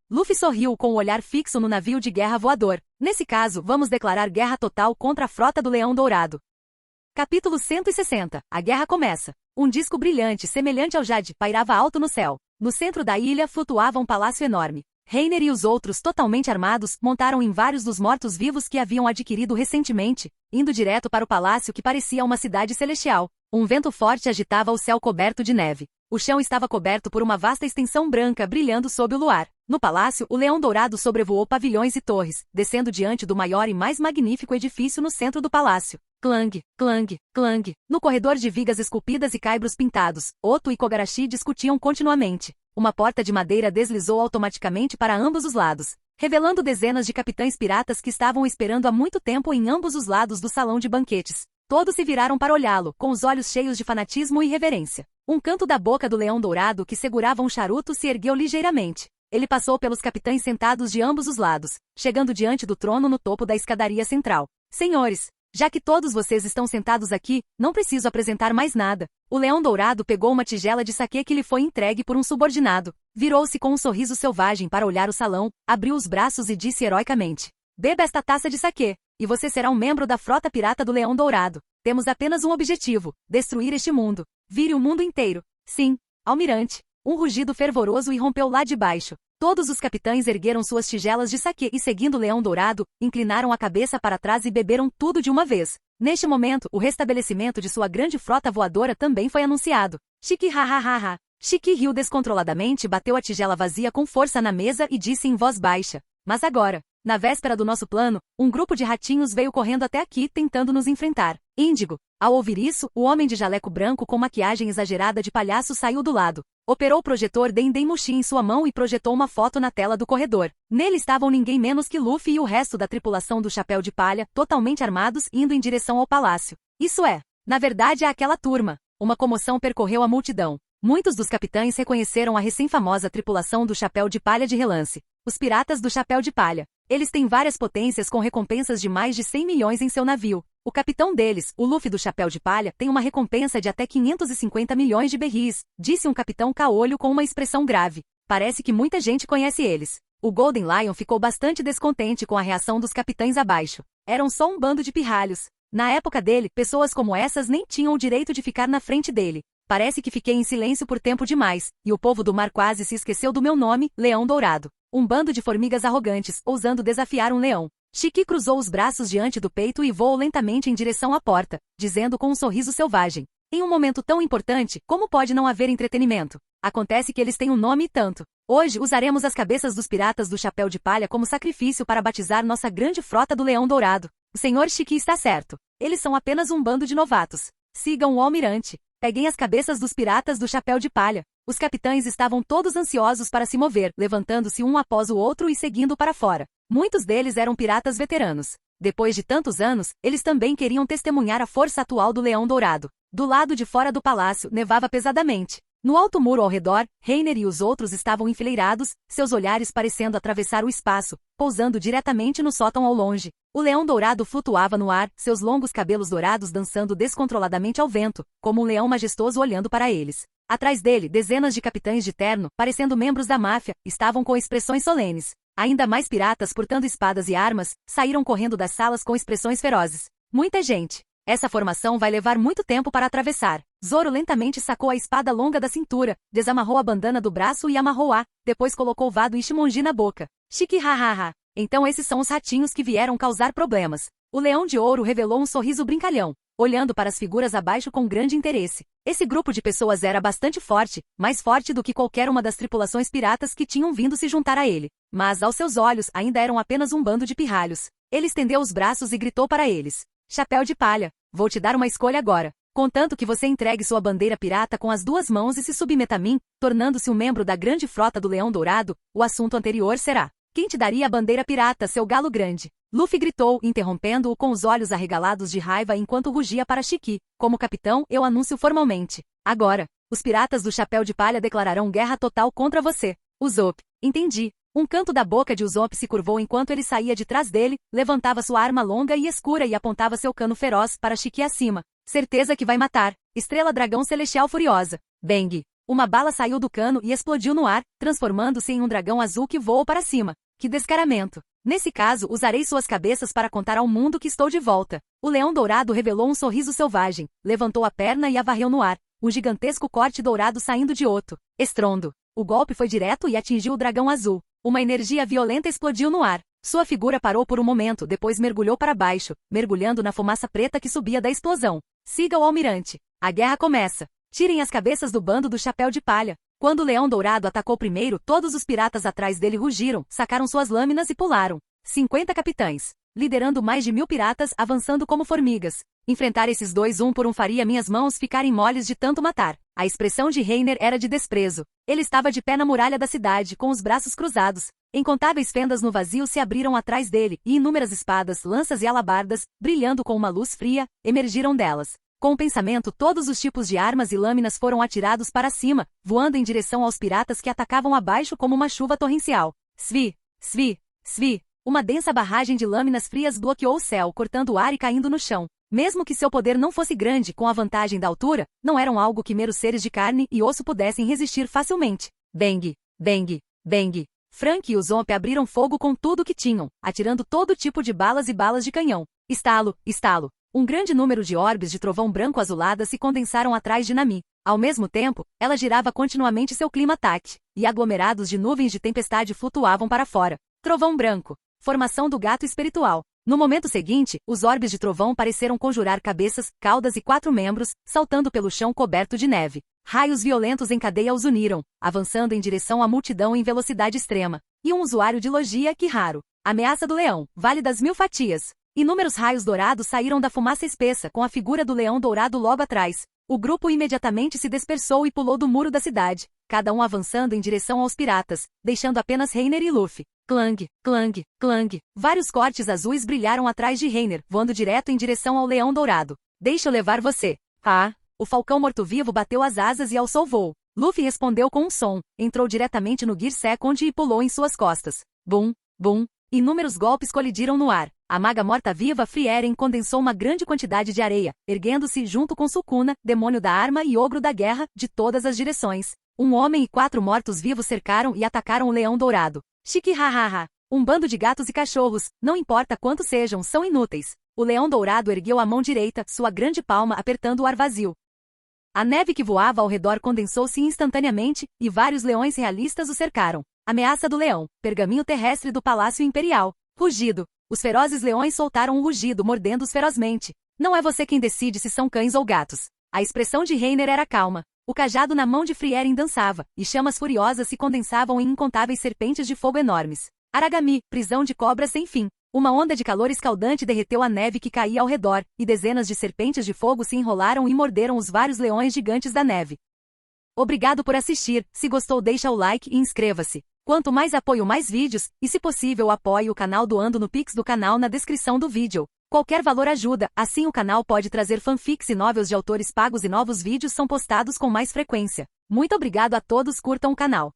Luffy sorriu com o olhar fixo no navio de guerra voador. Nesse caso, vamos declarar guerra total contra a frota do Leão Dourado. Capítulo 160. A guerra começa. Um disco brilhante, semelhante ao jade, pairava alto no céu. No centro da ilha flutuava um palácio enorme. Reiner e os outros, totalmente armados, montaram em vários dos mortos-vivos que haviam adquirido recentemente, indo direto para o palácio que parecia uma cidade celestial. Um vento forte agitava o céu coberto de neve. O chão estava coberto por uma vasta extensão branca brilhando sob o luar. No palácio, o Leão Dourado sobrevoou pavilhões e torres, descendo diante do maior e mais magnífico edifício no centro do palácio. Clang, clang, clang. No corredor de vigas esculpidas e caibros pintados, Otto e Kogarashi discutiam continuamente. Uma porta de madeira deslizou automaticamente para ambos os lados, revelando dezenas de capitães piratas que estavam esperando há muito tempo em ambos os lados do salão de banquetes. Todos se viraram para olhá-lo, com os olhos cheios de fanatismo e reverência. Um canto da boca do Leão Dourado que segurava um charuto se ergueu ligeiramente. Ele passou pelos capitães sentados de ambos os lados, chegando diante do trono no topo da escadaria central. Senhores, Já que todos vocês estão sentados aqui, não preciso apresentar mais nada. O Leão Dourado pegou uma tigela de saquê que lhe foi entregue por um subordinado, virou-se com um sorriso selvagem para olhar o salão, abriu os braços e disse heroicamente: beba esta taça de saquê, e você será um membro da frota pirata do Leão Dourado. Temos apenas um objetivo: destruir este mundo. Vire o mundo inteiro. Sim, almirante. Um rugido fervoroso irrompeu lá de baixo. Todos os capitães ergueram suas tigelas de saquê e, seguindo o Leão Dourado, inclinaram a cabeça para trás e beberam tudo de uma vez. Neste momento, o restabelecimento de sua grande frota voadora também foi anunciado. Chique ha ha ha ha. Chique riu descontroladamente, bateu a tigela vazia com força na mesa e disse em voz baixa: mas agora, na véspera do nosso plano, um grupo de ratinhos veio correndo até aqui tentando nos enfrentar. Índigo. Ao ouvir isso, o homem de jaleco branco com maquiagem exagerada de palhaço saiu do lado. Operou o projetor Dendemushi em sua mão e projetou uma foto na tela do corredor. Nele estavam ninguém menos que Luffy e o resto da tripulação do Chapéu de Palha, totalmente armados, indo em direção ao palácio. Isso é, na verdade, é aquela turma. Uma comoção percorreu a multidão. Muitos dos capitães reconheceram a recém-famosa tripulação do Chapéu de Palha de relance. Os piratas do Chapéu de Palha. Eles têm várias potências com recompensas de mais de 100 milhões em seu navio. O capitão deles, o Luffy do Chapéu de Palha, tem uma recompensa de até 550 milhões de berris, disse um capitão caolho com uma expressão grave. Parece que muita gente conhece eles. O Golden Lion ficou bastante descontente com a reação dos capitães abaixo. Eram só um bando de pirralhos. Na época dele, pessoas como essas nem tinham o direito de ficar na frente dele. Parece que fiquei em silêncio por tempo demais, e o povo do mar quase se esqueceu do meu nome, Leão Dourado. Um bando de formigas arrogantes, ousando desafiar um leão. Chique cruzou os braços diante do peito e voou lentamente em direção à porta, dizendo com um sorriso selvagem: em um momento tão importante, como pode não haver entretenimento? Acontece que eles têm um nome e tanto. Hoje usaremos as cabeças dos piratas do Chapéu de Palha como sacrifício para batizar nossa grande frota do Leão Dourado. O senhor Chique está certo. Eles são apenas um bando de novatos. Sigam o almirante. Peguem as cabeças dos piratas do Chapéu de Palha. Os capitães estavam todos ansiosos para se mover, levantando-se um após o outro e seguindo para fora. Muitos deles eram piratas veteranos. Depois de tantos anos, eles também queriam testemunhar a força atual do Leão Dourado. Do lado de fora do palácio, nevava pesadamente. No alto muro ao redor, Reiner e os outros estavam enfileirados, seus olhares parecendo atravessar o espaço, pousando diretamente no sótão ao longe. O Leão Dourado flutuava no ar, seus longos cabelos dourados dançando descontroladamente ao vento, como um leão majestoso olhando para eles. Atrás dele, dezenas de capitães de terno, parecendo membros da máfia, estavam com expressões solenes. Ainda mais piratas portando espadas e armas, saíram correndo das salas com expressões ferozes. Muita gente. Essa formação vai levar muito tempo para atravessar. Zoro lentamente sacou a espada longa da cintura, desamarrou a bandana do braço e amarrou-a, depois colocou o Vado Ichimonji na boca. Chique ha ha ha. Então esses são os ratinhos que vieram causar problemas. O Leão de Ouro revelou um sorriso brincalhão, olhando para as figuras abaixo com grande interesse. Esse grupo de pessoas era bastante forte, mais forte do que qualquer uma das tripulações piratas que tinham vindo se juntar a ele. Mas aos seus olhos ainda eram apenas um bando de pirralhos. Ele estendeu os braços e gritou para eles: Chapéu de Palha, vou te dar uma escolha agora. Contanto que você entregue sua bandeira pirata com as duas mãos e se submeta a mim, tornando-se um membro da grande frota do Leão Dourado, o assunto anterior será: quem te daria a bandeira pirata, seu galo grande? Luffy gritou, interrompendo-o com os olhos arregalados de raiva enquanto rugia para Chique. Como capitão, eu anuncio formalmente. Agora, os piratas do Chapéu de Palha declararão guerra total contra você. Usopp. Entendi. Um canto da boca de Usopp se curvou enquanto ele saía de trás dele, levantava sua arma longa e escura e apontava seu cano feroz para Chique acima. Certeza que vai matar. Estrela Dragão Celestial Furiosa. Bang. Uma bala saiu do cano e explodiu no ar, transformando-se em um dragão azul que voou para cima. Que descaramento. Nesse caso, usarei suas cabeças para contar ao mundo que estou de volta. O Leão Dourado revelou um sorriso selvagem, levantou a perna e a varreu no ar, um gigantesco corte dourado saindo de Oto. Estrondo. O golpe foi direto e atingiu o dragão azul. Uma energia violenta explodiu no ar. Sua figura parou por um momento, depois mergulhou para baixo, mergulhando na fumaça preta que subia da explosão. Siga o almirante. A guerra começa. Tirem as cabeças do bando do Chapéu de Palha. Quando o Leão Dourado atacou primeiro, todos os piratas atrás dele rugiram, sacaram suas lâminas e pularam. 50 capitães. Liderando mais de 1000 piratas, avançando como formigas. Enfrentar esses dois um por um faria minhas mãos ficarem moles de tanto matar. A expressão de Reiner era de desprezo. Ele estava de pé na muralha da cidade, com os braços cruzados. Incontáveis fendas no vazio se abriram atrás dele, e inúmeras espadas, lanças e alabardas, brilhando com uma luz fria, emergiram delas. Com o pensamento, todos os tipos de armas e lâminas foram atirados para cima, voando em direção aos piratas que atacavam abaixo como uma chuva torrencial. Svi! Svi! Svi! Uma densa barragem de lâminas frias bloqueou o céu, cortando o ar e caindo no chão. Mesmo que seu poder não fosse grande, com a vantagem da altura, não eram algo que meros seres de carne e osso pudessem resistir facilmente. Bang, bang, bang. Frank e o Zomp abriram fogo com tudo o que tinham, atirando todo tipo de balas e balas de canhão. Estalo, estalo. Um grande número de orbes de trovão branco azuladas se condensaram atrás de Nami. Ao mesmo tempo, ela girava continuamente seu clima-ataque, e aglomerados de nuvens de tempestade flutuavam para fora. Trovão branco. Formação do gato espiritual. No momento seguinte, os orbes de trovão pareceram conjurar cabeças, caudas e 4 membros, saltando pelo chão coberto de neve. Raios violentos em cadeia os uniram, avançando em direção à multidão em velocidade extrema. E um usuário de logia, que raro. Ameaça do leão, Vale das Mil Fatias. Inúmeros raios dourados saíram da fumaça espessa com a figura do leão dourado logo atrás. O grupo imediatamente se dispersou e pulou do muro da cidade, cada um avançando em direção aos piratas, deixando apenas Reiner e Luffy. Clang, clang, clang. Vários cortes azuis brilharam atrás de Reiner, voando direto em direção ao leão dourado. Deixa eu levar você. Ah! O falcão morto-vivo bateu as asas e alçou voo. Luffy respondeu com um som, entrou diretamente no Gear Second e pulou em suas costas. Bum, bum. Inúmeros golpes colidiram no ar. A maga morta-viva Frieren condensou uma grande quantidade de areia, erguendo-se junto com Sukuna, demônio da arma e ogro da guerra, de todas as direções. Um homem e 4 mortos-vivos cercaram e atacaram o leão dourado. Chique hahaha. Um bando de gatos e cachorros, não importa quantos sejam, são inúteis. O leão dourado ergueu a mão direita, sua grande palma apertando o ar vazio. A neve que voava ao redor condensou-se instantaneamente, e vários leões realistas o cercaram. Ameaça do leão, pergaminho terrestre do Palácio Imperial. Rugido. Os ferozes leões soltaram um rugido, mordendo-os ferozmente. Não é você quem decide se são cães ou gatos. A expressão de Reiner era calma. O cajado na mão de Frieren dançava, e chamas furiosas se condensavam em incontáveis serpentes de fogo enormes. Aragami, prisão de cobras sem fim. Uma onda de calor escaldante derreteu a neve que caía ao redor, e dezenas de serpentes de fogo se enrolaram e morderam os vários leões gigantes da neve. Obrigado por assistir. Se gostou, deixa o like e inscreva-se. Quanto mais apoio, mais vídeos, e se possível apoie o canal doando no Pix do canal na descrição do vídeo. Qualquer valor ajuda, assim o canal pode trazer fanfics e novels de autores pagos e novos vídeos são postados com mais frequência. Muito obrigado a todos, curtam o canal.